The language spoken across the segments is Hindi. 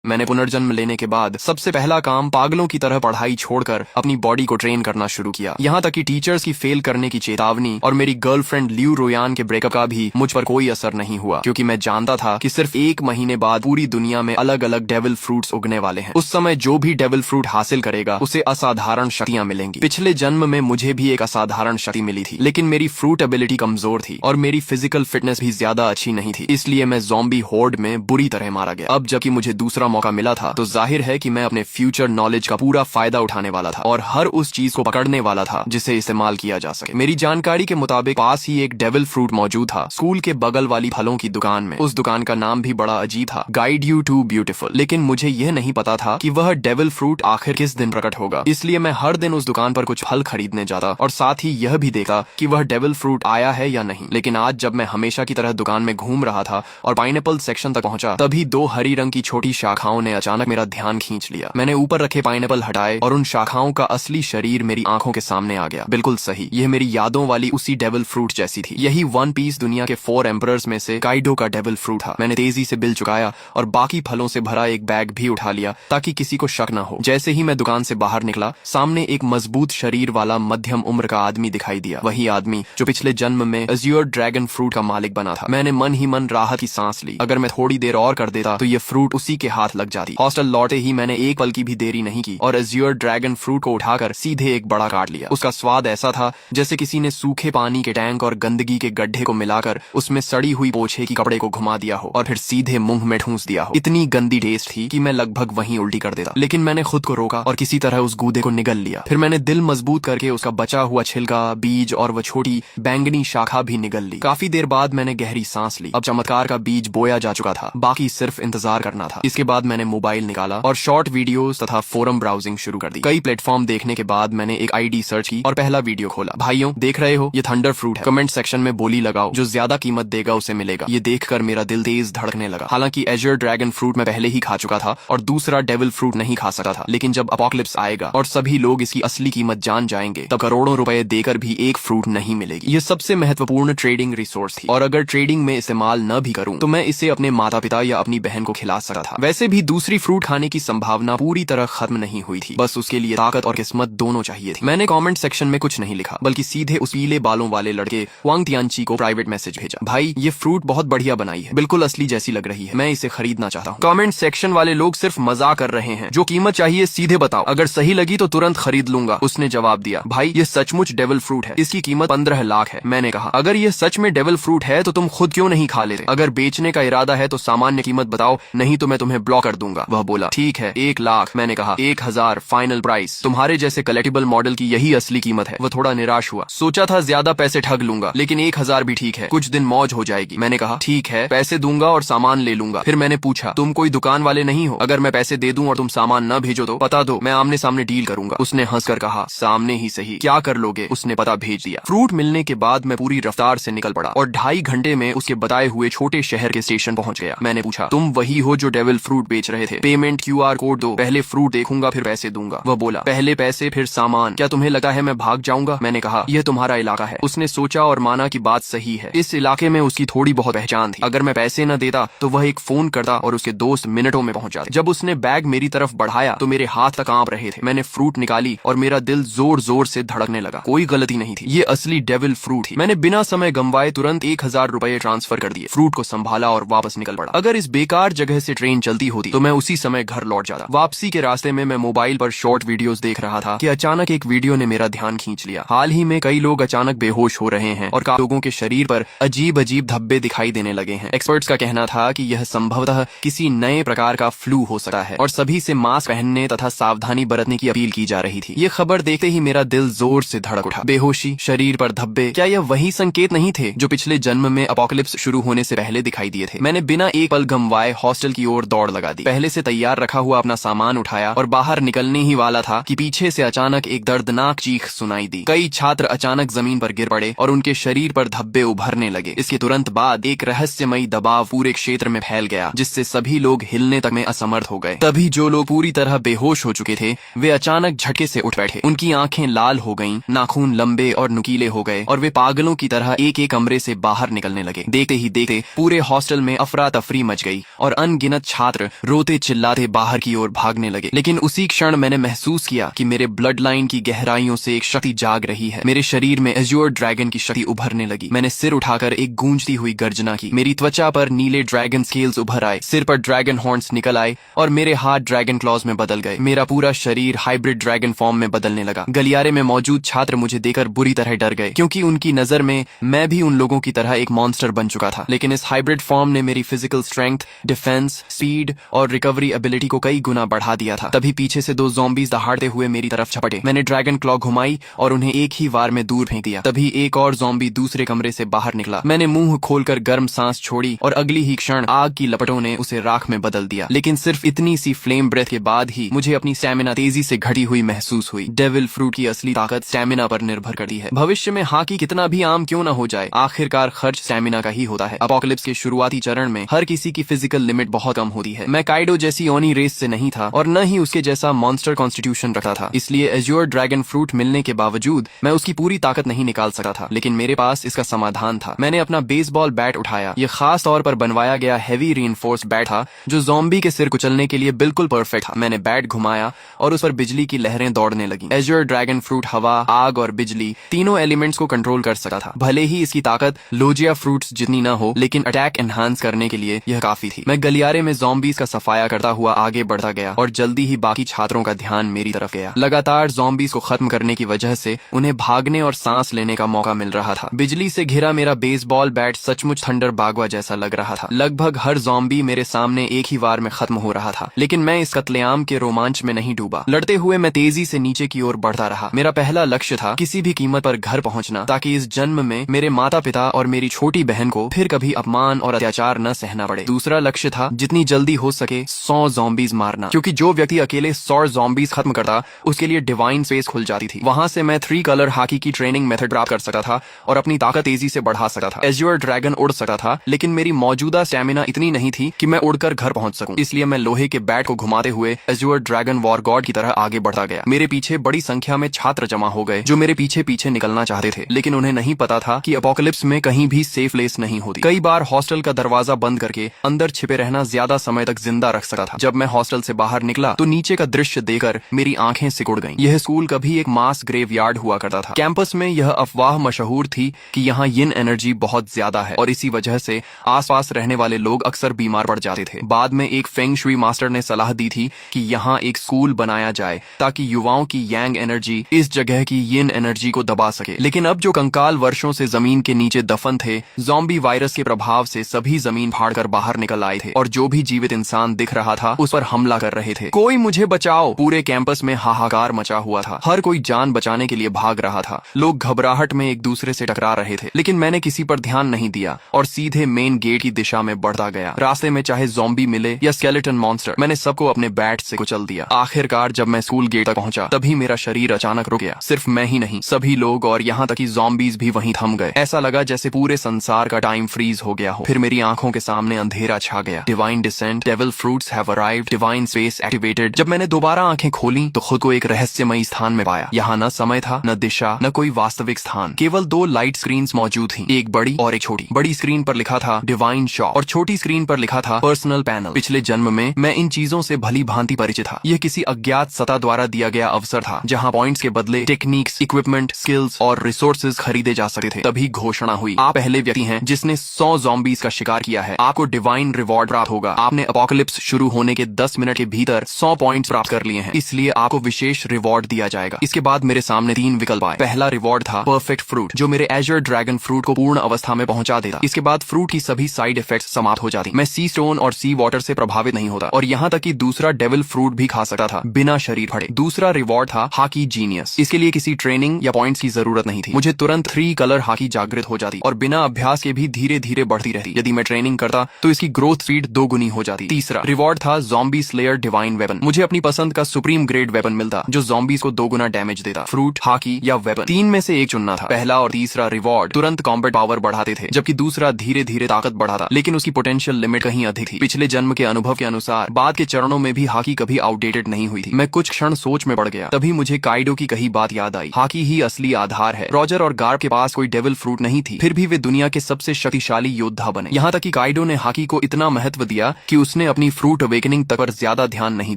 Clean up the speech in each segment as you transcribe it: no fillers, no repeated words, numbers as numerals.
मैंने पुनर्जन्म लेने के बाद सबसे पहला काम पागलों की तरह पढ़ाई छोड़कर अपनी बॉडी को ट्रेन करना शुरू किया। यहाँ तक कि टीचर्स की फेल करने की चेतावनी और मेरी गर्लफ्रेंड ल्यू रोयान के ब्रेकअप का भी मुझ पर कोई असर नहीं हुआ, क्योंकि मैं जानता था कि सिर्फ 1 महीने बाद पूरी दुनिया में अलग अलग डेविल फ्रूट्स उगने वाले हैं। उस समय जो भी डेविल फ्रूट हासिल करेगा उसे असाधारण शक्तियां मिलेंगी। पिछले जन्म में मुझे भी एक असाधारण शक्ति मिली थी, लेकिन मेरी फ्रूट एबिलिटी कमजोर थी और मेरी फिजिकल फिटनेस भी ज्यादा अच्छी नहीं थी, इसलिए मैं ज़ॉम्बी होर्ड में बुरी तरह मारा गया। अब जबकि मुझे दूसरा मौका मिला था तो जाहिर है कि मैं अपने फ्यूचर नॉलेज का पूरा फायदा उठाने वाला था और हर उस चीज को पकड़ने वाला था जिसे इस्तेमाल किया जा सके। मेरी जानकारी के मुताबिक पास ही एक डेविल फ्रूट मौजूद था, स्कूल के बगल वाली फलों की दुकान में। उस दुकान का नाम भी बड़ा अजीब था, गाइड यू टू ब्यूटीफुल। लेकिन मुझे यह नहीं पता था कि वह डेविल फ्रूट आखिर किस दिन प्रकट होगा, इसलिए मैं हर दिन उस दुकान पर कुछ फल खरीदने जाता और साथ ही यह भी देखा कि वह डेविल फ्रूट आया है या नहीं। लेकिन आज जब मैं हमेशा की तरह दुकान में घूम रहा था और पाइनएप्पल सेक्शन तक पहुंचा, तभी 2 हरी रंग की छोटी शाखाओं ने अचानक मेरा ध्यान खींच लिया। मैंने ऊपर रखे पाइनएप्पल हटाए और उन शाखाओं का असली शरीर मेरी आंखों के सामने आ गया। बिल्कुल सही, यह मेरी यादों वाली उसी डेविल फ्रूट जैसी थी। यही वन पीस दुनिया के 4 एम्परर्स में से काइडो का डेविल फ्रूट था। मैंने तेजी से बिल चुकाया और बाकी फलों से भरा एक बैग भी उठा लिया ताकि किसी को शक न हो। जैसे ही मैं दुकान से बाहर निकला, सामने एक मजबूत शरीर वाला मध्यम उम्र का आदमी दिखाई दिया, वही आदमी जो पिछले जन्म में अज़्योर ड्रैगन फ्रूट का मालिक बना था। मैंने मन ही मन राहत की सांस ली। अगर मैं थोड़ी देर और कर देता तो ये फ्रूट उसी के हाथ लग जाती। हॉस्टल लौटे ही मैंने एक पल की भी देरी नहीं की और अज़्योर ड्रैगन फ्रूट को उठाकर सीधे एक बड़ा काट लिया। उसका स्वाद ऐसा था जैसे किसी ने सूखे पानी के टैंक और गंदगी के गड्ढे को मिलाकर उसमें सड़ी हुई पोछे की कपड़े को घुमा दिया हो और फिर सीधे मुंह में ठूंस दिया हो। इतनी गंदी टेस्ट थी कि मैं लगभग वहीं उल्टी कर देता, लेकिन मैंने खुद को रोका और किसी तरह उस गूदे को निगल लिया। फिर मैंने दिल मजबूत करके उसका बचा हुआ छिलका, बीज और वह छोटी बैंगनी शाखा भी निगल ली। काफी देर बाद मैंने गहरी सांस ली। अब चमत्कार का बीज बोया जा चुका था, बाकी सिर्फ इंतजार करना था। इसके बाद मैंने मोबाइल निकाला और शॉर्ट वीडियोस तथा फोरम ब्राउजिंग शुरू कर दी। कई प्लेटफॉर्म देखने के बाद मैंने एक आईडी सर्च की और पहला वीडियो खोला। भाइयों, देख रहे हो, ये थंडर फ्रूट है। कमेंट सेक्शन में बोली लगाओ, जो ज्यादा कीमत देगा उसे मिलेगा। ये देखकर मेरा दिल तेज धड़कने लगा। हालांकि अज़्योर ड्रैगन फ्रूट मैं पहले ही खा चुका था और दूसरा डेविल फ्रूट नहीं खा सकता था, लेकिन जब अपोकलिप्स आएगा और सभी लोग इसकी असली कीमत जान जाएंगे, तब करोड़ों रुपए देकर भी एक फ्रूट नहीं मिलेगी। ये सबसे महत्वपूर्ण ट्रेडिंग रिसोर्स थी और अगर ट्रेडिंग में इस्तेमाल न भी करूं तो मैं इसे अपने माता पिता या अपनी बहन को खिला सकता था। वैसे भी दूसरी फ्रूट खाने की संभावना पूरी तरह खत्म नहीं हुई थी, बस उसके लिए ताकत और किस्मत दोनों चाहिए थी। मैंने कमेंट सेक्शन में कुछ नहीं लिखा, बल्कि सीधे उस पीले बालों वाले लड़के वांग तियानची को प्राइवेट मैसेज भेजा। भाई, ये फ्रूट बहुत बढ़िया बनाई है, बिल्कुल असली जैसी लग रही है, मैं इसे खरीदना चाहता हूँ। कमेंट सेक्शन वाले लोग सिर्फ मजाक कर रहे हैं, जो कीमत चाहिए सीधे बताओ, अगर सही लगी तो तुरंत खरीद लूंगा। उसने जवाब दिया, भाई ये सचमुच डेविल फ्रूट है, इसकी कीमत 15 लाख है। मैंने कहा, अगर ये सच में डेविल फ्रूट है तो तुम खुद क्यों नहीं खा लेते? अगर बेचने का इरादा है तो सामान्य कीमत बताओ, नहीं तो मैं तुम्हें ब्लॉक कर दूंगा। वह बोला, ठीक है 1 लाख। मैंने कहा 1000 फाइनल प्राइस। तुम्हारे जैसे कलेक्टिबल मॉडल की यही असली कीमत है। वह थोड़ा निराश हुआ, सोचा था ज्यादा पैसे ठग लूंगा, लेकिन 1000 भी ठीक है, कुछ दिन मौज हो जाएगी। मैंने कहा ठीक है, पैसे दूंगा और सामान ले लूंगा। फिर मैंने पूछा, तुम कोई दुकान वाले नहीं हो? अगर मैं पैसे दे दूं और तुम सामान न भेजो तो पता दो, मैं आमने सामने डील करूंगा। उसने हंसकर कहा, सामने ही सही, क्या कर लोगे? उसने पता भेज दिया। फ्रूट मिलने के बाद मैं पूरी रफ्तार से निकल पड़ा और 2.5 घंटे में उसके बताए हुए छोटे शहर के स्टेशन पहुंच गया। मैंने पूछा, तुम वही हो जो डेविल फ्रूट बेच रहे थे? पेमेंट QR कोड दो, पहले फ्रूट देखूंगा फिर पैसे दूंगा। वह बोला, पहले पैसे फिर सामान। क्या तुम्हें लगता है मैं भाग जाऊंगा? मैंने कहा, यह तुम्हारा इलाका है। उसने सोचा और माना कि बात सही है, इस इलाके में उसकी थोड़ी बहुत पहचान थी। अगर मैं पैसे न देता तो वह एक फोन करता और उसके दोस्त मिनटों में पहुंच जाते। जब उसने बैग मेरी तरफ बढ़ाया तो मेरे हाथ तक कांप रहे थे। मैंने फ्रूट निकाली और मेरा दिल जोर जोर से धड़कने लगा। कोई गलती नहीं थी, ये असली डेविल फ्रूट थी। मैंने बिना समय गंवाए तुरंत 1000 रुपए ट्रांसफर कर दिए, फ्रूट को संभाला और वापस निकल पड़ा। अगर इस बेकार जगह से ट्रेन चलती होती तो मैं उसी समय घर लौट जाता। वापसी के रास्ते में मैं मोबाइल पर शॉर्ट वीडियोस देख रहा था कि अचानक एक वीडियो ने मेरा ध्यान खींच लिया। हाल ही में कई लोग अचानक बेहोश हो रहे हैं और लोगों के शरीर पर अजीब अजीब धब्बे दिखाई देने लगे हैं। एक्सपर्ट्स का कहना था कि यह संभवतः किसी नए प्रकार का फ्लू हो सकता है और सभी से मास्क पहनने तथा सावधानी बरतने की अपील की जा रही थी। ये खबर देखते ही मेरा दिल जोर से धड़क उठा। बेहोशी, शरीर पर धब्बे, क्या यह वही संकेत नहीं थे जो पिछले जन्म में अपोकलिप्स शुरू होने से पहले दिखाई दिए थे? मैंने बिना एक पल गंवाए हॉस्टल की ओर दौड़ लगा दी। पहले से तैयार रखा हुआ अपना सामान उठाया और बाहर निकलने ही वाला था कि पीछे से अचानक एक दर्दनाक चीख सुनाई दी। कई छात्र अचानक जमीन पर गिर पड़े और उनके शरीर पर धब्बे उभरने लगे। इसके तुरंत बाद एक रहस्यमयी दबाव पूरे क्षेत्र में फैल गया, जिससे सभी लोग हिलने तक में असमर्थ हो गए। तभी जो लोग पूरी तरह बेहोश हो चुके थे वे अचानक झटके से उठ बैठे। उनकी आंखें लाल हो गईं, नाखून लंबे और नुकीले हो गए और वे पागलों की तरह एक एक कमरे से बाहर निकलने लगे। देखते ही देखते पूरे हॉस्टल में अफरा तफरी मच गई और अनगिनत छात्र रोते चिल्लाते बाहर की ओर भागने लगे। लेकिन उसी क्षण मैंने महसूस किया कि मेरे ब्लड लाइन की गहराइयों से एक शक्ति जाग रही है। मेरे शरीर में एज्योर ड्रैगन की शक्ति उभरने लगी। मैंने सिर उठाकर एक गूंजती हुई गर्जना की। मेरी त्वचा पर नीले ड्रैगन स्केल्स उभर आए, सिर पर ड्रैगन हॉर्न्स निकल आए और मेरे हाथ ड्रैगन क्लॉज में बदल गए। मेरा पूरा शरीर हाइब्रिड ड्रैगन फॉर्म में बदलने लगा। गलियारे में मौजूद छात्र मुझे देखकर बुरी तरह डर गए, क्योंकि उनकी नजर में मैं भी उन लोगों की तरह एक मॉन्स्टर बन चुका था। लेकिन इस हाइब्रिड फॉर्म ने मेरी फिजिकल स्ट्रेंथ, डिफेंस, स्पीड और रिकवरी एबिलिटी को कई गुना बढ़ा दिया था। तभी पीछे से 2 ज़ॉम्बीज दहाड़ते हुए मेरी तरफ झपटे। मैंने ड्रैगन क्लॉ घुमाई और उन्हें एक ही वार में दूर फेंक दिया। तभी एक और ज़ॉम्बी दूसरे कमरे से बाहर निकला। मैंने मुंह खोलकर गर्म सांस छोड़ी और अगली ही क्षण आग की लपटों ने उसे राख में बदल दिया। लेकिन सिर्फ इतनी सी फ्लेम ब्रेथ के बाद ही मुझे अपनी स्टैमिना तेजी से घटी हुई महसूस हुई। डेविल फ्रूट की असली ताकत स्टैमिना पर निर्भर करती है। भविष्य में हॉकी कितना भी आम क्यों न हो जाए, आखिरकार खर्च स्टैमिना का ही होता है। अपोकलिप्स के शुरुआती चरण में हर किसी की फिजिकल लिमिट बहुत कम होती है। मैं काइडो जैसी ओनी रेस से नहीं था और न ही उसके जैसा मॉन्स्टर कॉन्स्टिट्यूशन रखता था। इसलिए एज्योर ड्रैगन फ्रूट मिलने के बावजूद मैं उसकी पूरी ताकत नहीं निकाल सका था। लेकिन मेरे पास इसका समाधान था। मैंने अपना बेसबॉल बैट उठाया। यह खास तौर पर बनवाया गया हैवी रीइंफोर्स्ड बैट था, जो ज़ॉम्बी के सिर कुचलने के लिए बिल्कुल परफेक्ट था। मैंने बैट घुमाया और उस पर बिजली की लहरें दौड़ने लगी। एज्योर ड्रैगन फ्रूट हवा, आग और बिजली तीनों एलिमेंट्स को कंट्रोल कर सकता था। भले ही इसकी ताकत लोजिया फ्रूट्स जितनी न हो, लेकिन अटैक एनहांस करने के लिए यह काफी थी। मैं गलियारे में ज़ॉम्बीज का सफाया करता हुआ आगे बढ़ता गया और जल्दी ही बाकी छात्रों का ध्यान मेरी तरफ गया। लगातार ज़ॉम्बीज को खत्म करने की वजह से उन्हें भागने और सांस लेने का मौका मिल रहा था। बिजली से घिरा मेरा बेसबॉल बैट सचमुच थंडर बागवा जैसा लग रहा था। लगभग हर ज़ॉम्बी मेरे सामने एक ही वार में खत्म हो रहा था। लेकिन मैं इस कत्लेआम के रोमांच में नहीं डूबा। लड़ते हुए मैं तेजी से नीचे की ओर बढ़ता रहा। मेरा पहला लक्ष्य था किसी भी कीमत पर घर पहुंचना, ताकि इस जन्म में मेरे माता पिता और मेरी छोटी बहन को फिर कभी अपमान और अत्याचार न सहना पड़े। दूसरा लक्ष्य था जितनी जल्दी हो सके 100 ज़ॉम्बीज मारना, क्योंकि जो व्यक्ति अकेले 100 ज़ॉम्बीज खत्म करता उसके लिए डिवाइन स्पेस खुल जाती थी। वहां से मैं 3 कलर हॉकी की ट्रेनिंग मेथड प्राप्त कर सकता था और अपनी ताकत तेजी से बढ़ा सकता था। एज्योर ड्रैगन उड़ सकता था, लेकिन मेरी मौजूदा स्टैमिना इतनी नहीं थी कि मैं उड़कर घर पहुंच सकूं। इसलिए मैं लोहे के बैट को घुमाते हुए एज्योर ड्रैगन वॉर गॉड की तरह आगे बढ़ता गया। मेरे पीछे बड़ी संख्या में छात्र जमा हो गए जो मेरे पीछे पीछे निकलना चाहते थे, लेकिन उन्हें नहीं पता था कि अपोकलिप्स में कहीं भी सेफ प्लेस नहीं होती। कई बार हॉस्टल का दरवाजा बंद करके अंदर छिपे रहना ज्यादा समय तक जिंदा रख सकता था। जब मैं हॉस्टल से बाहर निकला तो नीचे का दृश्य देखकर मेरी आंखें सिकुड़ गईं। यह स्कूल कभी एक मास ग्रेवयार्ड हुआ करता था। कैंपस में यह अफवाह मशहूर थी कि यहाँ यिन एनर्जी बहुत ज्यादा है और इसी वजह से आसपास रहने वाले लोग अक्सर बीमार पड़ जाते थे। बाद में एक फेंग शुई मास्टर ने सलाह दी थी कि यहाँ एक स्कूल बनाया जाए ताकि युवाओं की यांग एनर्जी इस जगह की यिन एनर्जी को दबा सके। लेकिन अब जो कंकाल वर्षों से जमीन के नीचे दफन थे, ज़ॉम्बी वायरस के प्रभाव से सभी जमीन फाड़कर बाहर निकल आए थे और जो भी जीवित इंसान दिख रहा था उस पर हमला कर रहे थे। कोई मुझे बचाओ! पूरे कैंपस में हाहाकार मचा हुआ था। हर कोई जान बचाने के लिए भाग रहा था। लोग घबराहट में एक दूसरे से टकरा रहे थे, लेकिन मैंने किसी पर ध्यान नहीं दिया और सीधे मेन गेट की दिशा में बढ़ता गया। रास्ते में चाहे ज़ॉम्बी मिले या स्केलेटन मॉन्स्टर, मैंने सबको अपने बैट से कुचल दिया। आखिरकार जब मैं स्कूल गेट तक पहुंचा तभी मेरा शरीर अचानक रुक गया। सिर्फ मैं ही नहीं, सभी लोग और यहाँ तक कि ज़ॉम्बीज भी वहीं थम गए। ऐसा लगा जैसे पूरे संसार का टाइम फ्रीज हो गया हो। फिर मेरी आंखों के सामने अंधेरा छा गया। Divine descent, devil fruits have arrived, divine space activated. जब मैंने दोबारा आंखें खोली तो खुद को एक रहस्यमयी स्थान में पाया। यहाँ न समय था, न दिशा, न कोई वास्तविक स्थान। केवल 2 लाइट स्क्रीन्स मौजूद थी, एक बड़ी और एक छोटी। बड़ी स्क्रीन पर लिखा था डिवाइन शॉप और छोटी स्क्रीन पर लिखा था पर्सनल पैनल। पिछले जन्म में मैं इन चीजों से भली भांति परिचित था। यह किसी अज्ञात सत्ता द्वारा दिया गया अवसर था जहाँ पॉइंट्स के बदले टेक्निक्स, इक्विपमेंट, स्किल्स और रिसोर्सेज खरीदे जा सकते थे। तभी घोषणा हुई, आप पहले व्यक्ति हैं जिसने 100 ज़ॉम्बीज का शिकार किया है। आपको डिवाइन रिवॉर्ड प्राप्त होगा। आपने अपोकलिप्स शुरू होने के 10 मिनट के भीतर 100 पॉइंट्स प्राप्त कर लिए हैं, इसलिए आपको विशेष रिवॉर्ड दिया जाएगा। इसके बाद मेरे सामने 3 विकल्प आए। पहला रिवॉर्ड था परफेक्ट फ्रूट, जो मेरे एज्योर ड्रैगन फ्रूट को पूर्ण अवस्था में पहुंचा देता। इसके बाद फ्रूट की सभी साइड इफेक्ट्स समाप्त हो जाती। मैं सी स्टोन और सी वाटर से प्रभावित नहीं होता और यहाँ तक कि दूसरा डेविल फ्रूट भी खा सकता था बिना शरीर फटे। दूसरा रिवॉर्ड था हॉकी जीनियस। इसके लिए किसी ट्रेनिंग या पॉइंट्स की जरूरत नहीं थी। मुझे तुरंत 3 कलर हॉकी जागृत हो जाती और बिना अभ्यास के भी धीरे धीरे बढ़ती रहती। यदि मैं ट्रेनिंग करता तो इसकी ग्रोथ स्पीड 2 गुनी हो जाती। तीसरा रिवॉर्ड था ज़ॉम्बी स्लेयर डिवाइन वेपन। मुझे अपनी पसंद का सुप्रीम ग्रेड वेपन मिलता जो ज़ॉम्बीज को 2 गुना डैमेज देता। फ्रूट, हॉकी या वेपन, 3 में से एक चुनना था। पहला और तीसरा रिवॉर्ड तुरंत कॉम्बैट पावर बढ़ाते थे, जबकि दूसरा धीरे धीरे ताकत बढ़ाता, लेकिन उसकी पोटेंशियल लिमिट कहीं अधिक थी। पिछले जन्म के अनुभव के अनुसार बाद के चरणों में भी हॉकी कभी आउटडेटेड नहीं हुई थी। मैं कुछ क्षण सोच में पड़ गया। तभी मुझे काइडो की कही बात याद आई, हॉकी ही असली आधार है। रॉजर और गार्ब के पास कोई डेविल फ्रूट नहीं थी, फिर भी वे दुनिया के सबसे शक्तिशाली योद्धा बने। यहाँ तक कि काइडो ने हॉकी को इतना महत्व दिया कि उसने उसने अपनी फ्रूट अवेकनिंग तक पर ज्यादा ध्यान नहीं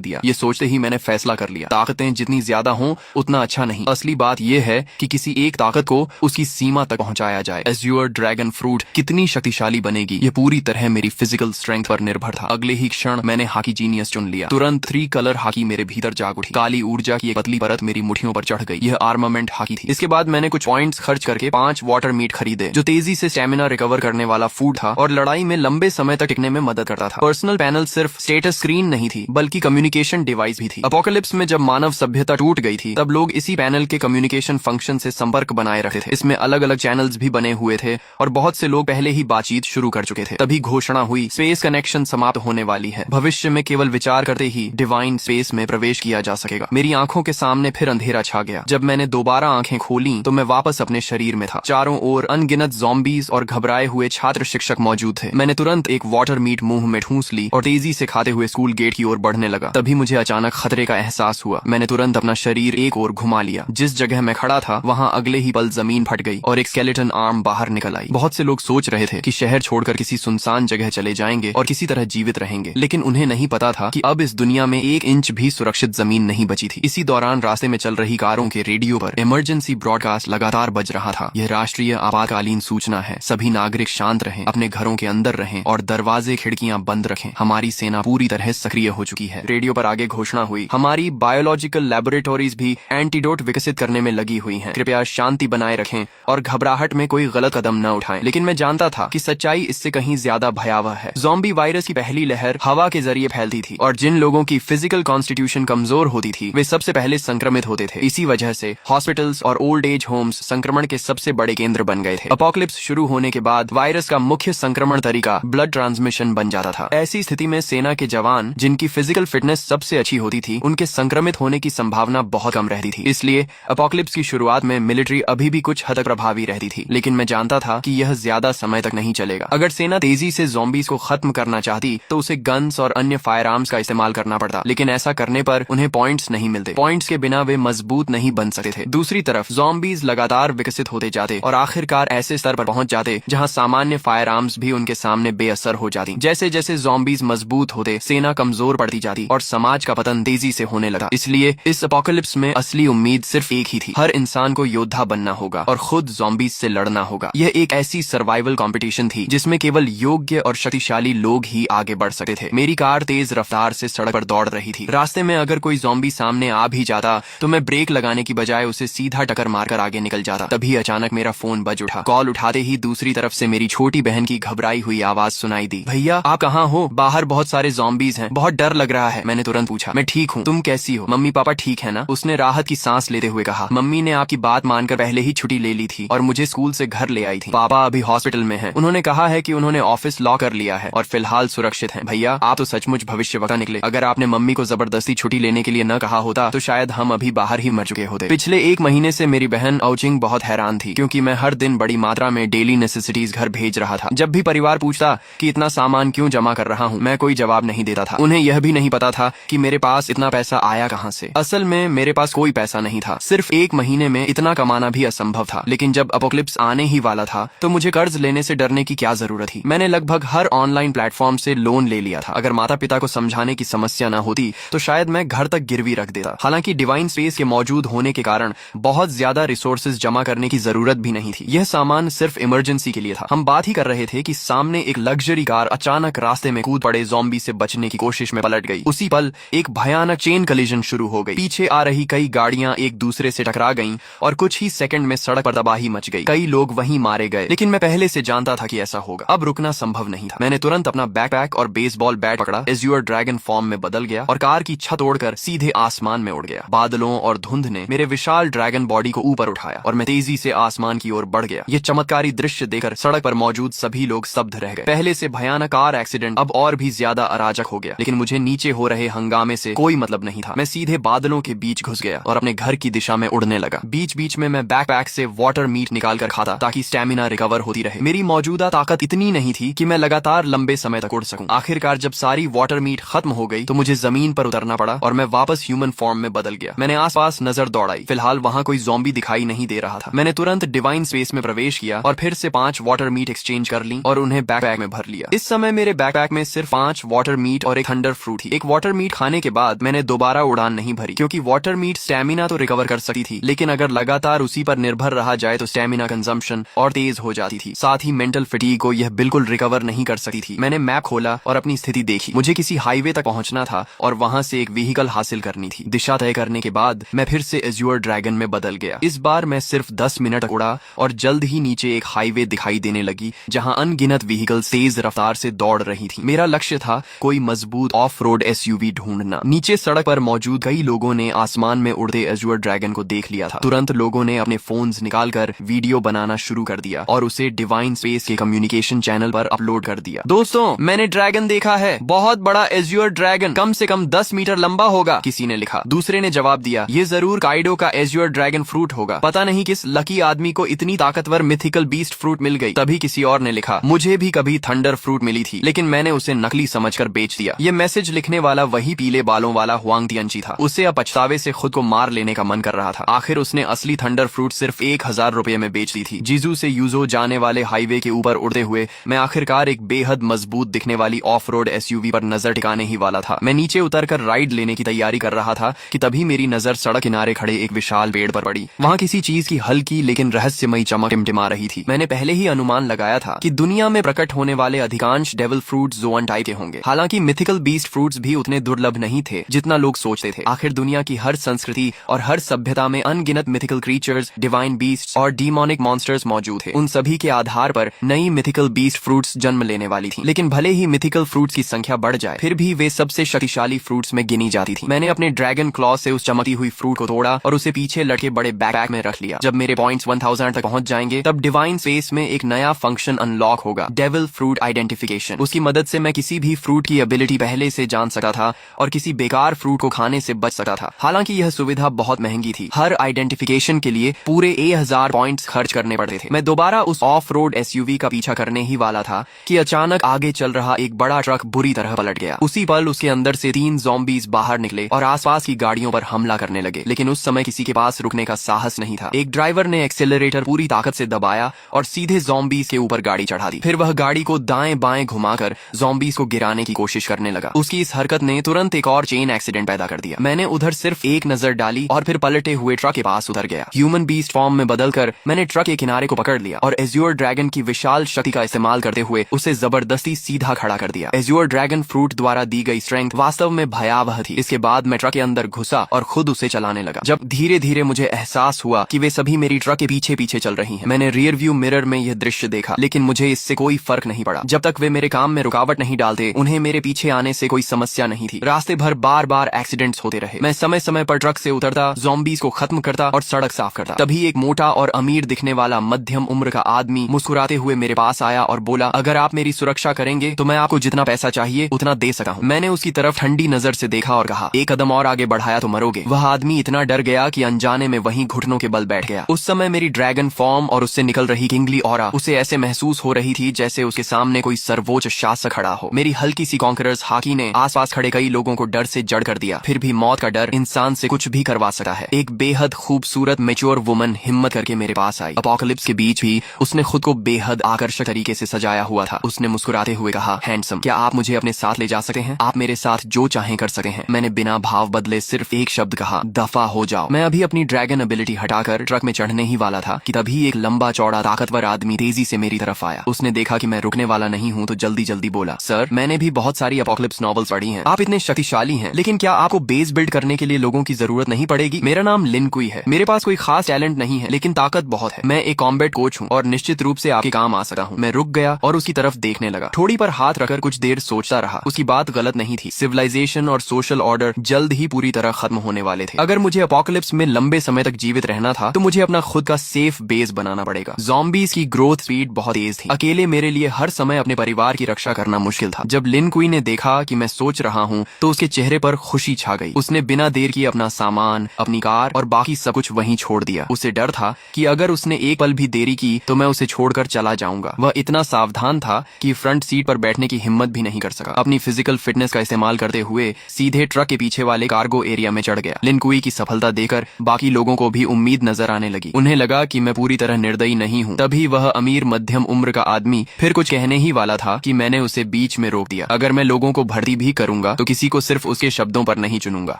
दिया। ये सोचते ही मैंने फैसला कर लिया, ताकतें जितनी ज्यादा हों उतना अच्छा नहीं। असली बात यह है कि किसी एक ताकत को उसकी सीमा तक पहुंचाया जाए। एज्योर ड्रैगन फ्रूट कितनी शक्तिशाली बनेगी ये पूरी तरह मेरी फिजिकल स्ट्रेंथ पर निर्भर था। अगले ही क्षण मैंने हॉकी जीनियस चुन लिया। तुरंत 3 कलर हॉकी मेरे भीतर जाग उठी। काली ऊर्जा की एक पतली परत मेरी मुठियों पर चढ़ गई। यह आर्मामेंट हॉकी थी। इसके बाद मैंने कुछ पॉइंट्स खर्च करके 5 वाटर मीट खरीदे, जो तेजी से स्टेमिना रिकवर करने वाला फूड था और लड़ाई में लंबे समय तक टिकने में मदद करता था। पर्सनल पैनल सिर्फ स्टेटस स्क्रीन नहीं थी, बल्कि कम्युनिकेशन डिवाइस भी थी। अपोकलिप्स में जब मानव सभ्यता टूट गई थी, तब लोग इसी पैनल के कम्युनिकेशन फंक्शन से संपर्क बनाए रखते थे। इसमें अलग अलग चैनल्स भी बने हुए थे और बहुत से लोग पहले ही बातचीत शुरू कर चुके थे। तभी घोषणा हुई, स्पेस कनेक्शन समाप्त होने वाली है। भविष्य में केवल विचार करते ही डिवाइन स्पेस में प्रवेश किया जा सकेगा। मेरी आंखों के सामने फिर अंधेरा छा गया। जब मैंने दोबारा आंखें खोली तो मैं वापस अपने शरीर में था। चारों ओर अनगिनत ज़ॉम्बीज और घबराए हुए छात्र शिक्षक मौजूद थे। मैंने तुरंत एक वाटर मीट मुंह में ठूंस ली और तेजी से खाते हुए स्कूल गेट की ओर बढ़ने लगा। तभी मुझे अचानक खतरे का एहसास हुआ। मैंने तुरंत अपना शरीर एक ओर घुमा लिया। जिस जगह मैं खड़ा था वहां अगले ही पल जमीन फट गई और एक स्केलेटन आर्म बाहर निकल आई। बहुत से लोग सोच रहे थे कि शहर छोड़कर किसी सुनसान जगह चले जाएंगे और किसी तरह जीवित रहेंगे, लेकिन उन्हें नहीं पता था कि अब इस दुनिया में 1 इंच भी सुरक्षित जमीन नहीं बची थी। इसी दौरान रास्ते में चल रही कारों के रेडियो पर इमरजेंसी ब्रॉडकास्ट लगातार बज रहा था। यह राष्ट्रीय आपातकालीन सूचना है। सभी नागरिक शांत रहें, अपने घरों के अंदर रहें और दरवाजे खिड़कियां बंद रखें। हमारी सेना पूरी तरह सक्रिय हो चुकी है। रेडियो पर आगे घोषणा हुई, हमारी बायोलॉजिकल लैबोरेटरीज भी एंटीडोट विकसित करने में लगी हुई हैं। कृपया शांति बनाए रखें और घबराहट में कोई गलत कदम न उठाएं। लेकिन मैं जानता था कि सच्चाई इससे कहीं ज्यादा भयावह है। ज़ॉम्बी वायरस की पहली लहर हवा के जरिए फैलती थी और जिन लोगों की फिजिकल कॉन्स्टिट्यूशन कमजोर होती थी वे सबसे पहले संक्रमित होते थे। इसी वजह से हॉस्पिटल्स और ओल्ड एज होम्स संक्रमण के सबसे बड़े केंद्र बन गए थे। अपोकलिप्स शुरू होने के बाद वायरस का मुख्य संक्रमण तरीका ब्लड ट्रांसमिशन बन जाता था। ऐसी स्थिति में सेना के जवान जिनकी फिजिकल फिटनेस सबसे अच्छी होती थी, उनके संक्रमित होने की संभावना बहुत कम रहती थी। इसलिए अपोकलिप्स की शुरुआत में मिलिट्री अभी भी कुछ हद तक प्रभावी रहती थी, लेकिन मैं जानता था कि यह ज्यादा समय तक नहीं चलेगा। अगर सेना तेजी से ज़ॉम्बीज को खत्म करना चाहती तो उसे गन्स और अन्य फायर आर्म्स का इस्तेमाल करना पड़ता, लेकिन ऐसा करने पर उन्हें पॉइंट्स नहीं मिलते। पॉइंट्स के बिना वे मजबूत नहीं बन सकते थे। दूसरी तरफ ज़ॉम्बीज लगातार विकसित होते जाते और आखिरकार ऐसे स्तर पर पहुंच जाते जहां सामान्य फायर आर्म्स भी उनके सामने बेअसर हो जाती। जैसे जैसे ज़ॉम्बीज मजबूत होते, सेना कमजोर पड़ती जाती और समाज का पतन तेजी से होने लगा। इसलिए इस अपोकलिप्स में असली उम्मीद सिर्फ एक ही थी, हर इंसान को योद्धा बनना होगा और खुद ज़ॉम्बीज से लड़ना होगा। यह एक ऐसी सर्वाइवल कंपटीशन थी जिसमें केवल योग्य और शक्तिशाली लोग ही आगे बढ़ सकते थे। मेरी कार तेज रफ्तार से सड़क पर दौड़ रही थी। रास्ते में अगर कोई ज़ॉम्बी सामने आ भी जाता तो मैं ब्रेक लगाने की बजाय उसे सीधा टक्कर मारकर आगे निकल जाता। तभी अचानक मेरा फोन बज उठा। कॉल उठाते ही दूसरी तरफ से मेरी छोटी बहन की घबराई हुई आवाज सुनाई दी, भैया आप कहाँ हो? बाहर बहुत सारे ज़ॉम्बीज हैं, बहुत डर लग रहा है। मैंने तुरंत पूछा, मैं ठीक हूँ, तुम कैसी हो? मम्मी पापा ठीक है ना? उसने राहत की सांस लेते हुए कहा, मम्मी ने आपकी बात मानकर पहले ही छुट्टी ले ली थी और मुझे स्कूल से घर ले आई थी। पापा अभी हॉस्पिटल में हैं। उन्होंने कहा है कि उन्होंने ऑफिस लॉक कर लिया है और फिलहाल सुरक्षित हैं। भैया आप तो सचमुच भविष्यवक्ता निकले। अगर आपने मम्मी को जबरदस्ती छुट्टी लेने के लिए न कहा होता तो शायद हम अभी बाहर ही मर चुके होते। पिछले 1 महीने से मेरी बहन औचिंग बहुत हैरान थी, क्योंकि मैं हर दिन बड़ी मात्रा में डेली नेसेसिटीज घर भेज रहा था। जब भी परिवार पूछता कि इतना सामान क्यों जमा कर रहा हूँ, मैं कोई जवाब नहीं देता था। उन्हें यह भी नहीं पता था कि मेरे पास इतना पैसा आया कहाँ से। असल में मेरे पास कोई पैसा नहीं था। सिर्फ 1 महीने में इतना कमाना भी असंभव था। लेकिन जब अपोकलिप्स आने ही वाला था तो मुझे कर्ज लेने से डरने की क्या जरूरत थी। मैंने लगभग हर ऑनलाइन प्लेटफॉर्म से लोन ले लिया था। अगर माता पिता को समझाने की समस्या न होती तो शायद मैं घर तक गिरवी रख देता। हालांकि डिवाइन स्पेस के मौजूद होने के कारण बहुत ज्यादा रिसोर्सेज जमा करने की जरूरत भी नहीं थी। यह सामान सिर्फ इमरजेंसी के लिए था। हम बात ही कर रहे थे कि सामने एक लग्जरी कार अचानक रास्ते में कूद पड़े ज़ॉम्बी से बचने की कोशिश में पलट गई। उसी पल एक भयानक चेन कलिजन शुरू हो गई। पीछे आ रही कई गाड़ियां एक दूसरे से टकरा गईं और कुछ ही सेकंड में सड़क पर तबाही मच गई। कई लोग वहीं मारे गए, लेकिन मैं पहले से जानता था कि ऐसा होगा। अब रुकना संभव नहीं था। मैंने तुरंत अपना बैकपैक और बेसबॉल बैट पकड़ा, एज्योर ड्रैगन फॉर्म में बदल गया और कार की छत तोड़कर सीधे आसमान में उड़ गया। बादलों और धुंध ने मेरे विशाल ड्रैगन बॉडी को ऊपर उठाया और मैं तेजी से आसमान की ओर बढ़ गया। यह चमत्कारी दृश्य देखकर सड़क पर मौजूद सभी लोग स्तब्ध रह गए। पहले से भयानक कार एक्सीडेंट अब और भी ज्यादा अराजक हो गया, लेकिन मुझे नीचे हो रहे हंगामे से कोई मतलब नहीं था। मैं सीधे बादलों के बीच घुस गया और अपने घर की दिशा में उड़ने लगा। बीच बीच में मैं बैकपैक से वाटर मीट निकाल कर खाता ताकि स्टेमिना रिकवर होती रहे। मेरी मौजूदा ताकत इतनी नहीं थी कि मैं लगातार लंबे समय तक उड़ सकूं। आखिरकार जब सारी वाटर मीट खत्म हो गई तो मुझे जमीन पर उतरना पड़ा और मैं वापस ह्यूमन फॉर्म में बदल गया। मैंने आसपास नजर दौड़ाई। फिलहाल वहां कोई ज़ॉम्बी दिखाई नहीं दे रहा था। मैंने तुरंत डिवाइन स्पेस में प्रवेश किया और फिर से 5 वाटर मीट एक्सचेंज कर ली और उन्हें बैकपैक में भर लिया। इस समय मेरे बैकपैक में सिर्फ 5 वाटर मीट और एक थंडर फ्रूट थी। एक वाटर मीट खाने के बाद मैंने दोबारा उड़ान नहीं भरी, क्योंकि वाटर मीट स्टेमिना तो रिकवर कर सकती थी, लेकिन अगर लगातार उसी पर निर्भर रहा जाए तो स्टेमिना कंजम्पशन और तेज हो जाती थी। साथ ही मेंटल फटीग को यह बिल्कुल रिकवर नहीं कर सकती थी। मैंने मैप खोला और अपनी स्थिति देखी। मुझे किसी हाईवे तक पहुंचना था और वहां से एक व्हीकल हासिल करनी थी। दिशा तय करने के बाद मैं फिर से एज्योर ड्रैगन में बदल गया। इस बार मैं सिर्फ 10 मिनट उड़ा और जल्द ही नीचे एक हाईवे दिखाई देने लगी, जहां अनगिनत व्हीकल तेज रफ्तार से दौड़ रही थी। मेरा लक्ष्य था कोई मजबूत ऑफ रोड एसयूवी ढूंढना। नीचे सड़क पर मौजूद कई लोगों ने आसमान में उड़ते एज्योर ड्रैगन को देख लिया था। तुरंत लोगों ने अपने फोन्स निकालकर वीडियो बनाना शुरू कर दिया और उसे डिवाइन स्पेस के कम्युनिकेशन चैनल पर अपलोड कर दिया। दोस्तों, मैंने ड्रैगन देखा है, बहुत बड़ा एज्योर ड्रैगन, कम से कम 10 मीटर लंबा होगा, किसी ने लिखा। दूसरे ने जवाब दिया, ये जरूर काइडो का एज्योर ड्रैगन फ्रूट होगा। पता नहीं किस लकी आदमी को इतनी ताकतवर मिथिकल बीस्ट फ्रूट मिल गई। तभी किसी और ने लिखा, मुझे भी कभी थंडर फ्रूट मिली थी, लेकिन मैंने उसे नकली समझकर बेच दिया। ये मैसेज लिखने वाला वही पीले बालों वाला हुआंग तियंची था। उसे अब पछतावे से खुद को मार लेने का मन कर रहा था। आखिर उसने असली थंडर फ्रूट सिर्फ 1000 रुपए में बेच दी थी। जीजू से यूजो जाने वाले हाईवे के ऊपर उड़ते हुए मैं आखिरकार एक बेहद मजबूत दिखने वाली ऑफ रोड एसयूवी पर नजर टिकाने ही वाला था। मैं नीचे उतरकर राइड लेने की तैयारी कर रहा था कि तभी मेरी नजर सड़क किनारे खड़े एक विशाल पेड़ पर पड़ी। वहाँ किसी चीज की हल्की लेकिन रहस्यमयी चमक टिमटिमा रही थी। मैंने पहले ही अनुमान लगाया था कि दुनिया में प्रकट होने वाले अधिकांश डेविल फ्रूट जोन टाइप के होंगे। हालांकि मिथिकल बीस्ट फ्रूट्स भी उतने दुर्लभ नहीं थे जितना लोग सोचते थे। आखिर दुनिया की हर संस्कृति और हर सभ्यता में अनगिनत मिथिकल क्रीचर्स, डिवाइन बीस्ट्स और डीमोनिक मॉन्स्टर्स मौजूद थे। उन सभी के आधार पर नई मिथिकल बीस्ट फ्रूट्स जन्म लेने वाली थी। लेकिन भले ही मिथिकल फ्रूट्स की संख्या बढ़ जाए, फिर भी वे सबसे शक्तिशाली फ्रूट्स में गिनी जाती थी। मैंने अपने ड्रैगन क्लॉ से उस चमकती हुई फ्रूट को तोड़ा और उसे पीछे लटके बड़े बैकपैक में रख लिया। जब मेरे पॉइंट्स 1000 तक पहुंच जाएंगे, तब डिवाइन स्पेस में एक नया फंक्शन अनलॉक होगा, डेविल फ्रूट आइडेंटिफिकेशन। उसकी मदद से मैं किसी भी फ्रूट की एबिलिटी पहले से जान सकता था और किसी बेकार फ्रूट को खाने से बच सकता था। हालांकि यह सुविधा बहुत महंगी थी। हर आइडेंटिफिकेशन के लिए पूरे 1000 पॉइंट्स खर्च करने पड़ते थे। मैं दोबारा उस ऑफ रोड एसयूवी का पीछा करने ही वाला था कि अचानक आगे चल रहा एक बड़ा ट्रक बुरी तरह पलट गया। उसी पल उसके अंदर से 3 ज़ॉम्बीज बाहर निकले और आसपास की गाड़ियों पर हमला करने लगे। लेकिन उस समय किसी के पास रुकने का साहस नहीं था। एक ड्राइवर ने एक्सेलरेटर पूरी ताकत से दबाया और सीधे ज़ॉम्बीज के ऊपर गाड़ी चढ़ा दी। फिर वह गाड़ी को दाएं बाएं घुमाकर ज़ॉम्बीज को गिराने की कोशिश करने लगा। उसकी इस हरकत ने तुरंत एक और चेन एक्सीडेंट पैदा कर दिया। मैंने उधर सिर्फ एक नजर डाली और फिर पलटे हुए ट्रक के पास उतर गया। ह्यूमन बीस्ट फॉर्म में बदलकर मैंने ट्रक के किनारे को पकड़ लिया और एज्योर ड्रैगन की विशाल शक्ति का इस्तेमाल करते हुए उसे जबरदस्ती सीधा खड़ा कर दिया। एज्योर ड्रैगन फ्रूट द्वारा दी गई स्ट्रेंथ वास्तव में भयावह थी। इसके बाद मैं ट्रक के अंदर घुसा और खुद उसे चलाने लगा। जब धीरे धीरे मुझे एहसास हुआ कि वे सभी मेरी ट्रक के पीछे पीछे चल रही हैं। मैंने रियर व्यू मिरर में यह दृश्य देखा, लेकिन मुझे इससे कोई फर्क नहीं पड़ा। जब तक वे मेरे काम में रुकावट नहीं डालते, उन्हें मेरे पीछे आने से कोई समस्या नहीं थी। रास्ते भर बार बार एक्सीडेंट्स होते रहे। मैं समय समय पर ट्रक से उतरता, ज़ॉम्बीज को खत्म करता और सड़क साफ करता। तभी एक मोटा और अमीर दिखने वाला मध्यम उम्र का आदमी मुस्कुराते हुए मेरे पास आया और बोला, अगर आप मेरी सुरक्षा करेंगे तो मैं आपको जितना पैसा चाहिए उतना दे सकता हूँ। मैंने उसकी तरफ ठंडी नजर से देखा और कहा, एक कदम और आगे बढ़ाया तो मरोगे। वह आदमी इतना डर गया कि अनजाने में वहीं घुटनों के बल बैठ गया। उस समय मेरी ड्रैगन फॉर्म और उससे निकल रही किंगली ऑरा उसे ऐसे महसूस हो रही थी जैसे उसके सामने कोई सर्वोच्च शासक खड़ा हो। मेरी हल्की सी कॉन्करर्स हाकी ने आसपास खड़े कई लोगों को डर से जड़ कर दिया। फिर भी मौत का डर इंसान से कुछ भी करवा सकता है। एक बेहद खूबसूरत मैच्योर वुमन हिम्मत करके मेरे पास आई। अपोकलिप्स के बीच भी उसने खुद को बेहद आकर्षक तरीके से सजाया हुआ था। उसने मुस्कुराते हुए कहा, हैंडसम, क्या आप मुझे अपने साथ ले जा सकते हैं? आप मेरे साथ जो चाहें कर सकते हैं। मैंने बिना भाव बदले सिर्फ एक शब्द कहा, दफा हो जाओ। मैं अभी अपनी ड्रैगन एबिलिटी हटाकर ट्रक में चढ़ने ही वाला था कि तभी एक लंबा चौड़ा ताकतवर आदमी तेजी से मेरी तरफ आया। उसने देखा कि मैं रुकने वाला नहीं हूँ तो जल्दी जल्दी बोला, सर, मैंने भी बहुत सारी अपोकलिप्स नॉवेल्स पढ़ी हैं। आप इतने शक्तिशाली हैं, लेकिन क्या आपको बेस बिल्ड करने के लिए लोगों की जरूरत नहीं पड़ेगी? मेरा नाम लिन कुई है। मेरे पास कोई खास टैलेंट नहीं है, लेकिन ताकत बहुत है। मैं एक कॉम्बैट कोच हूँ और निश्चित रूप से आपके काम आ सकता हूँ। मैं रुक गया और उसकी तरफ देखने लगा। थोड़ी पर हाथ रखकर कुछ देर सोचता रहा। उसकी बात गलत नहीं थी। सिविलाइजेशन और सोशल ऑर्डर जल्द ही पूरी तरह खत्म होने वाले थे। अगर मुझे अपोकलिप्स में लंबे समय तक जीवित रहना था तो मुझे अपना खुद का सेफ बेस बनाना पड़ेगा। ज़ॉम्बीज की ग्रोथ स्पीड बहुत तेज थी। अकेले मेरे लिए हर समय अपने परिवार की रक्षा करना मुश्किल था। जब लिन कुई ने देखा कि मैं सोच रहा हूँ तो उसके चेहरे पर खुशी छा गई। उसने बिना देर किए अपना सामान, अपनी कार और बाकी सब कुछ वहीं छोड़ दिया। उसे डर था कि अगर उसने एक पल भी देरी की तो मैं उसे छोड़कर चला जाऊंगा। वह इतना सावधान था कि फ्रंट सीट पर बैठने की हिम्मत भी नहीं कर सका। अपनी फिजिकल फिटनेस का इस्तेमाल करते हुए सीधे ट्रक के पीछे वाले कार्गो एरिया में चढ़ गया। लिन कुई की सफलता देकर बाकी लोगों को भी उम्मीद नजर आने लगी। उन्हें लगा कि मैं पूरी तरह निर्दयी नहीं हूँ। तभी वह अमीर मध्यम उम्र का आदमी फिर कुछ कहने ही वाला था कि मैंने उसे बीच में रोक दिया। अगर मैं लोगों को भर्ती भी करूंगा तो किसी को सिर्फ उसके शब्दों पर नहीं चुनूंगा।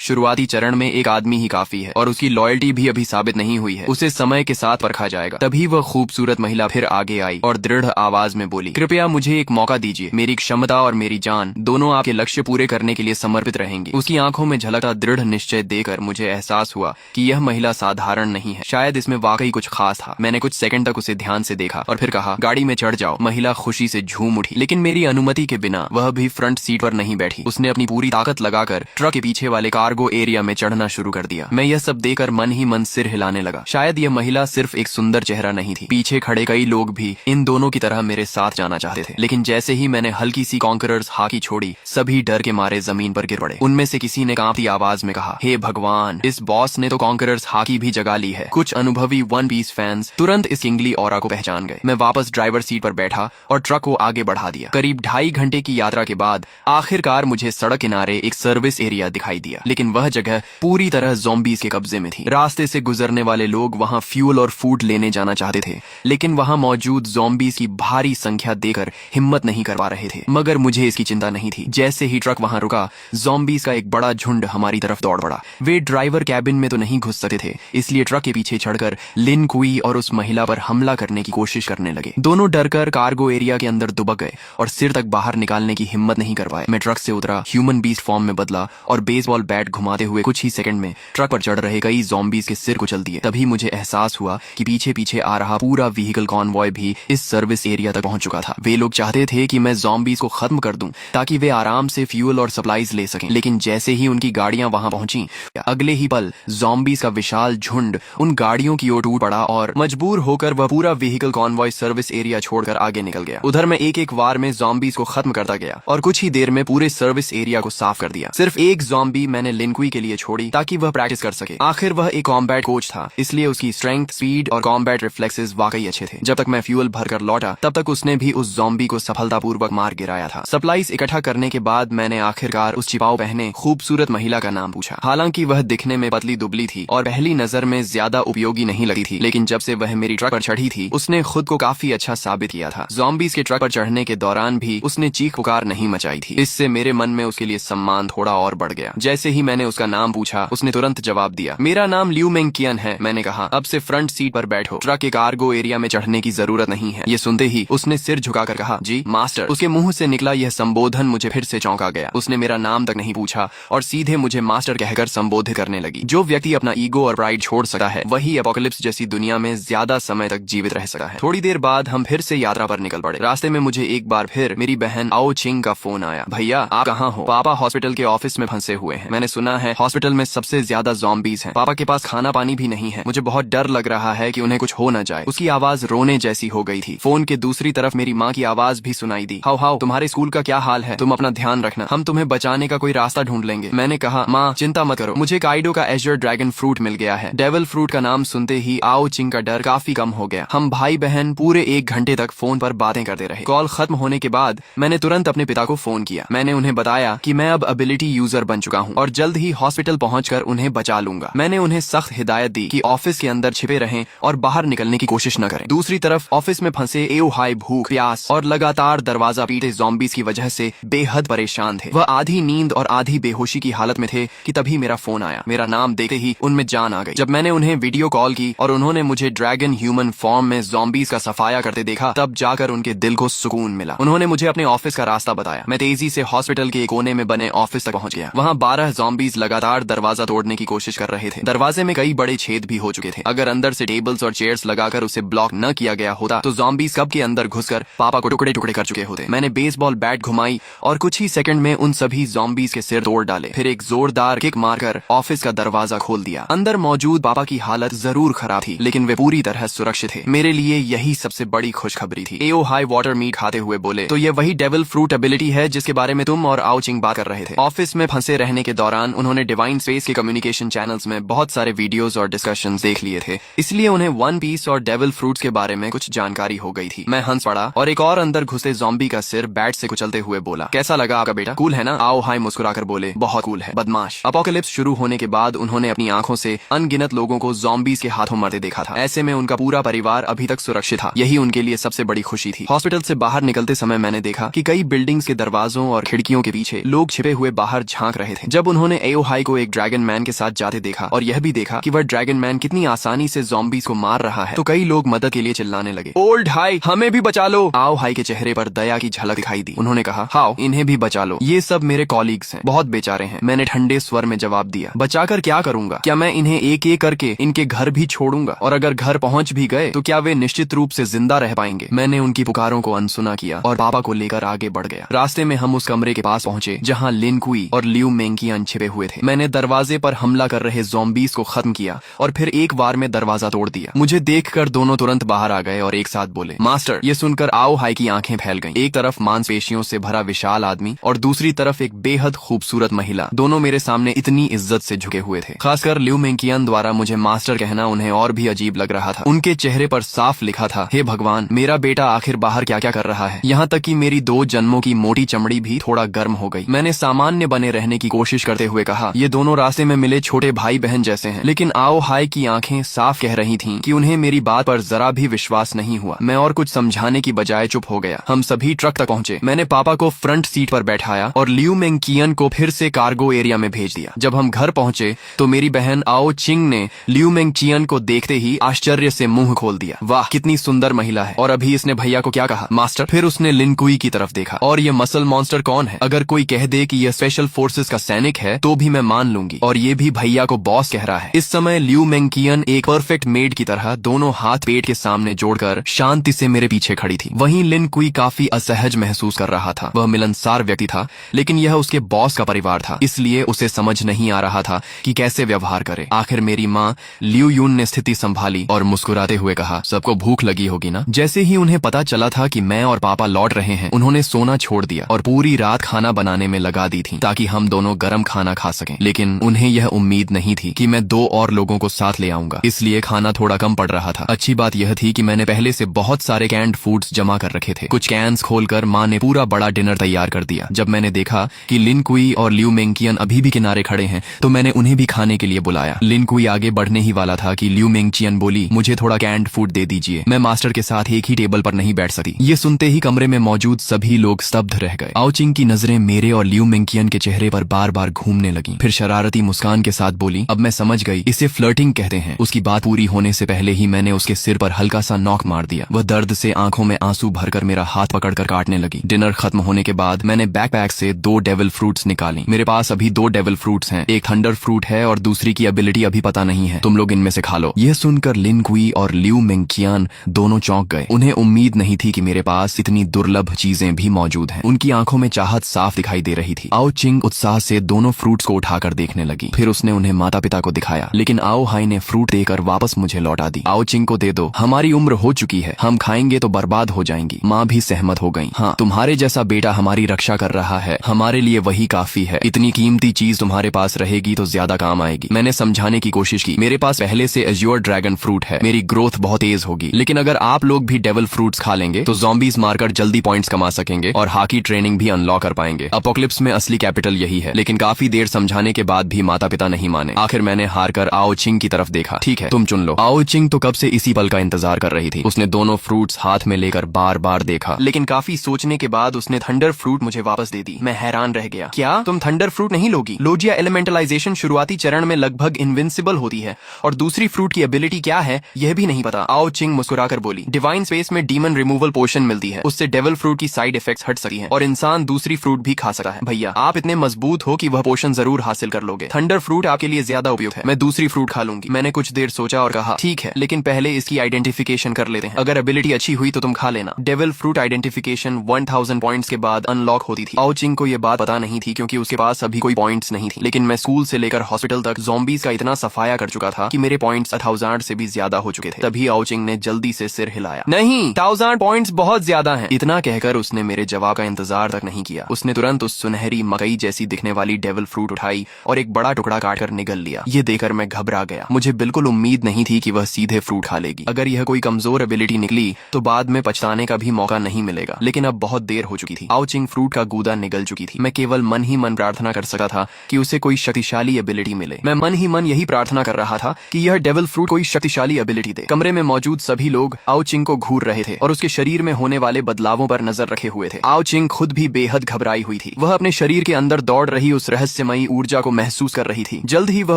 शुरुआती चरण में एक आदमी ही काफी है और उसकी लॉयल्टी भी अभी साबित नहीं हुई है, उसे समय के साथ परखा जाएगा। तभी वह खूबसूरत महिला फिर आगे आई और दृढ़ आवाज में बोली, कृपया मुझे एक मौका दीजिए, मेरी क्षमता और मेरी जान दोनों आपके लक्ष्य पूरे करने के लिए समर्पित रहेंगी। उसकी आंखों में झलकता दृढ़ निश्चय देकर मुझे एहसास हुआ कि यह महिला साधारण नहीं है, शायद इसमें वाकई कुछ खास था। मैंने कुछ सेकंड तक उसे ध्यान से देखा और फिर कहा, गाड़ी में चढ़ जाओ। महिला खुशी से झूम उठी, लेकिन मेरी अनुमति के बिना वह भी फ्रंट सीट पर नहीं बैठी। उसने अपनी पूरी ताकत लगाकर ट्रक के पीछे वाले कार्गो एरिया में चढ़ना शुरू कर दिया। मैं यह सब देखकर मन ही मन सिर हिलाने लगा। शायद यह महिला सिर्फ एक सुंदर चेहरा नहीं थी, पीछे खड़े कई लोग भी इन दोनों की तरह मेरे साथ जाना चाहते थे। लेकिन जैसे ही मैंने हल्की सी कॉन्करर्स हाकी छोड़ी, सभी डर के मारे जमीन पर गिर पड़े। उनमें से किसी ने कांपती आवाज में कहा, हे भगवान, इस बॉस ने तो कॉन्करर्स हाकी भी जगा ली है। कुछ अनुभवी वन पीस फैंस तुरंत इस किंगली ऑरा को पहचान गए। मैं वापस ड्राइवर सीट पर बैठा और ट्रक को आगे बढ़ा दिया। करीब 2.5 घंटे की यात्रा के बाद आखिरकार मुझे सड़क किनारे एक सर्विस एरिया दिखाई दिया, लेकिन वह जगह पूरी तरह ज़ॉम्बीज़ के कब्जे में थी। रास्ते से गुजरने वाले लोग वहां फ्यूल और फूड लेने जाना चाहते थे, लेकिन वहां मौजूद ज़ॉम्बीज़ की भारी संख्या देखकर हिम्मत नहीं कर पा रहे थे। मगर मुझे इसकी चिंता नहीं थी। जैसे ही ट्रक वहां रुका, ज़ॉम्बीज़ का एक बड़ा झुंड हमारी तरफ दौड़ पड़ा। वे ड्राइवर कैबिन में तो नहीं घुस सकते थे, इसलिए ट्रक के पीछे चढ़कर लिन कुई और उस महिला पर हमला करने की कोशिश करने लगे। दोनों डरकर कार्गो एरिया के अंदर दुबक गए और सिर तक बाहर निकालने की हिम्मत नहीं कर पाए। मैं ट्रक से उतरा, ह्यूमन बीस्ट फॉर्म में बदला और बेसबॉल बैट घुमाते हुए कुछ ही सेकंड में ट्रक पर चढ़ रहे कई ज़ॉम्बीज़ के सिर कुचल दिए। तभी मुझे एहसास हुआ कि पीछे पीछे आ रहा पूरा व्हीकल कॉन्वॉय भी इस सर्विस एरिया तक पहुंच चुका था। वे लोग चाहते थे कि मैं ज़ॉम्बीज़ को खत्म कर दूं ताकि वे आराम से फ्यूल और सप्लाईज ले सकें। लेकिन जैसे ही उनकी गाड़ियां वहां पहुंची, अगले ही पल ज़ॉम्बीज़ का विशाल झुंड उन गाड़ियों की ओर टूट पड़ा और मजबूर होकर वह पूरा व्हीकल कॉन्वॉय सर्विस एरिया छोड़कर आगे निकल गया। उधर मैं एक एक वार में ज़ॉम्बीज़ को खत्म करता गया और कुछ ही देर में पूरे सर्विस एरिया को साफ कर दिया। सिर्फ एक ज़ॉम्बी मैंने लिनकुई के लिए छोड़ी ताकि वह प्रैक्टिस कर सके। आखिर वह एक कॉम्बैट कोच था, इसलिए उसकी स्ट्रेंथ, स्पीड और कॉम्बैट रिफ्लेक्सेस वाकई अच्छे थे। जब तक मैं फ्यूल भरकर लौटा, तब तक उसने भी उस ज़ॉम्बी को सफलतापूर्वक मार गिराया था। सप्लाईज इकट्ठा करने के बाद मैंने आखिरकार उस छिपाव पहने खूबसूरत महिला का नाम पूछा। हालांकि वह दिखने में पतली दुबली थी और पहली नजर में ज्यादा उपयोगी नहीं लगी थी, लेकिन जब से वह मेरी ट्रक पर चढ़ी थी, उसने खुद को काफी अच्छा साबित किया था। ज़ॉम्बीज़ के ट्रक पर चढ़ने के दौरान भी उसने चीख पुकार नहीं मचाई थी। इससे मेरे मन में उसके लिए सम्मान थोड़ा और बढ़ गया। जैसे ही मैंने उसका नाम पूछा, उसने तुरंत जवाब दिया, मेरा नाम लियू मेंग कियन है। मैंने कहा, अब से फ्रंट सीट पर बैठो, ट्रक के कार्गो एरिया में चढ़ने की जरूरत नहीं है। ये सुनते ही उसने सिर झुकाकर कहा, जी मास्टर। उसके मुंह से निकला यह संबोधन मुझे फिर से चौंका गया। उसने मेरा नाम तक नहीं पूछा और सीधे मुझे मास्टर कहकर संबोधित करने लगी। जो व्यक्ति अपना ईगो और प्राइड छोड़ सकता है, वही एपोकलिप्स जैसी दुनिया में ज्यादा समय तक जीवित रह सकता है। थोड़ी देर बाद हम फिर से यात्रा पर निकल पड़े। रास्ते में मुझे एक बार फिर मेरी बहन आओ चिंग का फोन आया। भैया आप कहाँ हो? पापा हॉस्पिटल के ऑफिस में फंसे हुए हैं। मैंने सुना है हॉस्पिटल में सबसे ज्यादा ज़ॉम्बीज़ हैं। पापा के पास खाना पानी भी नहीं है। मुझे बहुत डर लग रहा है कि उन्हें कुछ हो न जाए। उसकी आवाज रोने जैसी हो गई थी। फोन के दूसरी तरफ मेरी माँ की आवाज भी सुनाई दी। हाउ हाउ, तुम्हारे स्कूल का क्या हाल है? तुम अपना ध्यान रखना, हम तुम्हें बचाने का कोई रास्ता ढूंढ लेंगे। मैंने कहा, माँ चिंता मत करो, मुझे काइडो का एजर ड्रैगन फ्रूट मिल गया है। डेविल फ्रूट का नाम सुनते ही आओ चिंग का डर काफी कम हो गया। हम भाई बहन पूरे 1 घंटे तक फोन पर बातें करते रहे। कॉल खत्म होने के बाद मैंने तुरंत अपने पिता को फोन किया। मैंने उन्हें बताया कि मैं अब एबिलिटी यूजर बन चुका हूँ और जल्द ही हॉस्पिटल पहुंचकर उन्हें बचा लूंगा। मैंने उन्हें सख्त हिदायत दी कि ऑफिस के अंदर छिपे रहें और बाहर निकलने की कोशिश न करें। दूसरी तरफ ऑफिस में फंसे एओ हाई भूख, प्यास और लगातार दरवाजा पीटे ज़ॉम्बीज़ की वजह से बेहद परेशान थे। वह आधी नींद और आधी बेहोशी की हालत में थे कि तभी मेरा फोन आया। मेरा नाम देखते ही उनमें जान आ गई। जब मैंने उन्हें वीडियो कॉल की और उन्होंने मुझे ड्रैगन ह्यूमन फॉर्म में ज़ॉम्बीज़ का सफाया करते देखा, तब जाकर उनके दिल को सुकून मिला। उन्होंने मुझे अपने ऑफिस का रास्ता बताया। मैं तेजी से हॉस्पिटल के कोने में बने ऑफिस तक पहुंच गया। वहाँ 12 ज़ॉम्बीज़ लगातार दरवाजा तोड़ने की कोशिश कर रहे थे। दरवाजे में कई बड़े छेद भी हो चुके थे। अगर अंदर से टेबल्स और चेयर्स लगाकर उसे ब्लॉक न किया गया होता तो ज़ॉम्बीज़ कब के अंदर घुसकर पापा को टुकड़े टुकड़े कर चुके होते। मैंने बेसबॉल बैट घुमाई और कुछ ही सेकंड में उन सभी ज़ॉम्बीज़ के सिर तोड़ डाले। फिर एक जोरदार किक मारकर ऑफिस का दरवाजा खोल दिया। अंदर मौजूद पापा की हालत जरूर खराब थी, लेकिन वे पूरी तरह सुरक्षित थे। मेरे लिए यही सबसे बड़ी खुशखबरी थी। एओ हाई वाटर मीट खाते हुए बोले, तो ये वही डेविल फ्रूट एबिलिटी है जिसके बारे में तुम और आओ चिंग बात कर रहे थे। ऑफिस में फंसे रहने के दौरान उन्होंने डिवाइन स्पेस के कम्युनिकेशन चैनल्स में बहुत सारे वीडियोस और डिस्कशंस देख लिए थे, इसलिए उन्हें वन पीस और डेविल फ्रूट्स के बारे में कुछ जानकारी हो गई थी। मैं हंस पड़ा और एक और अंदर घुसे ज़ॉम्बी का सिर बैट से कुचलते हुए बोला, कैसा लगा आपका बेटा? कूल है ना? आओ हाई मुस्कुराकर बोले, बहुत कूल है बदमाश। अपोकलिप्स शुरू होने के बाद उन्होंने अपनी आंखों से अनगिनत लोगों को ज़ॉम्बीज़ के हाथों मरते देखा था। ऐसे में उनका पूरा परिवार अभी तक सुरक्षित था। यही उनके लिए सबसे बड़ी खुशी थी। हॉस्पिटल से बाहर निकलते समय मैंने देखा कि कई बिल्डिंग्स के दरवाजों और खिड़कियों के पीछे लोग छिपे हुए बाहर झांक रहे थे। जब उन्होंने एओ हाई को एक ड्रैगन मैन के साथ जाते देखा और यह भी देखा कि वह ड्रैगन मैन कितनी आसानी से ज़ॉम्बीज़ को मार रहा है, तो कई लोग मदद के लिए चिल्लाने लगे, ओल्ड हाई, हमें भी बचा लो। आओ हाई के चेहरे पर दया की झलक दिखाई दी। उन्होंने कहा, हाओ, इन्हें भी बचा लो, ये सब मेरे कॉलीग्स हैं, बहुत बेचारे हैं। मैंने ठंडे स्वर में जवाब दिया, बचाकर क्या करूंगा? क्या मैं इन्हें एक एक करके इनके घर भी छोड़ूंगा? और अगर घर पहुंच भी गए तो क्या वे निश्चित रूप से जिंदा रह पाएंगे? मैंने उनकी पुकारों को अनसुना किया और पापा को लेकर आगे बढ़ गया। रास्ते में हम उस कमरे के पास पहुंचे जहां लिन कुई और लियू मेंकियन छिपे हुए थे। मैंने दरवाजे पर हमला कर रहे ज़ॉम्बीज़ को खत्म किया और फिर एक बार में दरवाजा तोड़ दिया। मुझे देखकर दोनों तुरंत बाहर आ गए और एक साथ बोले, मास्टर। ये सुनकर आओ हाई की आंखें फैल गईं। एक तरफ मांसपेशियों से भरा विशाल आदमी और दूसरी तरफ एक बेहद खूबसूरत महिला, दोनों मेरे सामने इतनी इज्जत से झुके हुए थे। खासकर लियू मेंकियन द्वारा मुझे मास्टर कहना उन्हें और भी अजीब लग रहा था। उनके चेहरे पर साफ लिखा था, हे भगवान, मेरा बेटा आखिर बाहर क्या क्या कर रहा है। यहाँ तक कि मेरी 2 जन्मों की मोटी चमड़ी भी थोड़ा गर्म हो गई। मैंने सामान्य बने रहने की कोशिश करते हुए कहा, ये दोनों रास्ते में मिले छोटे भाई बहन जैसे हैं। लेकिन आओ हाई की आंखें साफ कह रही थीं कि उन्हें मेरी बात पर जरा भी विश्वास नहीं हुआ। मैं और कुछ समझाने की बजाय चुप हो गया। हम सभी ट्रक तक पहुंचे। मैंने पापा को फ्रंट सीट पर बैठाया और लियू मेंकियन को फिर से कार्गो एरिया में भेज दिया। जब हम घर पहुंचे तो मेरी बहन आओ चिंग ने लियू मेंकियन को देखते ही आश्चर्य से मुंह खोल दिया। वाह, कितनी सुंदर महिला है। और अभी इसने भैया को क्या कहा, मास्टर? फिर उसने लिन कुई की तरफ देखा। और ये मसल मॉन्स्टर कौन है? अगर कोई कह दे कि यह स्पेशल फोर्सेस का सैनिक है तो भी मैं मान लूंगी। और ये भी भैया को बॉस कह रहा है। इस समय लियू मेंकियन एक परफेक्ट मेड की तरह दोनों हाथ पेट के सामने जोड़कर शांति से मेरे पीछे खड़ी थी। वहीं लिन कुई काफी असहज महसूस कर रहा था। वह मिलनसार व्यक्ति था, लेकिन यह उसके बॉस का परिवार था, इसलिए उसे समझ नहीं आ रहा था कि कैसे व्यवहार करे। आखिर मेरी माँ लियू यून ने स्थिति संभाली और मुस्कुराते हुए कहा, सबको भूख लगी होगी ना? जैसे ही उन्हें पता चला था कि मैं और पापा लौट रहे हैं, उन्होंने सोना छोड़ दिया और पूरी रात खाना बनाने में लगा दी थी ताकि हम दोनों गरम खाना खा सकें। लेकिन उन्हें यह उम्मीद नहीं थी कि मैं 2 और लोगों को साथ ले आऊंगा, इसलिए खाना थोड़ा कम पड़ रहा था। अच्छी बात यह थी कि मैंने पहले से बहुत सारे कैंड फूड्स जमा कर रखे थे। कुछ कैंस खोलकर माँ ने पूरा बड़ा डिनर तैयार कर दिया। जब मैंने देखा कि लिन कुई और लियू मेंकियन अभी भी किनारे खड़े हैं तो मैंने उन्हें भी खाने के लिए बुलाया। लिन कुई आगे बढ़ने ही वाला था कि लियू मेंकियन बोली, मुझे थोड़ा कैंड फूड दे दीजिए, मैं मास्टर के साथ एक ही टेबल पर नहीं बैठ सकती। ये सुनते ही कमरे में मौजूद सभी लोग स्तब्ध रह गए। आओ चिंग की नजरें मेरे और लियू मेंकियन के चेहरे पर बार बार घूमने लगी। फिर शरारती मुस्कान के साथ बोली, अब मैं समझ गई, इसे फ्लर्टिंग कहते हैं। उसकी बात पूरी होने से पहले ही मैंने उसके सिर पर हल्का सा नॉक मार दिया। वह दर्द से आंखों में आंसू भरकर मेरा हाथ पकड़कर काटने लगी। डिनर खत्म होने के बाद मैंने बैकपैक से 2 डेविल फ्रूट्स निकाली। मेरे पास अभी 2 डेविल फ्रूट्स हैं, एक थंडर फ्रूट है और दूसरी की एबिलिटी अभी पता नहीं है। तुम लोग इनमें से खा लो। यह सुनकर लिन कुई और लियू मेंकियन दोनों चौंक गए। उन्हें उम्मीद नहीं थी कि मेरे पास इतनी दुर्लभ चीजें भी मौजूद हैं। उनकी आंखों में चाहत साफ दिखाई दे रही थी। आओ चिंग उत्साह से दोनों फ्रूट्स को उठाकर देखने लगी। फिर उसने उन्हें माता पिता को दिखाया, लेकिन आओ हाई ने फ्रूट देकर वापस मुझे लौटा दी। आओ चिंग को दे दो, हमारी उम्र हो चुकी है, हम खाएंगे तो बर्बाद हो जाएंगी। माँ भी सहमत हो गई। हाँ, तुम्हारे जैसा बेटा हमारी रक्षा कर रहा है, हमारे लिए वही काफी है। इतनी कीमती चीज तुम्हारे पास रहेगी तो ज्यादा काम आएगी। मैंने समझाने की कोशिश की, मेरे पास पहले से एज्योर ड्रैगन फ्रूट है, मेरी ग्रोथ बहुत तेज होगी। लेकिन अगर आप लोग भी डेविल फ्रूट्स खा लेंगे तो ज़ॉम्बीज मारकर जल्दी पॉइंट्स कमा सकेंगे और हाकी ट्रेनिंग भी अनलॉक कर पाएंगे। अपोक्लिप्स में असली कैपिटल यही है। लेकिन काफी देर समझाने के बाद भी माता पिता नहीं माने। आखिर मैंने हारकर आओ चिंग की तरफ देखा। ठीक है, तुम चुन लो। आओ चिंग तो कब से इसी पल का इंतजार कर रही थी। उसने दोनों फ्रूट्स हाथ में लेकर बार बार देखा, लेकिन काफी सोचने के बाद उसने थंडर फ्रूट मुझे वापस दे दी। मैं हैरान रह गया। क्या तुम थंडर फ्रूट नहीं लोगी? लोजिया एलिमेंटलाइजेशन शुरुआती चरण में लगभग इनविंसिबल होती है और दूसरी फ्रूट की एबिलिटी क्या है यह भी नहीं पता। आओ चिंग मुस्कुराकर बोली, डिवाइन स्पेस में डीमन रिमूवल पोशन मिलती है, उससे डेविल फ्रूट की साइड इफेक्ट्स हट सकती हैं और इंसान दूसरी फ्रूट भी खा सकता है। भैया आप इतने मजबूत हो कि वह पोशन जरूर हासिल कर लोगे। थंडर फ्रूट आपके लिए ज्यादा उपयुक्त है, मैं दूसरी फ्रूट खा लूंगी। मैंने कुछ देर सोचा और कहा, ठीक है, लेकिन पहले इसकी आइडेंटिफिकेशन कर लेते हैं। अगर एबिलिटी अच्छी हुई तो तुम खा लेना। डेविल फ्रूट आइडेंटिफिकेशन 1000 पॉइंट्स के बाद अनलॉक होती थी। आओ चिंग को यह बात पता नहीं थी क्योंकि उसके पास अभी कोई पॉइंट्स नहीं थी। लेकिन मैं स्कूल से लेकर हॉस्पिटल तक ज़ॉम्बीज का इतना सफाया कर चुका था कि मेरे पॉइंट्स 1000 से भी ज्यादा हो चुके थे। तभी आओ चिंग ने जल्दी से सिर हिलाया, नहीं, 1000 पॉइंट्स बहुत ज्यादा हैं। इतना कहकर उसने मेरे जवाब का इंतजार तक नहीं किया। उसने तुरंत उस सुनहरी मकई जैसी दिखने वाली डेविल फ्रूट उठाई और एक बड़ा टुकड़ा काटकर निगल लिया। ये देखकर मैं घबरा गया। मुझे बिल्कुल उम्मीद नहीं थी कि वह सीधे फ्रूट खा लेगी। अगर यह कोई कमजोर एबिलिटी निकली तो बाद में पछताने का भी मौका नहीं मिलेगा। लेकिन अब बहुत देर हो चुकी थी। आओ चिंग फ्रूट का गूदा निगल चुकी थी। मैं केवल मन ही मन प्रार्थना कर सकता था कि उसे कोई शक्तिशाली एबिलिटी मिले। मैं मन ही मन यही प्रार्थना कर रहा था कि यह डेविल फ्रूट कोई शक्तिशाली एबिलिटी दे। कमरे में मौजूद सभी लोग आओ चिंग को घूर रहे थे और उसके शरीर में होने वाले बदलावों पर नजर रखे हुए थे। आओ चिंग खुद भी बेहद घबराई हुई थी। वह अपने शरीर के अंदर दौड़ रही उस रहस्यमयी ऊर्जा को महसूस कर रही थी। जल्द ही वह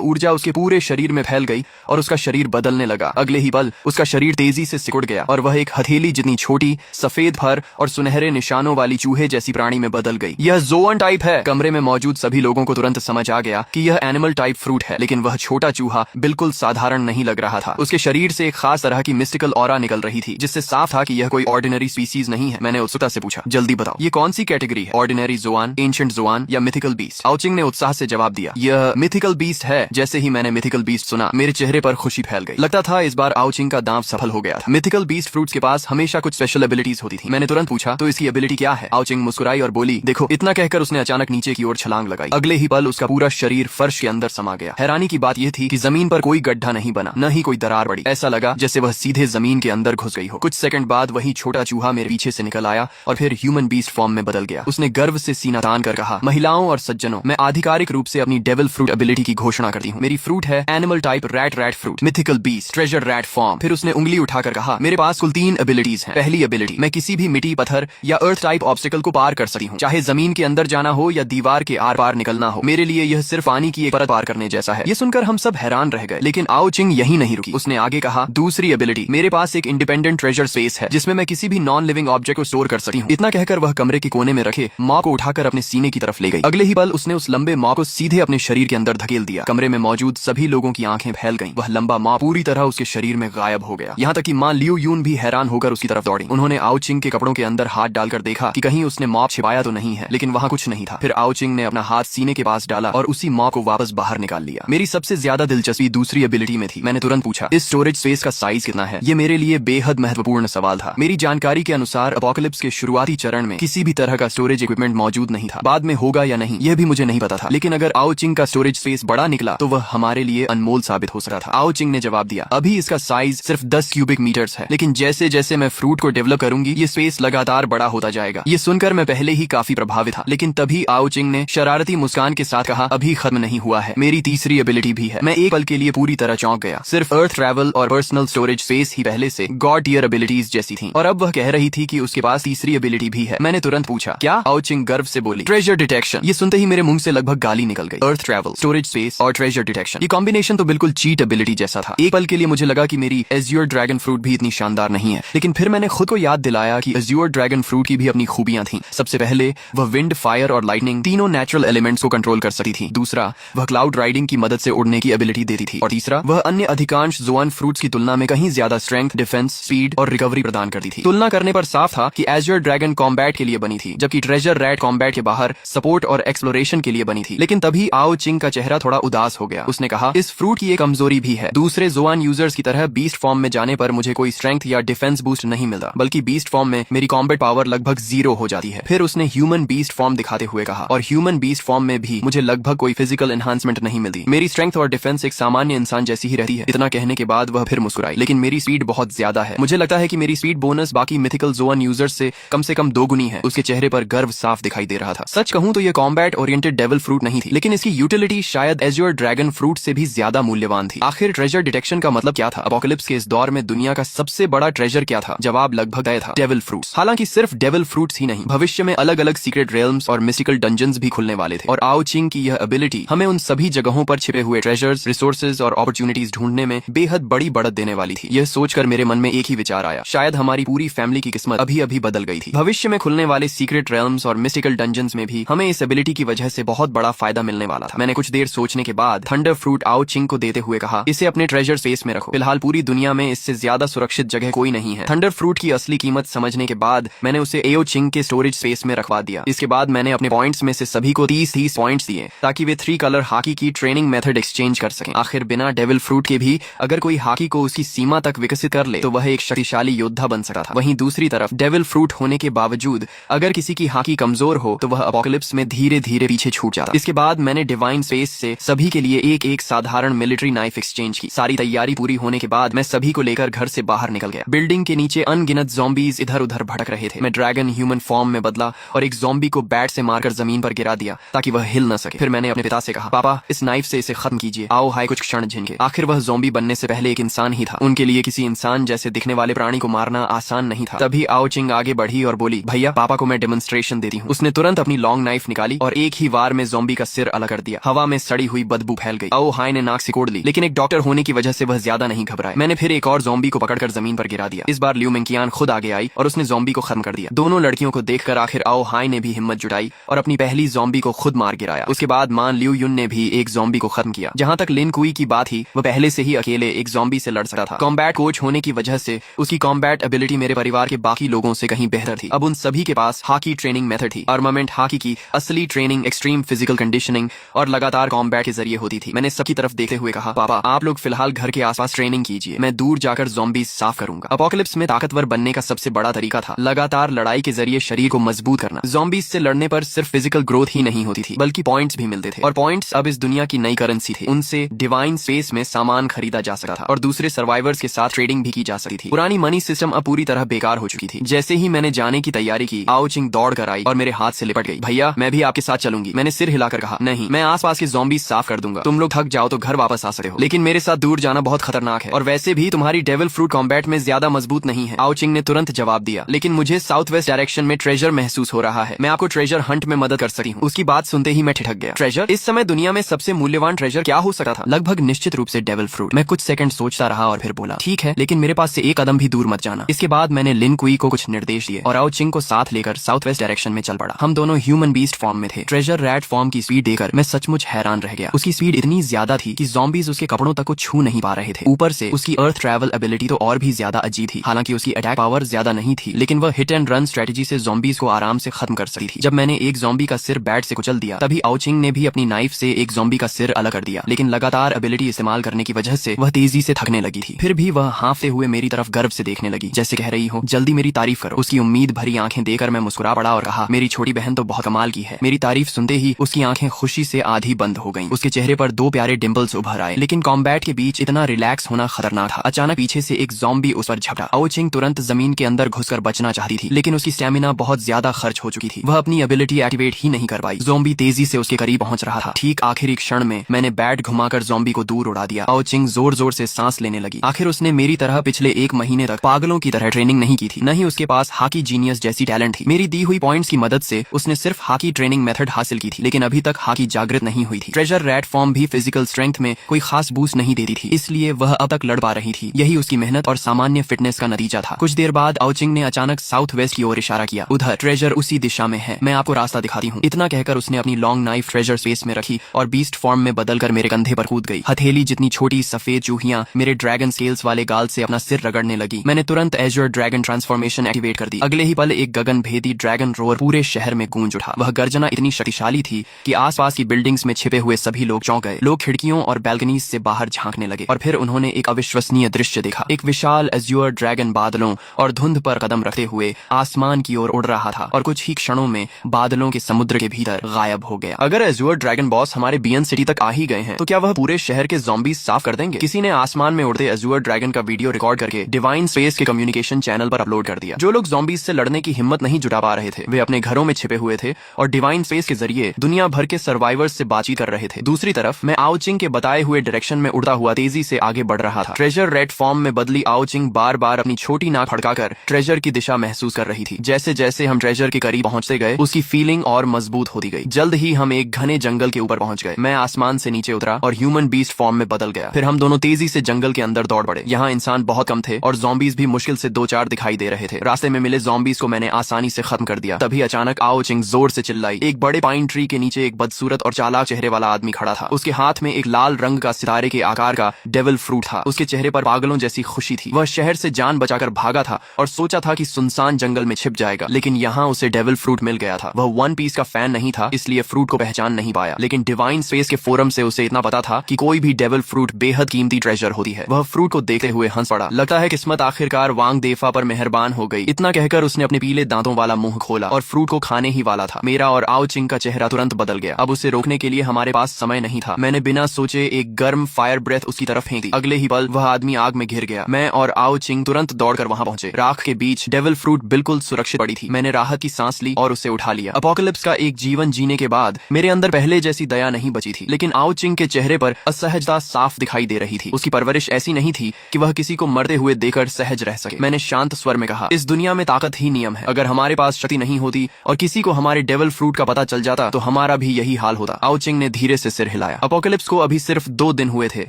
ऊर्जा उसके पूरे शरीर में फैल गई और उसका शरीर बदलने लगा। अगले ही पल उसका शरीर तेजी से सिकुड़ गया और वह एक हथेली जितनी छोटी, सफेद फर और सुनहरे निशानों वाली चूहे जैसी प्राणी में बदल गई। यह ज़ोअन टाइप है। कमरे में मौजूद सभी लोगों को तुरंत समझ आ गया कि यह एनिमल टाइप फ्रूट है, लेकिन वह छोटा चूहा बिल्कुल साधारण नहीं लग रहा था। उसके शरीर से एक खास तरह की मिस्टिकल ऑरा निकल रही थी, जिससे साफ था कि यह कोई ऑर्डिनरी स्पीसीज नहीं है। मैंने उत्सुकता से पूछा, जल्दी बताओ, ये कौन सी कैटेगरी है? ऑर्डिनरी ज़ोआन, एंशिएंट ज़ोआन या मिथिकल बीस्ट? आओ चिंग ने उत्साह से जवाब दिया, यह मिथिकल बीस्ट है। जैसे ही मैंने मिथिकल बीस्ट सुना, मेरे चेहरे पर खुशी फैल गई। लगता था इस बार आओ चिंग का दांव सफल हो गया था। मिथिकल बीस्ट फ्रूट्स के पास हमेशा कुछ स्पेशल एबिलिटीज होती थी। मैंने तुरंत पूछा, तो इसकी एबिलिटी क्या है? आओ चिंग मुस्कुराई और बोली, देखो। इतना कहकर उसने अचानक नीचे की ओर छलांग लगाई। अगले ही पल उसका पूरा शरीर फर्श के अंदर समा गया। हैरानी की बात यह थी कि जमीन पर कोई गड्ढा नहीं बना, न ही कोई दरार पड़ी। ऐसा लगा जैसे वह सीधे जमीन के अंदर घुस गई हो। कुछ सेकंड बाद वही छोटा चूहा मेरे पीछे से निकल आया और फिर ह्यूमन बीस्ट फॉर्म में बदल गया। उसने गर्व से सीना तान कर कहा, महिलाओं और सज्जनों, मैं आधिकारिक रूप से अपनी डेविल फ्रूट एबिलिटी की घोषणा करती हूँ। मेरी फ्रूट है animal type rat fruit, mythical beast, treasure rat form. फिर उसने उंगली उठाकर कहा, मेरे पास कुल 3 एबिलिटीज हैं। पहली एबिलिटी, मैं किसी भी मिट्टी, पत्थर या अर्थ टाइप ऑब्स्टिकल को पार कर सकती हूँ, चाहे जमीन के अंदर जाना हो या दीवार के आर पार निकलना हो। मेरे लिए यह सिर्फ पानी की एक परत पार करने जैसा है। ये सुनकर हम सब हैरान रह गए, लेकिन आओ चिंग यही नहीं रुकी। उसने आगे कहा, दूसरी एबिलिटी, मेरे पास एक इंडिपेंडेंट ट्रेजर स्पेस है, जिसमें मैं किसी भी नॉन लिविंग ऑब्जेक्ट को स्टोर कर सकती हूँ। इतना कहकर वह कमरे के कोने में रखे मॉप को उठाकर अपने सीने की तरफ ले गई। अगले ही पल उसने उस लंबे मॉप को सीधे अपने शरीर के अंदर धकेल दिया। कमरे में मौजूद सभी लोगों की आंखें फैल गईं। वह लंबा मॉप पूरी तरह उसके शरीर में गायब हो गया। यहाँ तक कि मां लियू यून भी हैरान होकर उसकी तरफ दौड़ी। उन्होंने आओ चिंग के कपड़ों के अंदर हाथ डालकर देखा कि कहीं उसने मॉप छिपाया तो नहीं है, लेकिन वहाँ कुछ नहीं था। फिर आओ चिंग ने अपना हाथ सीने के पास डाला और उसी मॉप को वापस बाहर निकाल लिया। मेरी सबसे ज्यादा दिलचस्पी दूसरी एबिलिटी में थी। मैंने तुरंत पूछा, इस स्टोरेज स्पेस का साइज कितना है? ये मेरे लिए बेहद महत्वपूर्ण सवाल था। मेरी जानकारी के अनुसार अपोकलिप्स के शुरुआती चरण में किसी भी तरह का स्टोरेज इक्विपमेंट मौजूद नहीं था। बाद में होगा या नहीं, यह भी मुझे नहीं पता था, लेकिन अगर आओ चिंग का स्टोरेज स्पेस बड़ा निकला तो वह हमारे लिए अनमोल साबित हो सकता था। आओ चिंग ने जवाब दिया, अभी इसका साइज सिर्फ 10 क्यूबिक मीटर्स है, लेकिन जैसे जैसे मैं फ्रूट को डेवलप करूंगी, ये स्पेस लगातार बड़ा होता जाएगा। ये सुनकर मैं पहले ही काफी प्रभावित था, लेकिन तभी आओ चिंग ने शरारती मुस्कान के साथ कहा, अभी खत्म नहीं हुआ है, मेरी तीसरी एबिलिटी भी है। मैं एक पल के लिए पूरी तरह चौंक गया। सिर्फ अर्थ ट्रैवल और पर्सनल स्टोरेज स्पेस ही पहले से गॉड टियर एबिलिटीज जैसी थी, और अब वह कह रही थी कि उसके पास तीसरी एबिलिटी भी है। मैंने तुरंत पूछा, क्या? आओ चिंग गर्व से बोली, ट्रेजर डिटेक्शन। ये सुनते ही मेरे मुंह से लगभग गाली निकल गई। अर्थ ट्रैवल, स्टोरेज स्पेस और ट्रेजर डिटेक्शन, ये कॉम्बिनेशन तो बिल्कुल चीट एबिलिटी जैसा था। एक पल के लिए मुझे लगा कि मेरी एज्योर ड्रैगन फ्रूट भी इतनी शानदार नहीं है, लेकिन फिर मैंने खुद को याद दिलाया कि एज्योर ड्रैगन फ्रूट की भी अपनी खूबियां थी। सबसे पहले वह विंड, फायर और लाइटनिंग तीनों नेचुरल एलिमेंट्स को कंट्रोल कर सकती थी। दूसरा, वह क्लाउड राइडिंग की मदद से उड़ने की एबिलिटी देती थी। और तीसरा, वह अन्य अधिकांश ज़ोआन फ्रूट्स की तुलना में कहीं ज्यादा स्ट्रेंथ, डिफेंस, स्पीड और रिकवरी प्रदान करती थी। तुलना करने पर साफ था कि एज्योर ड्रैगन कॉम्बैट के लिए बनी थी, जबकि ट्रेजर रैट कॉम्बैट के बाहर सपोर्ट और एक्सप्लोरेशन के लिए बनी थी। लेकिन तभी आओ चिंग का चेहरा थोड़ा उदास हो गया। उसने कहा, इस फ्रूट की एक कमजोरी भी है। दूसरे ज़ोआन यूजर्स की तरह बीस्ट फॉर्म में जाने पर मुझे कोई स्ट्रेंथ या डिफेंस बूस्ट नहीं मिलता, बल्कि बीस्ट फॉर्म में मेरी कॉम्बैट पावर लगभग 0 हो जाती है। फिर उसने ह्यूमन बीस्ट फॉर्म दिखाते हुए कहा, और ह्यूमन बीस्ट फॉर्म में भी मुझे लगभग कोई फिजिकल एनहांसमेंट नहीं मिलती। मेरी स्ट्रेंथ और डिफेंस एक सामान्य इंसान जैसी ही रहती है। इतना कहने के बाद वह फिर मुस्कुराई, लेकिन मेरी स्पीड बहुत ज्यादा है। मुझे लगता है कि मेरी स्पीड बोनस बाकी मिथिकल ज़ोआन यूजर्स से कम 2 गुनी है। उसके चेहरे पर गर्व साफ दिखाई दे रहा था। सच कहूं तो यह कॉम्बैट ओरिएंटेड डेविल फ्रूट नहीं थी, लेकिन इसकी यूटिलिटी शायद एज्योर ड्रैगन फ्रूट से भी ज्यादा मूल्यवान थी। आखिर ट्रेजर डिटेक्शन का मतलब क्या था? अपोकलिप्स के इस दौर में दुनिया का सबसे बड़ा ट्रेजर क्या था? जवाब लगभग तय था, डेविल फ्रूट्स। हालांकि सिर्फ डेविल फ्रूट्स ही नहीं, भविष्य में अलग अलग सीक्रेट रेल्म्स और मिस्टिकल डंजन्स भी खुलने वाले थे। और आओ चिंग की यह एबिलिटी हमें उन सभी जगहों पर छिपे हुए ट्रेजर्स, रिसोर्सेज और अपॉर्चुनिटीज ढूंढने में बेहद बड़ी बढ़त देने वाली थी। यह सोचकर मेरे मन में एक ही विचार आया, शायद हमारी पूरी फैमिली की किस्मत अभी अभी बदल गई थी। भविष्य में खुलने वाले सीक्रेट रेल्म्स और मिस्टिकल डंजन्स में भी हमें इस एबिलिटी की वजह से बहुत बड़ा फायदा मिलने वाला था। मैंने कुछ देर सोचने के बाद थंडर फ्रूट आओ चिंग को देते हुए कहा, इसे अपने ट्रेजर स्पेस में रखो। फिलहाल पूरी दुनिया में इससे ज्यादा सुरक्षित जगह कोई नहीं है। थंडर फ्रूट की असली कीमत समझने के बाद मैंने उसे एओ चिंग के स्टोरेज स्पेस में रखवा दिया। इसके बाद मैंने अपने पॉइंट्स में से सभी को 30 पॉइंट्स दिए, ताकि वे 3 कलर हॉकी की ट्रेनिंग मेथड एक्सचेंज कर सकें। आखिर बिना डेविल फ्रूट के भी अगर कोई हॉकी को उसकी सीमा तक विकसित कर ले तो वह एक शक्तिशाली योद्धा बन सकता था। वहीं दूसरी तरफ डेविल फ्रूट होने के बावजूद अगर किसी की हॉकी कमजोर हो तो वह अपोकलिप्स में धीरे धीरे पीछे छूट जाता। इसके बाद मैंने डिवाइन स्पेस से सभी के लिए एक साधारण मिलिट्री नाइफ एक्सचेंज की। सारी तैयारी पूरी होने के बाद मैं सभी को लेकर घर से बाहर निकल गया। बिल्डिंग के नीचे अनगिनत ज़ॉम्बीज इधर उधर भटक रहे थे। मैं ड्रैगन ह्यूमन फॉर्म में बदला और एक ज़ॉम्बी को बैट से मारकर जमीन पर गिरा दिया ताकि वह हिल न सके। फिर मैंने अपने पिता से कहा, पापा इस नाइफ से इसे खत्म कीजिए। आओ हाय कुछ क्षण झिनके। आखिर वह ज़ॉम्बी बनने से पहले एक इंसान ही था। उनके लिए किसी इंसान जैसे दिखने वाले प्राणी को मारना आसान नहीं था। तभी आओ चिंग आगे बढ़ी और बोली, भैया पापा को मैं डेमोन्स्ट्रेशन देती हूँ। उसने तुरंत अपनी लॉन्ग नाइफ निकाली और एक ही वार में ज़ॉम्बी का सिर अलग कर दिया। हवा में सड़ी हुई बदबू फैल गई। आओ हाय ने नाक सिकोड़ ली, लेकिन एक डॉक्टर होने की वजह से वह ज्यादा नहीं घबराए। मैंने फिर एक और ज़ॉम्बी को पकड़कर जमीन पर गिरा दिया। इस बार ल्यू मेंकियान खुद आगे आई और उसने ज़ॉम्बी को खत्म कर दिया। दोनों लड़कियों को देखकर आखिर आओ हाय ने भी हिम्मत जुटाई और अपनी पहली ज़ॉम्बी को खुद मार गिराया। उसके बाद मान ल्यू युन ने भी एक ज़ॉम्बी को खत्म किया। जहां तक लिन कुई की बात ही, वह पहले से ही अकेले एक ज़ॉम्बी से लड़ सकता था। कॉम्बैट कोच होने की वजह से उसकी कॉम्बैट एबिलिटी मेरे परिवार के बाकी लोगों से कहीं बेहतर थी। अब उन सभी के पास हाकी ट्रेनिंग मेथड थी। आर्मामेंट हाकी की असली ट्रेनिंग एक्सट्रीम फिजिकल कंडीशनिंग और लगातार कॉम्बैट के जरिए होती थी। मैंने सबकी तरफ देखते हुए कहा, पापा आप लोग फिलहाल घर के आसपास ट्रेनिंग कीजिए, मैं दूर जाकर ज़ॉम्बीज साफ करूंगा। अपोकलिप्स में ताकतवर बनने का सबसे बड़ा तरीका था लगातार लड़ाई के जरिए शरीर को मजबूत करना। ज़ॉम्बीज से लड़ने पर सिर्फ फिजिकल ग्रोथ ही नहीं होती थी, बल्कि पॉइंट्स भी मिलते थे और पॉइंट्स अब इस दुनिया की नई करेंसी थे। उनसे डिवाइन स्पेस में सामान खरीदा जा सकता था और दूसरे सर्वाइवर्स के साथ ट्रेडिंग भी की जा सकती थी। पुरानी मनी सिस्टम अब पूरी तरह बेकार हो चुकी थी। जैसे ही मैंने जाने की तैयारी की, आओ चिंग दौड़ कर आई और मेरे हाथ से लिपट गई। भैया मैं भी आपके साथ चलूंगी। मैंने सिर हिलाकर कहा, नहीं, मैं आसपास के ज़ॉम्बीज साफ कर दूंगा। तुम लोग थक जाओ तो घर वापस आ सकते हो, लेकिन मेरे साथ दूर जाना बहुत खतरनाक है और वैसे भी तुम्हारी डेविल फ्रूट कॉम्बैट में ज्यादा मजबूत नहीं है। आओ चिंग ने तुरंत जवाब दिया, लेकिन मुझे साउथ वेस्ट डायरेक्शन में ट्रेजर महसूस हो रहा है। मैं आपको ट्रेजर हंट में मदद कर सकती हूँ। उसकी बात सुनते ही मैं ठिठक गया। ट्रेजर? इस समय दुनिया में सबसे मूल्यवान ट्रेजर क्या हो सकता था? लगभग निश्चित रूप से डेविल फ्रूट। मैं कुछ सेकंड सोचता रहा और फिर बोला, ठीक है, लेकिन मेरे पास से एक कदम भी दूर मत जाना। इसके बाद मैंने लिन कुई को कुछ निर्देश दिए और आओ चिंग को साथ लेकर साउथ वेस्ट डायरेक्शन में चल पड़ा। हम दोनों ह्यूमन बीस्ट फॉर्म में थे। ट्रेजर रैट फॉर्म की स्पीड देखकर मैं सचमुच हैरान रह गया। उसकी स्पीड इतनी ज्यादा थी कि ज़ॉम्बीज उसके कपड़ों तक को छू नहीं पा रहे थे। ऊपर से उसकी अर्थ ट्रैवल एबिलिटी तो और भी ज्यादा अजीब थी। हालांकि उसकी अटैक पावर ज्यादा नहीं थी, लेकिन वह हिट एंड रन स्ट्रेटेजी से ज़ॉम्बीज को आराम से खत्म कर सकती थी। जब मैंने एक ज़ॉम्बी का सिर बैट से कुचल दिया, तभी आओ चिंग ने भी अपनी नाइफ से एक ज़ॉम्बी का सिर अलग कर दिया। लेकिन लगातार एबिलिटी इस्तेमाल करने की वजह से वह तेजी से थकने लगी थी। फिर भी वह हाँफते हुए मेरी तरफ गर्व से देखने लगी, जैसे कह रही हो, जल्दी मेरी तारीफ करो। उसकी उम्मीद भरी आंखें देकर मैं मुस्कुरा पड़ा और कहा, मेरी छोटी बहन तो बहुत कमाल की है। मेरी तारीफ सुनते ही उसकी आंखें खुशी से आधी बंद हो गईं। उसके चेहरे पर दो प्यारे डिंपल्स उभर आए। लेकिन कॉम्बैट के बीच इतना रिलैक्स होना खतरनाक था। अचानक पीछे से एक ज़ॉम्बी उस पर झपटा। आओ चिंग तुरंत जमीन के अंदर घुसकर बचना चाहती थी, लेकिन उसकी स्टैमिना बहुत ज्यादा खर्च हो चुकी थी। वह अपनी एबिलिटी एक्टिवेट ही नहीं कर पाई। ज़ॉम्बी तेजी से उसके करीब पहुंच रहा था। ठीक आखिरी क्षण में मैंने बैट घुमाकर ज़ॉम्बी को दूर उड़ा दिया। आओ चिंग जोर जोर से सांस लेने लगी। आखिर उसने मेरी तरह पिछले एक महीने तक पागलों की तरह ट्रेनिंग नहीं की थी, न ही उसके पास हाकी जीनियस जैसी टैलेंट थी। मेरी दी हुई पॉइंट्स की मदद से उसने सिर्फ हाकी ट्रेनिंग मेथड हासिल की थी, लेकिन अभी तक हाकी जागृत नहीं हुई थी। ट्रेजर रैट फॉर्म भी फिजिकल स्ट्रेंथ में कोई खास बूस्ट नहीं देती थी, इसलिए वह अब तक लड़ पा रही थी। यही उसकी मेहनत और सामान्य फिटनेस का नतीजा था। कुछ देर बाद आओ चिंग ने अचानक साउथ वेस्ट की ओर इशारा किया। उधर ट्रेजर उसी दिशा में है, मैं आपको रास्ता दिखाती हूँ। इतना कहकर उसने अपनी लॉन्ग नाइफ ट्रेजर स्पेस में रखी और बीस्ट फॉर्म में बदलकर मेरे कंधे पर कूद गई। हथेली जितनी छोटी सफेद चूहियां मेरे ड्रैगन स्केल्स वाले गाल से अपना सिर रगड़ने लगी। मैंने तुरंत एज्योर ड्रैगन ट्रांसफॉर्मेशन एक्टिवेट कर दी। अगले ही पल एक गगन भेदी ड्रैगन रोर पूरे शहर में गूंज उठा। वह गर्जना इतनी शक्तिशाली थी कि आसपास की बिल्डिंग्स में छिपे हुए सभी लोग चौंक गए। लोग खिड़कियों और बैल्कनीज से बाहर झांकने लगे और फिर उन्होंने एक अविश्वसनीय दृश्य देखा। एक विशाल एज्योर ड्रैगन बादलों और धुंध पर कदम रखते हुए आसमान की ओर उड़ रहा था और कुछ ही क्षणों में बादलों के समुद्र के भीतर गायब हो गया। अगर एज्योर ड्रैगन बॉस हमारे बीएन सिटी तक आ ही गए हैं, तो क्या वह पूरे शहर के ज़ॉम्बीज साफ कर देंगे? किसी ने आसमान में उड़ते एज्योर ड्रैगन का वीडियो रिकॉर्ड करके डिवाइन स्पेस के कम्युनिकेशन चैनल पर अपलोड कर दिया। जो लोग ज़ॉम्बीज से लड़ने की हिम्मत नहीं जुटा पा रहे थे, वे अपने घरों में छिपे हुए थे और डिवाइन स्पेस के जरिए दुनिया भर के सर्वाइवर्स से बातचीत कर रहे थे। दूसरी तरफ मैं आओ चिंग के बताए हुए डायरेक्शन में उड़ता हुआ तेजी से आगे बढ़ रहा था। ट्रेजर रेड फॉर्म में बदली आओ चिंग बार बार अपनी छोटी नाक फड़काकर ट्रेजर की दिशा महसूस कर रही थी। जैसे जैसे हम ट्रेजर के करीब पहुंचते गए, उसकी फीलिंग और मजबूत होती गई। जल्द ही हम एक घने जंगल के ऊपर पहुंच गए। मैं आसमान से नीचे उतरा और ह्यूमन बीस्ट फॉर्म में बदल गया। फिर हम दोनों तेजी से जंगल के अंदर दौड़ पड़े। यहाँ इंसान बहुत कम थे और ज़ॉम्बीज भी मुश्किल से 2-4 दिखाई दे रहे थे। रास्ते में मिले ज़ॉम्बीज को मैंने आसानी से खत्म कर दिया। तभी अचानक आओ चिंग जोर से चिल्लाई। एक बड़े पाइन ट्री के नीचे एक बदसूरत और चालाक चेहरे वाला आदमी खड़ा था। उसके हाथ में एक लाल रंग का सितारे के आकार का डेविल फ्रूट था। उसके चेहरे पर पागलों जैसी खुशी थी। वह शहर से जान बचाकर भागा था और सोचा था कि सुनसान जंगल में छिप जाएगा, लेकिन यहाँ उसे डेविल फ्रूट मिल गया था। वह वन पीस का फैन नहीं था, इसलिए फ्रूट को पहचान नहीं पाया, लेकिन डिवाइन स्पेस के फोरम से उसे इतना पता था कि कोई भी डेविल फ्रूट बेहद कीमती ट्रेजर होती है। वह फ्रूट को देखते हुए हंस पड़ा। लगता है किस्मत आखिरकार वांग देफा पर मेहरबान हो गई। इतना कहकर उसने अपने पीले दांतों वाला मुंह खोला और फ्रूट को खाने ही वाला था। मेरा और आओ चिंग का चेहरा तुरंत बदल गया। अब उसे रोकने के लिए हमारे पास समय नहीं था। मैंने बिना सोचे एक गर्म फायर ब्रेथ उसकी तरफ फेंक दी। अगले ही पल वह आदमी आग में घिर गया। मैं और आओ चिंग तुरंत दौड़कर वहां पहुंचे। राख के बीच डेविल फ्रूट बिल्कुल सुरक्षित पड़ी थी। मैंने राहत की सांस ली और उसे उठा लिया। अपोकलिप्स का एक जीवन जीने के बाद मेरे अंदर पहले जैसी दया नहीं बची थी, लेकिन आओ चिंग के चेहरे पर असहजता साफ दिखाई दे रही थी। उसकी परवरिश ऐसी नहीं थी कि वह किसी को मरते हुए देखकर सहज रह सके। मैंने शांत स्वर में कहा, इस दुनिया में ताकत ही नियम है। अगर हमारे पास शक्ति नहीं होती और किसी को हमारे डेविल फ्रूट का पता चल जाता तो हमारा भी यही हाल होता। आओ चिंग ने धीरे से सिर हिलाया। अपोकलिप्स को अभी सिर्फ 2 दिन हुए थे,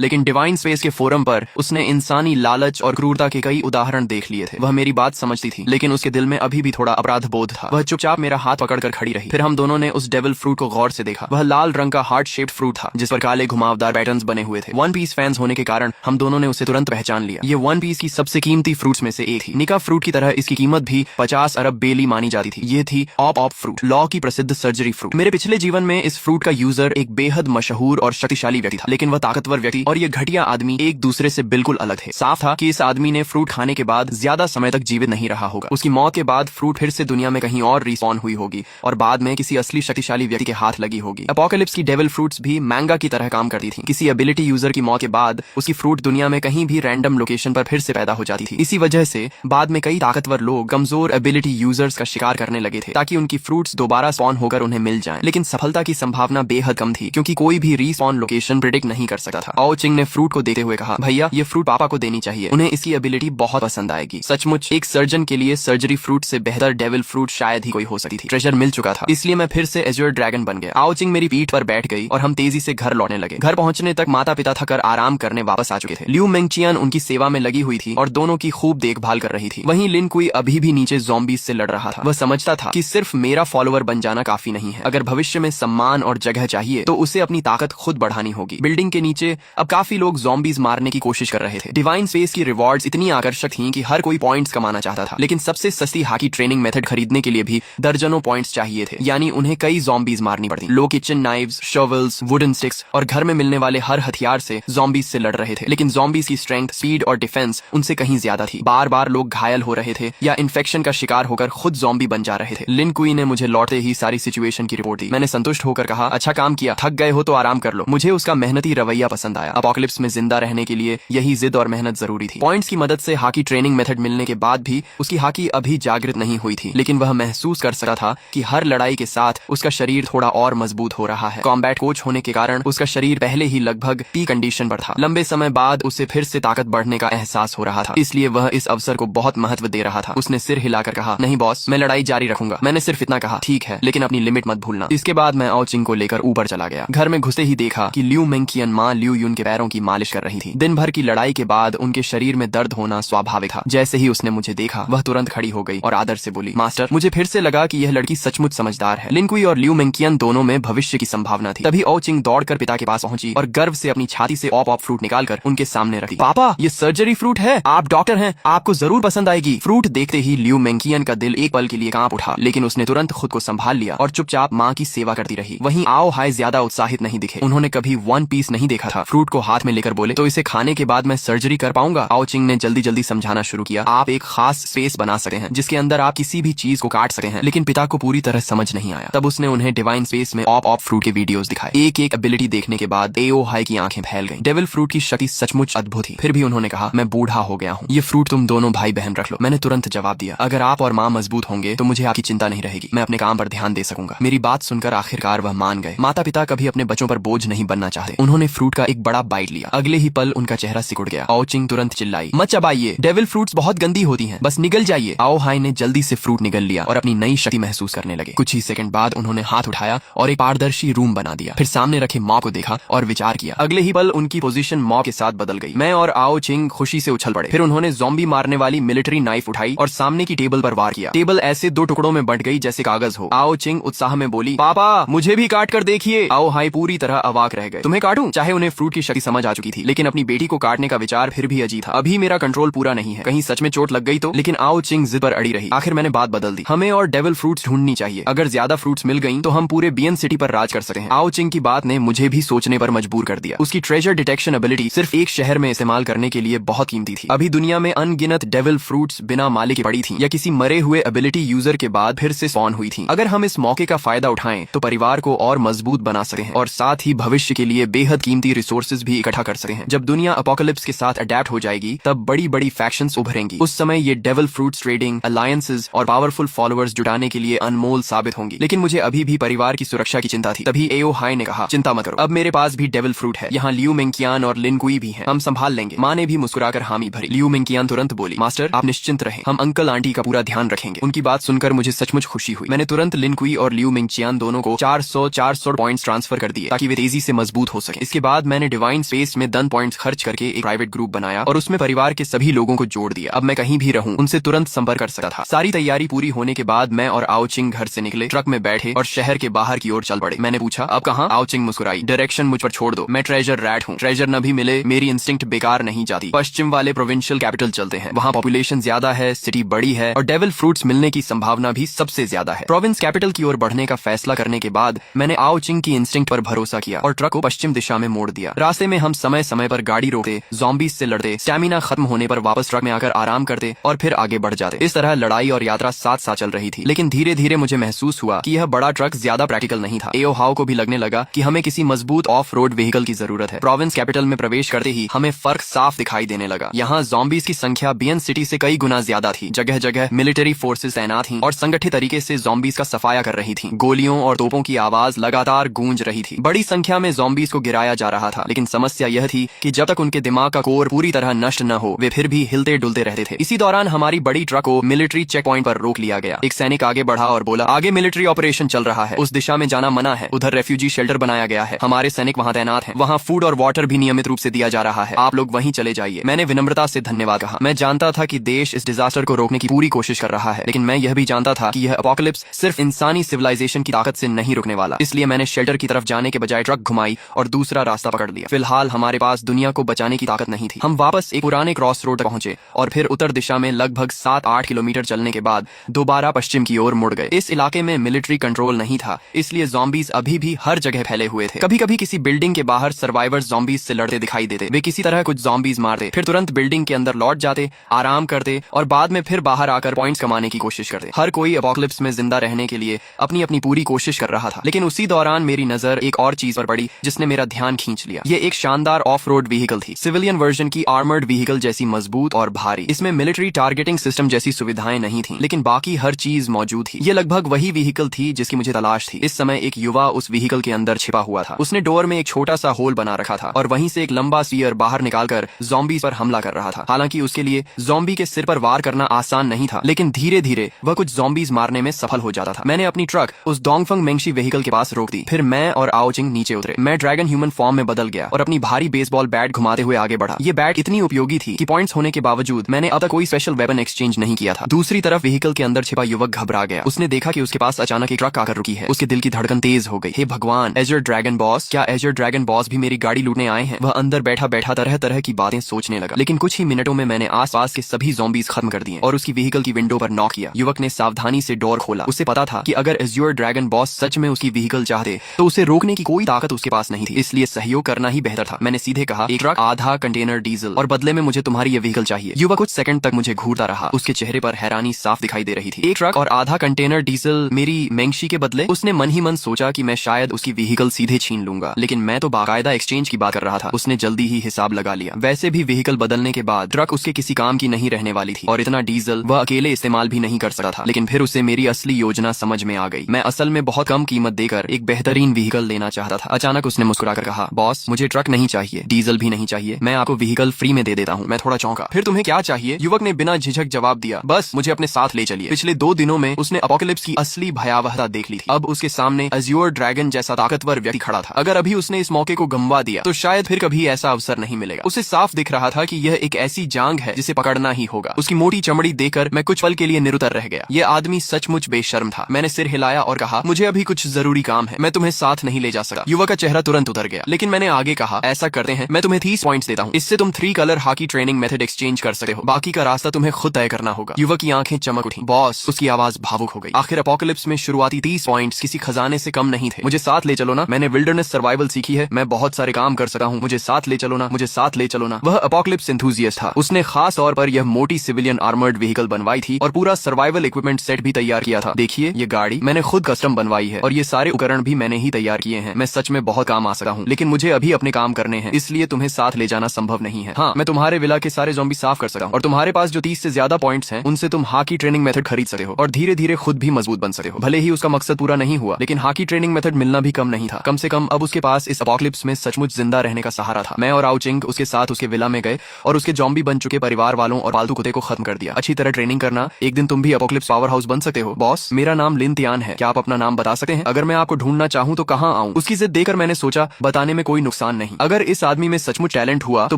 लेकिन डिवाइन स्पेस के फोरम पर उसने इंसानी लालच और क्रूरता के कई उदाहरण देख लिए थे। वह मेरी बात समझती थी, लेकिन उसके दिल में अभी भी थोड़ा अपराध बोध था। वह चुपचाप मेरा हाथ पकड़कर खड़ी रही। फिर हम दोनों ने उस डेविल फ्रूट को गौर से देखा। वह लाल रंग का हार्ट शेप्ड फ्रूट था, जिस पर काले घुमावदार पैटर्न्स बने हुए थे। वन पीस फैंस होने के कारण हम दोनों ने उसे तुरंत पहचान लिया। ये वन पीस की सबसे कीमती फ्रूट्स में से एक थी। निका फ्रूट की तरह इसकी कीमत भी 50 अरब बेली मानी जाती थी। ये थी ऑप फ्रूट, लॉ की प्रसिद्ध सर्जरी फ्रूट। मेरे पिछले जीवन में इस फ्रूट का यूजर एक बेहद मशहूर और शक्तिशाली व्यक्ति था, लेकिन वह ताकतवर व्यक्ति और ये घटिया आदमी एक दूसरे से बिल्कुल अलग थे। साफ था कि इस आदमी ने फ्रूट खाने के बाद ज्यादा समय तक जीवित नहीं रहा होगा। उसकी मौत के बाद फ्रूट फिर से दुनिया में कहीं और रिस्पॉन हुई होगी और बाद में किसी असली शक्तिशाली व्यक्ति के हाथ लगी होगी। अपोकलिप्स की डेविल फ्रूट्स भी मैंगा की तरह काम करती थी। किसी एबिलिटी यूजर की मौत के बाद उसकी फ्रूट दुनिया में कहीं भी रैंडम लोकेशन पर फिर से पैदा हो जाती थी। इसी वजह से बाद में कई ताकतवर लोग कमजोर एबिलिटी यूजर्स का शिकार करने लगे थे, ताकि उनकी फ्रूट्स दोबारा स्पॉन होकर उन्हें मिल जाएं। लेकिन सफलता की संभावना बेहद कम थी, क्योंकि कोई भी रीस्पॉन लोकेशन प्रिडिक्ट नहीं कर सकता था। आओ चिंग ने फ्रूट को देते हुए कहा, भैया ये फ्रूट पापा को देनी चाहिए, उन्हें इसकी एबिलिटी बहुत पसंद आएगी। सचमुच एक सर्जन के लिए सर्जरी फ्रूट से बेहतर डेविल फ्रूट शायद ही कोई हो सकती थी। ट्रेजर मिल चुका था, इसलिए मैं फिर से एज्योर ड्रैगन बन गया। आओ चिंग मेरी पीठ पर बैठ गई और हम तेजी से घर लौटने लगे। घर पहुंचने तक माता पिता थकर आराम करने वापस आ चुके थे। ल्यू मेंगचियन उनकी सेवा में लगी हुई थी और दोनों की खूब देखभाल कर रही थी। वहीं लिन कुई अभी भी नीचे ज़ॉम्बीज से लड़ रहा था। वह समझता था कि सिर्फ मेरा फॉलोअर बन जाना काफी नहीं है। अगर भविष्य में सम्मान और जगह चाहिए तो उसे अपनी ताकत खुद बढ़ानी होगी। बिल्डिंग के नीचे अब काफी लोग ज़ॉम्बीज मारने की कोशिश कर रहे थे। डिवाइन स्पेस की रिवॉर्ड्स इतनी आकर्षक थीं कि हर कोई पॉइंट्स कमाना चाहता था, लेकिन सबसे सस्ती हाकी ट्रेनिंग मेथड खरीदने के लिए भी दर्जनों पॉइंट्स चाहिए थे, यानी उन्हें कई ज़ॉम्बीज मारनी पड़ती। लोग kitchen knives, shovels, wooden sticks और घर में मिलने वाले हर हथियार से ज़ॉम्बीज से लड़ रहे थे, लेकिन ज़ॉम्बीज की स्ट्रेंथ, स्पीड और डिफेंस उनसे कहीं ज्यादा थी। बार बार लोग घायल हो रहे थे या इन्फेक्शन का शिकार होकर खुद ज़ॉम्बी बन जा रहे थे। लिन कुई ने मुझे लौटते ही सारी सिचुएशन की रिपोर्ट दी। मैंने संतुष्ट होकर कहा, अच्छा काम किया, थक गए हो तो आराम कर लो। मुझे उसका मेहनती रवैया पसंद आया। अपोकलिप्स में जिंदा रहने के लिए यही जिद और मेहनत जरूरी थी। पॉइंट्स की मदद से हाकी ट्रेनिंग मेथड मिलने के बाद भी उसकी हाकी अभी जागृत नहीं हुई थी, लेकिन वह महसूस कर सकता था कि हर लड़ाई के साथ उसका शरीर थोड़ा और मजबूत हो रहा है। कॉम्बैट कोच होने के कारण उसका शरीर पहले ही लगभग पी कंडीशन पर था। लंबे समय बाद उसे फिर से ताकत बढ़ने का एहसास हो रहा था, इसलिए वह इस अवसर को बहुत महत्व दे रहा था। उसने सिर हिलाकर कहा, नहीं बॉस, मैं लड़ाई जारी रखूंगा। मैंने सिर्फ इतना कहा, ठीक है, लेकिन अपनी लिमिट मत भूलना। इसके बाद मैं आओ चिंग को लेकर ऊपर चला गया। घर में घुसे ही देखा कि ल्यू मेंगचियन माँ ल्यू युन के पैरों की मालिश कर रही थी। दिन भर की लड़ाई के बाद उनके शरीर में दर्द होना स्वाभाविक था। जैसे ही उसने मुझे देखा, वह तुरंत खड़ी हो गई और आदर से बोली, मास्टर। मुझे फिर से लगा कि यह लड़की सचमुच समझदार है। लिन कुई और ल्यू मेंगचियन दोनों में भविष्य की संभावना थी। तभी आओ चिंग दौड़कर पिता के पास पहुंची और गर्व से अपनी छाती से ऑप फ्रूट निकालकर उनके सामने रखी। पापा, ये सर्जरी फ्रूट है, आप डॉक्टर हैं, आपको जरूर पसंद आएगी। फ्रूट देखते ही ल्यू मेंगचियन का दिल एक पल के लिए कांप उठा, लेकिन उसने तुरंत खुद को संभाल लिया और चुपचाप माँ की सेवा करती रही। वहीं आओ हाय ज्यादा उत्साहित नहीं दिखे। उन्होंने कभी वन पीस नहीं देखा था। फ्रूट को हाथ में लेकर बोले, तो इसे खाने के बाद मैं सर्जरी कर पाऊंगा? आओ चिंग ने जल्दी जल्दी समझाना शुरू किया, आप एक खास स्पेस बना सकते हैं जिसके अंदर आप किसी भी चीज को काट सकते हैं। लेकिन पिता को पूरी तरह समझ नहीं आया। तब उसने उन्हें डिवाइन स्पेस में ऑप फ्रूट के वीडियोस दिखाए। एक एक एबिलिटी देखने के बाद एओ हाई की आंखें फैल गईं। डेविल फ्रूट की शक्ति सचमुच अद्भुत थी। फिर भी उन्होंने कहा, मैं बूढ़ा हो गया हूँ, ये फ्रूट तुम दोनों भाई बहन रख लो। मैंने तुरंत जवाब दिया, अगर आप और माँ मजबूत होंगे तो मुझे आपकी चिंता नहीं रहेगी, मैं अपने काम पर ध्यान दे सकूंगा। मेरी बात सुनकर आखिरकार वह मान गए। माता पिता कभी अपने बच्चों पर बोझ नहीं बनना चाहते। उन्होंने फ्रूट का एक बड़ा बाइट लिया। अगले ही पल उनका चेहरा सिकुड़ गया। आओ चिंग तुरंत चिल्लाई, मत चबाइए, डेविल फ्रूट्स बहुत गंदी होती हैं, बस निगल जाइए। आओ हाई ने जल्दी से फ्रूट निगल लिया और अपनी नई शक्ति महसूस करने लगे। कुछ ही सेकंड बाद उन्होंने हाथ उठाया और एक पारदर्शी रूम बना दिया। फिर सामने रखे मॉब को देखा और विचार किया। अगले ही पल उनकी पोजीशन मॉब के साथ बदल गई। मैं और आओ चिंग खुशी से उछल पड़े। फिर उन्होंने ज़ॉम्बी मारने वाली मिलिट्री नाइफ उठाई और सामने की टेबल पर वार किया। टेबल ऐसे 2 टुकड़ों में बंट गई जैसे कागज हो। आओ चिंग उत्साह में बोली, पापा मुझे भी काट कर देखिए। आओ हाई पूरी तरह अवाक रह गए। तुम्हें काटूं? चाहे उन्हें फ्रूट की शक्ति समझ आ चुकी थी, लेकिन अपनी बेटी को काटने का विचार फिर भी अजीब था। अभी मेरा कंट्रोल पूरा नहीं है, कहीं सच में चोट लग गई तो। लेकिन आओ चिंग जिद पर अड़ी रही। आखिर मैंने बात बदल दी, हमें और डेविल फ्रूट्स ढूंढनी चाहिए। अगर ज्यादा फ्रूट्स मिल गई तो हम पूरे बियन सिटी पर राज कर सकते हैं। आओ चिंग की बात ने मुझे भी सोचने पर मजबूर कर दिया। उसकी ट्रेजर डिटेक्शन एबिलिटी सिर्फ एक शहर में इस्तेमाल करने के लिए बहुत कीमती थी। अभी दुनिया में अनगिनत डेविल फ्रूट्स बिना मालिक के पड़ी थी या किसी मरे हुए एबिलिटी यूजर के बाद फिर से स्पॉन हुई थी। अगर हम इस मौके का फायदा उठाएं तो परिवार को और मजबूत बना सकते हैं और साथ ही भविष्य के लिए बेहद कीमती रिसोर्सेज भी इकट्ठा कर सकते हैं। जब दुनिया अपोकलिप्स के साथ अडेप्ट हो जाएगी तब बड़ी बड़ी फैक्शंस उभरेंगी। उस समय ये डेविल फ्रूट्स ट्रेडिंग अलायंसेज और पावरफुल फॉलोअर्स जुटाने के लिए अनमोल साबित होंगी। लेकिन मुझे अभी भी परिवार की सुरक्षा की चिंता थी। तभी एओ हाई ने कहा, चिंता मत करो, अब मेरे पास भी डेविल फ्रूट है। यहाँ ल्यू मेंगचियन और लिन कुई भी हैं, हम संभाल लेंगे। माँ ने भी मुस्कुराकर हामी भरी। ल्यू मेंगचियन तुरंत बोली, मास्टर आप निश्चिंत रहें, हम अंकल आंटी का पूरा पूरा ध्यान रखेंगे। उनकी बात सुनकर मुझे सचमुच खुशी हुई। मैंने तुरंत लिन कुई और लियू मिंगचियान दोनों को 400 पॉइंट्स ट्रांसफर कर दिए ताकि वे तेजी से मजबूत हो सके। इसके बाद मैंने डिवाइन स्पेस में 10 पॉइंट्स खर्च करके एक प्राइवेट ग्रुप बनाया और उसमें परिवार के सभी लोगों को जोड़ दिया। अब मैं कहीं भी रहूं उनसे तुरंत संपर्क कर सकता था। सारी तैयारी पूरी होने के बाद मैं और आओचिंग घर से निकले, ट्रक में बैठे और शहर के बाहर की ओर चल पड़े। मैंने पूछा, अब कहाँ? आओचिंग मुस्कुराई, डायरेक्शन मुझ पर छोड़ दो, मैं ट्रेजर रैट हूँ। ट्रेजर न भी मिले मेरी इंस्टिंक्ट बेकार नहीं जाती। पश्चिम वाले प्रोविंशियल कैपिटल चलते हैं, वहाँ पॉपुलेशन ज्यादा है, सिटी बड़ी है और डेविल फ्रूट्स मिलने की संभावना भी सबसे ज्यादा है। प्रोविंस कैपिटल की ओर बढ़ने का फैसला करने के बाद मैंने आओचिंग की इंस्टिंक्ट पर भरोसा किया और ट्रक को पश्चिम दिशा में मोड़ दिया। रास्ते में हम समय समय पर गाड़ी रोकते, ज़ॉम्बीज से लड़ते, स्टैमिना खत्म होने पर वापस ट्रक में आकर आराम करते और फिर आगे बढ़ जाते। इस तरह लड़ाई और यात्रा साथ साथ चल रही थी। लेकिन धीरे धीरे मुझे महसूस हुआ कि यह बड़ा ट्रक ज्यादा प्रैक्टिकल नहीं था। एओ हाओ को भी लगने लगा कि हमें किसी मजबूत ऑफ रोड व्हीकल की जरूरत है। प्रोविंस कैपिटल में प्रवेश करते ही हमें फर्क साफ दिखाई देने लगा। यहाँ ज़ॉम्बीज की संख्या बियन सिटी से कई गुना ज्यादा थी। जगह जगह मिलिट्री फोर्सेस तैनात थी और संगठित तरीके से ज़ॉम्बीज का सफाया कर रही थी। गोलियों और तोपों की आवाज लगातार गूंज रही थी। बड़ी संख्या में ज़ॉम्बीज को गिराया जा रहा था, लेकिन समस्या यह थी कि जब तक उनके दिमाग का कोर पूरी तरह नष्ट न हो वे फिर भी हिलते डुलते रहते थे। इसी दौरान हमारी बड़ी ट्रक को मिलिट्री चेक पॉइंट पर रोक लिया गया। एक सैनिक आगे बढ़ा और बोला, आगे मिलिट्री ऑपरेशन चल रहा है, उस दिशा में जाना मना है। उधर रेफ्यूजी शेल्टर बनाया गया है, हमारे सैनिक वहाँ तैनात हैं। वहाँ फूड और वाटर भी नियमित रूप से दिया जा रहा है, आप लोग वहीं चले जाइए। मैंने विनम्रता से धन्यवाद कहा। मैं जानता था कि देश इस डिजास्टर को रोकने की पूरी कोशिश कर रहा है, लेकिन मैं यह भी जानता था कि यह एपोकलिप्स सिर्फ इंसानी सिविलाइजेशन की ताकत से नहीं रुकने वाला। इसलिए मैंने शेल्टर की तरफ जाने के बजाय ट्रक घुमाई और दूसरा रास्ता पकड़ लिया। फिलहाल हमारे पास दुनिया को बचाने की ताकत नहीं थी। हम वापस एक पुराने क्रॉस रोड तक पहुंचे और फिर उत्तर दिशा में लगभग 7-8 किलोमीटर चलने के बाद दोबारा पश्चिम की ओर मुड़ गए। इस इलाके में मिलिट्री कंट्रोल नहीं था, इसलिए ज़ॉम्बीज अभी भी हर जगह फैले हुए थे। कभी कभी किसी बिल्डिंग के बाहर सर्वाइवर्स ज़ॉम्बीज से लड़ते दिखाई देते। वे किसी तरह कुछ ज़ॉम्बीज मारते, फिर तुरंत बिल्डिंग के अंदर लौट जाते, आराम करते और बाद में फिर बाहर आकर पॉइंट्स कमाने की कोशिश करते। हर कोई एपोकलिप्स में जिंदा रहने के लिए अपनी अपनी पूरी कोशिश कर रहा था। लेकिन उसी दौरान मेरी नजर एक और चीज पर पड़ी जिसने मेरा ध्यान खींच लिया। ये एक शानदार ऑफ रोड व्हीकल थी, सिविलियन वर्जन की आर्मर्ड व्हीकल जैसी मजबूत और भारी। इसमें मिलिट्री टारगेटिंग सिस्टम जैसी सुविधाएं नहीं थी, लेकिन बाकी हर चीज मौजूद थी। ये लगभग वही व्हीकल थी जिसकी मुझे तलाश थी। इस समय एक युवा उस व्हीकल के अंदर छिपा हुआ था। उसने डोर में एक छोटा सा होल बना रखा था और वहीं से एक लंबा स्पीयर बाहर निकालकर ज़ॉम्बीज पर हमला कर रहा था। हालांकि उसके लिए ज़ॉम्बी के सिर पर वार करना आसान नहीं था, लेकिन धीरे धीरे वह कुछ ज़ॉम्बीज मारने में सफल हो जाता था। मैंने अपनी ट्रक उस डोंगफंग मेंगशी व्हीकल के पास रोक दी। फिर मैं और आओचिंग नीचे उतरे। मैं ड्रैगन ह्यूमन फॉर्म में बदल गया और अपनी भारी बेसबॉल बैट घुमाते हुए आगे बढ़ा। ये बैट इतनी उपयोगी थी कि पॉइंट्स होने के बावजूद मैंने अब तक कोई स्पेशल वेपन एक्सचेंज नहीं किया था। दूसरी तरफ व्हीकल के अंदर छिपा युवक घबरा गया। उसने देखा कि उसके पास अचानक एक ट्रक आकर रुकी है। उसके दिल की धड़कन तेज हो गई। हे भगवान, एजर ड्रैगन बॉस, क्या एजर ड्रैगन बॉस भी मेरी गाड़ी लूटने आए हैं? वह अंदर बैठा बैठा तरह तरह की बातें सोचने लगा। लेकिन कुछ ही मिनटों में मैंने आसपास के सभी ज़ॉम्बीज खत्म कर दिए और उसकी व्हीकल की विंडो पर नॉक किया। युवक ने सावधानी से डोर खोला। उसे पता था कि अगर एज्योर ड्रैगन बॉस सच में उसकी व्हीकल चाहते तो उसे रोकने की कोई ताकत उसके पास नहीं थी, इसलिए सहयोग करना ही बेहतर था। मैंने सीधे कहा, एक ट्रक, आधा कंटेनर डीजल और बदले में मुझे तुम्हारी ये व्हीकल चाहिए। युवक कुछ सेकंड तक मुझे घूरता रहा। उसके चेहरे पर हैरानी साफ दिखाई दे रही थी। एक ट्रक और आधा कंटेनर डीजल मेरी मेंगशी के बदले? उसने मन ही मन सोचा कि मैं शायद उसकी व्हीकल सीधे छीन लूंगा, लेकिन मैं तो बाकायदा एक्सचेंज की बात कर रहा था। उसने जल्दी ही हिसाब लगा लिया। वैसे भी व्हीकल बदलने के बाद ट्रक उसके किसी काम की नहीं रहने वाली थी और इतना डीजल वह अकेले इस्तेमाल भी नहीं कर सकता था। लेकिन फिर उसे मेरी असली योजना समझ में आ गई। मैं असल में बहुत कम कीमत देकर एक बेहतरीन व्हीकल लेना चाहता था। अचानक उसने मुस्कुराकर कहा, बॉस, मुझे ट्रक नहीं चाहिए, डीजल भी नहीं चाहिए, मैं आपको व्हीकल फ्री में दे देता हूँ। मैं थोड़ा चौंका। फिर तुम्हें क्या चाहिए? युवक ने बिना झिझक जवाब दिया, बस मुझे अपने साथ ले चलिए। पिछले 2 दिनों में उसने एपोकलिप्स की असली भयावहता देख ली थी। अब उसके सामने एज्योर ड्रैगन जैसा ताकतवर व्यक्ति खड़ा था। अगर अभी उसने इस मौके को गंवा दिया तो शायद फिर कभी ऐसा अवसर नहीं मिलेगा। उसे साफ दिख रहा था कि यह एक ऐसी जांग है जिसे पकड़ना ही होगा। उसकी मोटी चमड़ी देखकर मैं कुछ पल के लिए निरुत्तर रह गया। यह आदमी सचमुच बेशर्म था। मैंने सिर हिलाया और कहा, मुझे अभी कुछ जरूरी काम है, मैं तुम्हें साथ नहीं ले जा सकता। युवक का चेहरा तुरंत उतर गया, लेकिन मैंने आगे कहा, ऐसा करते हैं, मैं तुम्हें 30 पॉइंट्स देता हूँ। इससे तुम 3 colour hockey training method exchange कर सकते हो। बाकी का रास्ता तुम्हें खुद तय करना होगा। युवक की आंखें चमक उठी। बॉस, उसकी आवाज भावुक हो गई। आखिर एपोकलिप्स में शुरुआती 30 पॉइंट्स किसी खजाने से कम नहीं थे। मुझे साथ ले चलो ना, मैंने विल्डरनेस सर्वाइवल सीखी है, मैं बहुत सारे काम कर सकता हूँ, मुझे साथ ले चलो ना, मुझे साथ ले चलो ना। वह एपोकलिप्स एंथुसियास्ट था। उसने खास तौर पर यह मोटी सिविलियन आर्मर्ड व्हीकल बनवाई थी और पूरा सर्वाइवल इक्विपमेंट सेट भी तैयार किया था। देखिए, ये गाड़ी मैंने खुद कस्टम बनवाई है और ये सारे उपकरण भी मैंने ही तैयार किए हैं। मैं सच में बहुत काम आ सकता हूँ, लेकिन मुझे अभी अपने काम करने हैं, इसलिए तुम्हें साथ ले जाना संभव नहीं है। हाँ, मैं तुम्हारे विला के सारे ज़ॉम्बी साफ कर सकता हूँ और तुम्हारे पास जो 30 से ज्यादा पॉइंट्स हैं उनसे तुम हॉकी ट्रेनिंग मेथड खरीद सकते हो और धीरे धीरे खुद भी मजबूत बन सकते हो। भले ही उसका मकसद पूरा नहीं हुआ, लेकिन हॉकी ट्रेनिंग मेथड मिलना भी कम नहीं था। कम से कम अब उसके पास इस एपोकलिप्स में सचमुच जिंदा रहने का सहारा था। मैं और आओचिंग उसके साथ उसके विला में गए और उसके ज़ॉम्बी बन चुके परिवार वालों और पालतू कुत्ते को खत्म कर दिया। अच्छी तरह ट्रेनिंग ट्रेनिंग करना, एक दिन तुम भी एपोकलिप्स पावर हाउस बन सकते हो। बॉस, मेरा नाम लिन तियान है, क्या आप अपना नाम बता सकते हैं? अगर मैं आपको ढूंढना चाहूँ तो कहाँ आऊँ? उसकी जिद देकर मैंने सोचा बताने में कोई नुकसान नहीं। अगर इस आदमी में सचमुच टैलेंट हुआ तो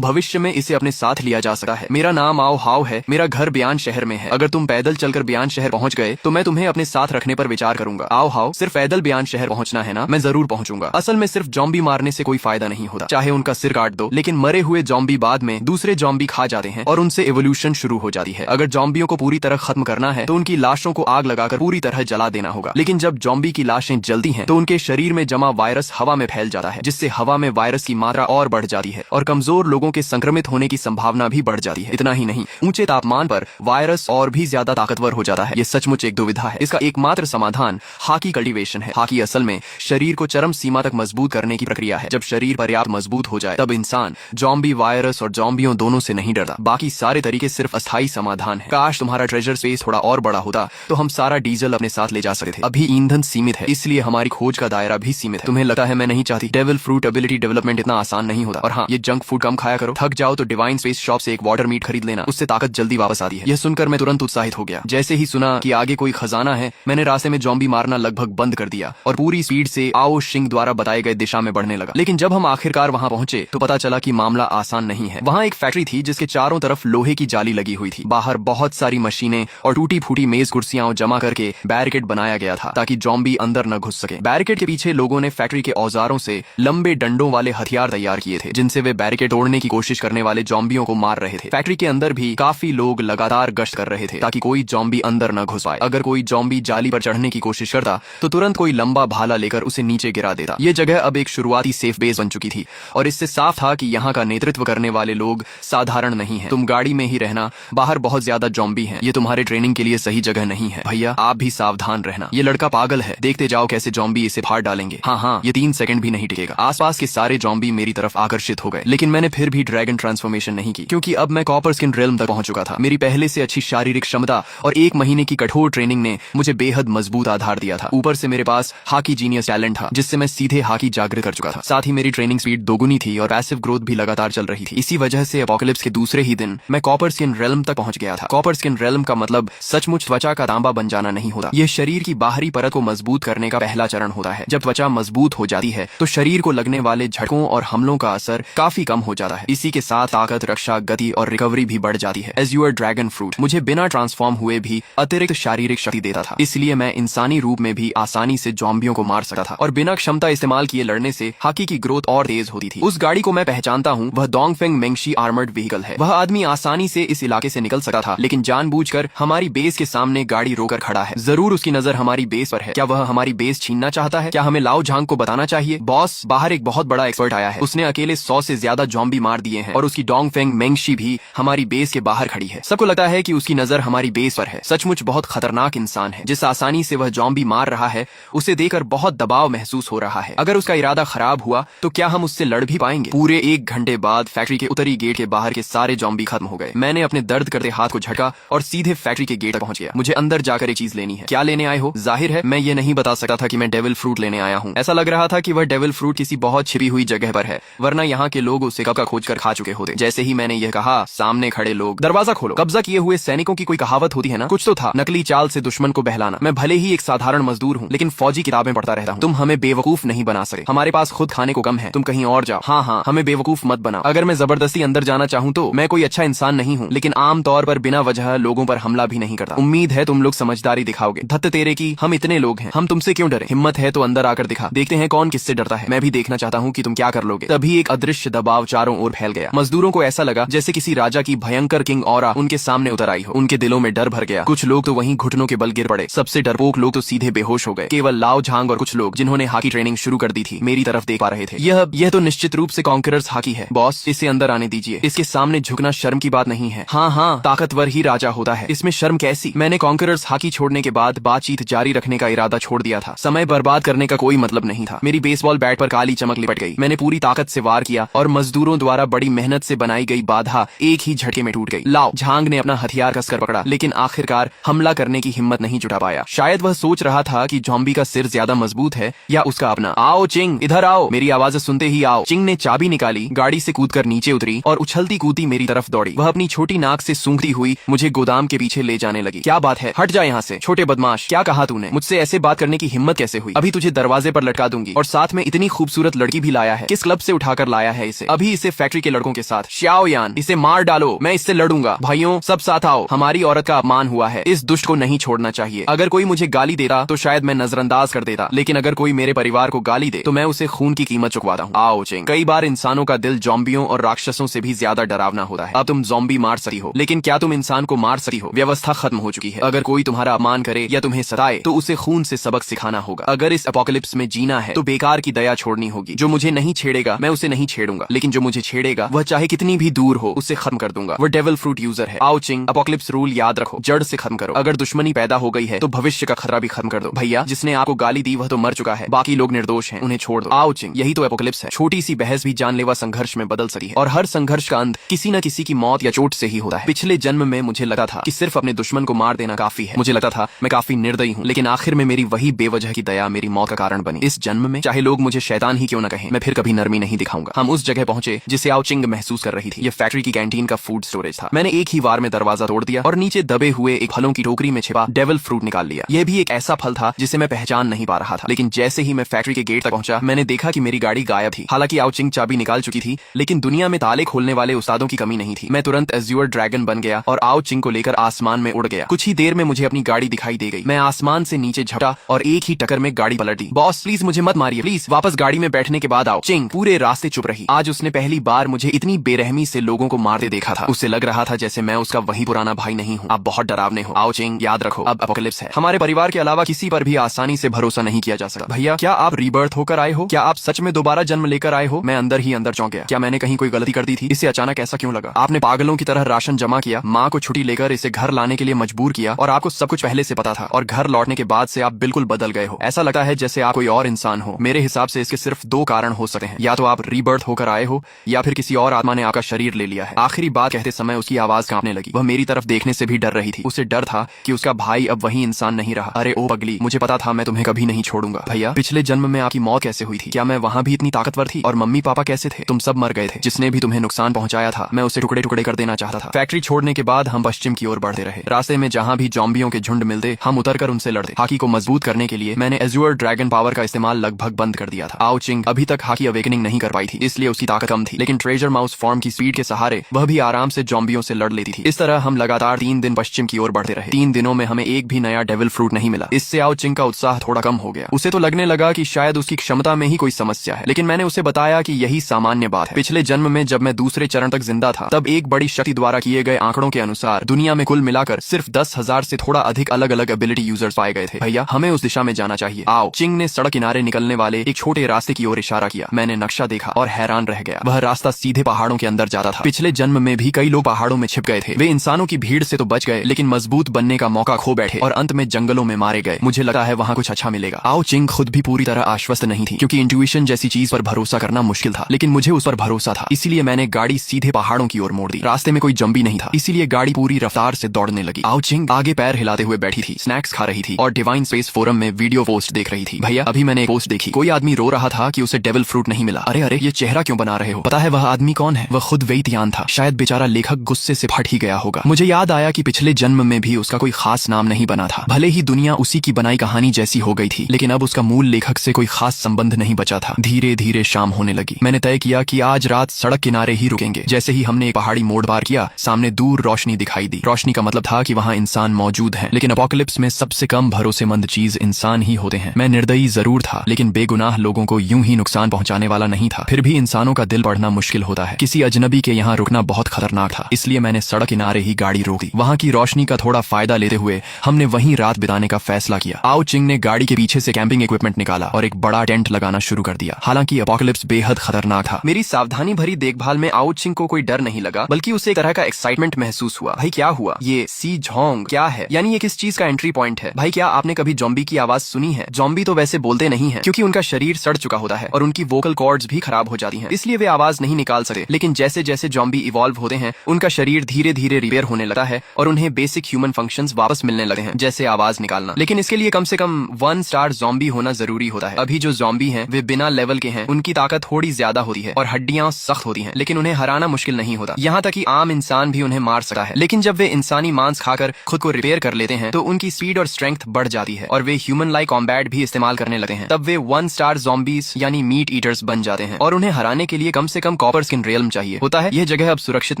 भविष्य में इसे अपने साथ लिया जा सकता है। मेरा नाम आओ हाव है, मेरा घर बयान शहर में है। अगर तुम पैदल चलकर बयान शहर पहुंच गए तो मैं तुम्हें अपने साथ रखने पर विचार करूंगा। आओ हाव, सिर्फ पैदल बयान शहर पहुंचना है ना? मैं जरूर पहुंचूंगा। असल में सिर्फ जॉम्बी मारने से कोई फायदा नहीं होता, चाहे उनका सिर काट दो, लेकिन मरे हुए जॉम्बी बाद में दूसरे जॉम्बी खा जाते हैं और उनसे एवोल्यूशन शुरू हो जाती है। अगर जॉम्बियों को पूरी तरह खत्म करना है तो उनकी लाशों को आग लगाकर पूरी तरह जला देना होगा। लेकिन जब जॉम्बी की लाशें जलती हैं तो उनके शरीर में जमा वायरस हवा में फैल जाता है, जिससे हवा में वायरस की मात्रा और बढ़ जाती है और कमजोर लोगों के संक्रमित होने की संभावना भी बढ़ जाती है। इतना ही नहीं, ऊंचे तापमान पर वायरस और भी ज्यादा ताकतवर हो जाता है। ये सचमुच एक दुविधा है। इसका एकमात्र समाधान हाकी कल्टीवेशन है। हाकी असल में शरीर को चरम सीमा तक मजबूत करने की प्रक्रिया है। जब शरीर पर्याप्त मजबूत हो जाए तब इंसान जॉम्बी, वायरस और जॉम्बियों दोनों से नहीं डरता। बाकी सारे तरीके सिर्फ अस्थायी समाधान है। काश तुम्हारा ट्रेजर स्पेस थोड़ा और बड़ा होता तो हम सारा डीजल अपने साथ ले जा सकते थे। अभी ईंधन सीमित है, इसलिए हमारी खोज का दायरा भी सीमित है। तुम्हें लगता है मैं नहीं चाहती? डेविल फ्रूट एबिलिटी डेवलपमेंट इतना आसान नहीं होता। और हाँ, ये जंक फूड कम खाया करो। थक जाओ तो डिवाइन स्पेस शॉप से एक वाटर मीट खरीद लेना, उससे ताकत जल्दी वापस आती है। यह सुनकर मैं तुरंत उत्साहित हो गया। जैसे ही सुना कि आगे कोई खजाना है, मैंने रास्ते में जॉम्बी मारना लगभग बंद कर दिया और पूरी स्पीड से आओ शिंग द्वारा बताए गए दिशा में बढ़ने लगा। लेकिन जब हम आखिरकार वहां पहुंचे तो पता चला कि मामला आसान नहीं है। वहां एक फैक्ट्री थी जिसके चारों तरफ लोहे की जाली लगी हुई थी। बाहर बहुत सारी मशीनें और टूटी फूटी मेज कुर्सियां जमा करके बैरिकेड बनाया गया था ताकि जॉम्बी अंदर न घुस सके। बैरिकेड के पीछे लोगों ने फैक्ट्री के औजारों से लंबे डंडों वाले हथियार तैयार किए थे, जिनसे वे बैरिकेड तोड़ने की कोशिश करने वाले जॉम्बियों को मार रहे थे। फैक्ट्री के अंदर भी काफी लोग लगातार गश्त कर रहे थे ताकि कोई जॉम्बी अंदर न घुस पाए। अगर कोई जॉम्बी जाली पर चढ़ने की कोशिश करता तो तुरंत कोई लंबा भाला लेकर उसे नीचे गिरा देता। ये जगह अब एक शुरुआती सेफ बेस बन चुकी थी और इससे साफ था कि यहाँ का नेतृत्व करने वाले लोग साधारण नहीं है। तुम गाड़ी में ही रहना, बाहर बहुत ज्यादा जॉम्बी हैं। ये तुम्हारे ट्रेनिंग के लिए सही जगह नहीं है। भैया, आप भी सावधान रहना। ये लड़का पागल है, देखते जाओ कैसे जॉम्बी इसे फाड़ डालेंगे। हाँ, ये 3 सेकंड भी नहीं टिकेगा। आसपास के सारे जॉम्बी मेरी तरफ आकर्षित हो गए, लेकिन मैंने फिर भी ड्रैगन ट्रांसफॉर्मेशन नहीं की, क्योंकि अब मैं कॉपर स्किन रेल्म तक पहुंच चुका था। मेरी पहले से अच्छी शारीरिक क्षमता और 1 महीने की कठोर ट्रेनिंग ने मुझे बेहद मजबूत आधार दिया था। ऊपर से मेरे पास हाकी जीनियस टैलेंट था, जिससे मैं सीधे हाकी जागृत कर चुका था। साथ ही मेरी ट्रेनिंग स्पीड दोगुनी थी और पैसिव ग्रोथ भी लगातार चल रही थी। इसी वजह से एपोकलिप्स के दूसरे ही दिन मैं कॉपर स्किन रेल्म तक पहुंच गया था। कॉपर स्किन रेल्म का मतलब सचमुच त्वचा का तांबा बन जाना नहीं होता। यह शरीर की बाहरी परत को मजबूत करने का पहला चरण होता है। जब त्वचा मजबूत हो जाती है तो शरीर को लगने वाले झटकों और हमलों का असर काफी कम हो जाता है। इसी के साथ ताकत, रक्षा, गति और रिकवरी भी बढ़ जाती है। एज यूर ड्रैगन फ्रूट मुझे बिना ट्रांसफॉर्म हुए भी अतिरिक्त शारीरिक शक्ति देता था, इसलिए मैं इंसानी रूप में भी आसानी से जॉम्बियों को मार सकता था और बिना क्षमता इस्तेमाल किए लड़ने से हाकी की ग्रोथ और तेज होती थी। उस गाड़ी को मैं पहचानता हूँ, वह डोंगफेंग मेंगशी आर्मर्ड व्हीकल है। वह आदमी आसानी से इस इलाके से निकल सकता था, लेकिन जानबूझकर हमारी बेस के सामने गाड़ी रोकर खड़ा है। जरूर उसकी नजर हमारी बेस पर है। क्या वह हमारी बेस छीनना चाहता है? क्या हमें लाओ झांग को बताना चाहिए? बॉस, बाहर एक बहुत बड़ा एक्सपर्ट आया है। उसने अकेले 100 से ज्यादा जॉम्बी मार दिए हैं और उसकी डोंगफेंग मेंगशी भी हमारी बेस के बाहर खड़ी है। सबको लगता है कि उसकी नजर हमारी बेस पर है। सचमुच बहुत खतरनाक इंसान है। जिस आसानी से वह जॉम्बी मार रहा है, उसे देखकर बहुत दबाव महसूस हो रहा है। अगर उसका इरादा खराब हुआ तो क्या हम उससे लड़ भी पाएंगे? पूरे 1 घंटे बाद फैक्ट्री के उत्तरी गेट के बाहर के सारे जॉम्बी खत्म हो गए। मैंने अपने दर्द करते हाथ को झटका और सीधे फैक्ट्री के गेट तक पहुंच गया। मुझे अंदर जाकर एक चीज लेनी है। क्या लेने आए हो? जाहिर है मैं ये नहीं बता सकता था कि मैं डेविल फ्रूट लेने आया हूँ। ऐसा लग रहा था कि वह डेविल फ्रूट किसी बहुत छिपी हुई जगह पर है, वरना यहाँ के लोग उसे कब का खोज कर खा चुके होते। जैसे ही मैंने यह कहा, सामने खड़े लोग, दरवाजा खोलो। कब्जा किए हुए सैनिकों की कोई कहावत होती है ना, कुछ तो था, नकली चाल से दुश्मन को बहलाना। मैं भले ही एक साधारण मजदूर हूँ, लेकिन फौजी किताबें पढ़ता रहता हूँ। तुम हमें बेवकूफ नहीं बना सके। हमारे पास खुद खाने को कम है, तुम कहीं और जाओ। हाँ, हमें बेवकूफ मत बनाओ। अगर मैं जबरदस्ती अंदर जाना चाहूँ तो मैं कोई अच्छा इंसान नहीं हूँ, लेकिन आम तौर पर बिना वजह लोगों पर हमला भी नहीं करता। उम्मीद है तुम लोग समझदारी दिखाओगे। धत्त तेरे की, हम इतने लोग हैं, हम तुमसे क्यों डरे? हिम्मत है तो अंदर आकर दिखा, देखते हैं कौन किससे डरता है। मैं भी देखना चाहता हूँ कि तुम क्या कर लोगे। तभी एक अदृश्य दबाव चारों ओर फैल गया। मजदूरों को ऐसा लगा जैसे किसी राजा की भयंकर किंग ऑरा उनके सामने उतर आई हो। उनके दिलों में डर भर गया। कुछ लोग तो वहीं घुटनों के बल गिर पड़े। सबसे डरपोक लोग तो सीधे बेहोश हो गए। केवल लाओ झांग और कुछ लोग जिन्होंने हाकी ट्रेनिंग शुरू कर दी थी मेरी तरफ देख पा रहे थे। यह तो निश्चित रूप से कॉन्करर्स हाकी है। बॉस, इसे अंदर आने दीजिए। इसके सामने झुकना शर्म की बात नहीं है। हाँ, ताकतवर ही राजा होता है, इसमें शर्म कैसी? मैंने कॉन्करर्स हाकी छोड़ने के बाद बातचीत जारी रखने का इरादा छोड़ दिया था। समय बर्बाद करने का कोई मतलब नहीं था। मेरी बेसबॉल बैट पर काली चमक लिपट गई। मैंने पूरी ताकत से वार किया और मजदूरों द्वारा बड़ी मेहनत से बनाई गई बाधा एक ही झटके में टूट गई। लाओ झांग ने अपना हथियार कसकर पकड़ा, लेकिन आखिरकार हमला करने की हिम्मत नहीं जुटा पाया। शायद वह सोच रहा था कि जॉम्बी का सिर ज्यादा मजबूत है या उसका अपना। आओ चिंग, इधर आओ। मेरी आवाज सुनते ही आओ। चिंग ने चाबी निकाली, गाड़ी से कूदकर नीचे उतरी और उछलती कूदती मेरी तरफ दौड़ी। वह अपनी छोटी नाक से सूंघती हुई मुझे गोदाम के पीछे ले जाने लगी। क्या बात है, हट जा यहाँ से छोटे बदमाश, क्या कहा तूने? मुझसे ऐसे बात करने की हिम्मत कैसे हुई? अभी तुझे दरवाजे पर लटका दूंगी। और साथ में इतनी खूबसूरत लड़की भी लाया है, किस क्लब से उठाकर लाया है इसे? अभी इसे फैक्ट्री के लड़कों के साथ। श्याओयान, इसे मार डालो, मैं इससे लड़ूंगा। भाइयों सब साथ आओ, हमारी औरत का अपमान हुआ है, इस दुष्ट को नहीं छोड़ना चाहिए। अगर कोई मुझे गाली देता तो शायद मैं नजरअंदाज कर देता, लेकिन अगर कोई मेरे परिवार को गाली दे तो मैं उसे खून की कीमत चुकवाता हूँ। आओ चिंग। कई बार इंसानों का दिल ज़ॉम्बियों और राक्षसों से भी ज्यादा डरावना होता है। अब तुम ज़ॉम्बी मार सकती हो, लेकिन क्या तुम इंसान को मार सकती हो? व्यवस्था खत्म हो चुकी है। अगर कोई तुम्हारा अपमान करे या तुम्हें सताए तो उसे खून से सबक सिखाना होगा। अगर इस एपोकलिप्स में जीना है तो बेकार की दया छोड़नी होगी। जो मुझे नहीं छेड़ेगा मैं उसे नहीं छेड़ूंगा, लेकिन जो मुझे छेड़ेगा वह चाहे कितनी भी दूर हो उसे खत्म कर दूंगा। वो डेविल फ्रूट यूजर है। आओ चिंग, एपोकलिप्स रूल याद रखो, जड़ से खत्म करो। अगर दुश्मनी पैदा हो गई है तो भविष्य का खतरा भी खत्म कर दो। भैया जिसने आपको गाली दी वह तो मर चुका है, बाकी लोग निर्दोष हैं, उन्हें छोड़ दो। आओ चिंग, यही तो एपोकलिप्स है। छोटी सी बहस भी जानलेवा संघर्ष में बदल सकती है, और हर संघर्ष का अंत किसी न किसी की मौत या चोट से ही होता है। पिछले जन्म में मुझे लगा था कि सिर्फ अपने दुश्मन को मार देना काफी है। मुझे लगता था मैं काफी निर्दयी हूँ, लेकिन आखिर में मेरी वही बेवजह की दया मेरी मौत का कारण बनी। इस जन्म में चाहे लोग मुझे शैतान ही क्यों न कहें, मैं फिर कभी नरमी नहीं दिखाऊंगा। हम उस जगह पहुंचे जिसे आओ चिंग महसूस कर रही थी। ये फैक्ट्री की कैंटीन का फूड स्टोरेज था। मैंने एक ही वार में दरवाजा तोड़ दिया और नीचे दबे हुए एक फलों की टोकरी में छिपा डेविल फ्रूट निकाल लिया। यह भी एक ऐसा फल था जिसे मैं पहचान नहीं पा रहा था, लेकिन जैसे ही मैं फैक्ट्री के गेट तक पहुंचा मैंने देखा कि मेरी गाड़ी गायब थी। हालांकि आओ चिंग चाबी निकाल चुकी थी, लेकिन दुनिया में ताले खोलने वाले उस्तादों की कमी नहीं थी। मैं तुरंत एज्योर ड्रैगन बन गया और आओ चिंग को लेकर आसमान में उड़ गया। कुछ ही देर में मुझे अपनी गाड़ी दिखाई दे गई। मैं आसमान से नीचे झपटा और एक ही टक्कर में गाड़ी पलट दी। बॉस प्लीज मुझे मत मारिए, प्लीज वापस गाड़ी में बैठने के बाद आओ। चिंग पूरे रास्ते चुप रही। आज उसने पहली बार मुझे इतनी बेरहमी से लोगों को मारते देखा था। उसे लग रहा था जैसे मैं उसका वही पुराना भाई नहीं हूँ। आप बहुत डरावने हो। आओ चिंग, याद रखो अब एपोकलिप्स है। हमारे परिवार के अलावा किसी पर भी आसानी से भरोसा नहीं किया जा सकता। भैया क्या आप रीबर्थ होकर आए हो? क्या आप सच में दोबारा जन्म लेकर आए हो? मैं अंदर ही अंदर चौंक गया। क्या मैंने कहीं कोई गलती कर दी थी? इसे अचानक ऐसा क्यों लगा? आपने पागलों की तरह राशन जमा किया, माँ को छुट्टी लेकर इसे घर लाने के लिए मजबूर किया, और आपको सब कुछ पहले से पता था, और घर लौटने के बाद से आप बिल्कुल बदल गए हो। ऐसा लगता है जैसे आप कोई और इंसान हो। मेरे हिसाब से इसके सिर्फ दो कारण हो सकते हैं, या तो आप रीबर्थ होकर आए हो या फिर किसी और आत्मा ने आपका शरीर ले लिया है। आखिरी बात कहते समय उसकी आवाज कांपने लगी। वह मेरी तरफ देखने से भी डर रही थी। उसे डर था कि उसका भाई अब वही इंसान नहीं रहा। अरे ओ पगली, मुझे पता था मैं तुम्हें कभी नहीं छोड़ूंगा। भैया पिछले जन्म में आपकी मौत कैसे हुई थी? क्या मैं वहाँ भी इतनी ताकतवर थी? और मम्मी पापा कैसे थे? तुम सब मर गए थे। जिसने भी तुम्हें नुकसान पहुंचाया था मैं उसे टुकड़े टुकड़े कर देना चाहता था। फैक्ट्री छोड़ने के बाद हम पश्चिम की ओर बढ़ते रहे। रास्ते में जहाँ भी ज़ॉम्बियों के झुंड मिलते हम उतरकर उनसे लड़ते। हाकी को मजबूत करने के लिए मैंने एज्योर ड्रैगन पावर का इस्तेमाल लगभग बंद कर दिया था। आओ चिंग अभी तक हाकी अवेकनिंग नहीं कर पाई थी, इसलिए उसकी ताकत कम थी, लेकिन ट्रेजर माउस फॉर्म की स्पीड के सहारे वह भी आराम से ज़ॉम्बियों से लड़ लेती थी। इस तरह हम लगातार 3 दिन पश्चिम की ओर बढ़ते रहे। 3 दिनों में हमें एक भी नया डेविल फ्रूट नहीं मिला। इससे आओ चिंग का उत्साह थोड़ा कम हो गया। उसे तो लगने लगा कि शायद उसकी क्षमता में ही कोई समस्या है, लेकिन मैंने उसे बताया कि यही सामान्य बात है। पिछले जन्म में जब मैं दूसरे चरण तक जिंदा था तब एक बड़ी शक्ति द्वारा किए गए आंकड़ों के अनुसार दुनिया में कुल मिलाकर सिर्फ 10,000 से थोड़ा अधिक अलग अलग एबिलिटी यूजर्स पाए गए थे। भैया हमें उस दिशा में जाना चाहिए। आओ। चिंग ने सड़क किनारे निकलने वाले एक छोटे रास्ते की ओर इशारा किया। मैंने नक्शा देखा और हैरान रह गया। वह रास्ता सीधे पहाड़ों के अंदर जाता था। पिछले जन्म में भी कई लोग पहाड़ों में छिप गए थे। वे इंसानों की भीड़ से तो बच गए, लेकिन मजबूत बनने का मौका खो बैठे और अंत में जंगलों में मारे गए। मुझे लगा है वहाँ कुछ अच्छा मिलेगा। आओ चिंग खुद भी पूरी तरह आश्वस्त नहीं थी, क्योंकि इंट्यूशन जैसी चीज पर भरोसा करना मुश्किल था, लेकिन मुझे उस पर भरोसा था। इसीलिए मैंने गाड़ी सीधे पहाड़ों की ओर मोड़ दी। रास्ते में कोई जंबी नहीं था, इसीलिए गाड़ी पूरी रफ्तार से दौड़ने लगी। आओ चिंग आगे पैर हिलाते हुए बैठी थी, स्नैक्स खा रही थी और डिवाइन स्पेस फोरम में वीडियो पोस्ट देख रही थी। भैया अभी मैंने एक पोस्ट देखी, कोई आदमी रो रहा था कि उसे डेविल फ्रूट नहीं मिला। अरे अरे ये चेहरा क्यों बना रहे हो? पता है वह आदमी कौन है? वह खुद वेइटियान था। शायद बेचारा लेखक गुस्से से फट ही गया होगा। मुझे याद आया कि पिछले जन्म में भी उसका कोई खास नाम नहीं बना था। भले ही दुनिया उसी की बनाई कहानी जैसी हो गई थी, लेकिन अब उसका मूल लेखक से कोई खास संबंध नहीं बचा था। धीरे धीरे शाम होने लगी। मैंने तय किया कि आज रात सड़क किनारे ही रुकेंगे। जैसे ही हमने एक पहाड़ी मोड़ पार किया सामने दूर रोशनी दिखाई दी। रोशनी का मतलब था कि वहाँ इंसान मौजूद हैं, लेकिन एपोकलिप्स में सबसे कम भरोसेमंद चीज इंसान ही होते हैं। मैं निर्दयी जरूर था, लेकिन बेगुनाह लोगों को यूं ही नुकसान पहुंचाने वाला नहीं था। फिर भी इंसानों का दिल पढ़ना मुश्किल होता है। किसी अजनबी के यहाँ रुकना बहुत खतरनाक था, इसलिए मैंने सड़क किनारे ही गाड़ी रोक दी। वहाँ की रोशनी का थोड़ा फायदा लेते हुए हमने वहीं रात बिताने का फैसला किया। आओ चिंग ने गाड़ी के पीछे से कैंपिंग इक्विपमेंट निकाला और एक बड़ा टेंट लगाना शुरू कर दिया। हालांकि एपोकलिप्स बेहद खतरनाक था। मेरी सावधानी भरी देखभाल में आओ चिंग को कोई डर नहीं लगा, बल्कि उसे एक तरह का एक्साइटमेंट महसूस हुआ। भाई क्या हुआ? ये सी झोंग क्या है? यानी ये किस चीज का एंट्री पॉइंट है? भाई क्या आपने कभी ज़ॉम्बी की आवाज सुनी है? ज़ॉम्बी तो वैसे बोलते नहीं है, क्योंकि उनका शरीर सड़ चुका होता है और उनकी वोकल कॉर्ड्स भी खराब हो जाती हैं, इसलिए वे आवाज नहीं निकाल सकते। लेकिन जैसे जैसे ज़ॉम्बी इवॉल्व होते हैं उनका शरीर धीरे धीरे रिपेयर होने लगता है और उन्हें बेसिक ह्यूमन फंक्शंस वापस मिलने लगते हैं, जैसे आवाज निकालना। लेकिन इसके लिए कम से कम 1 स्टार ज़ॉम्बी होना जरूरी होता है। अभी जो ज़ॉम्बी हैं वे बिना लेवल के हैं, उनकी ताकत थोड़ी ज्यादा होती है और हड्डियां सख्त होती हैं, लेकिन उन्हें हराना मुश्किल नहीं होता। यहाँ तक कि आम इंसान भी उन्हें मार सकता है। लेकिन जब जब वे इंसानी मांस खाकर खुद को रिपेयर कर लेते हैं तो उनकी स्पीड और स्ट्रेंथ बढ़ जाती है और वे ह्यूमन लाइक कॉम्बैट भी इस्तेमाल करने लगते हैं। तब वे 1 स्टार ज़ॉम्बीज यानी मीट ईटर्स बन जाते हैं और उन्हें हराने के लिए कम से कम कॉपर स्किन रियल्म चाहिए होता है। यह जगह अब सुरक्षित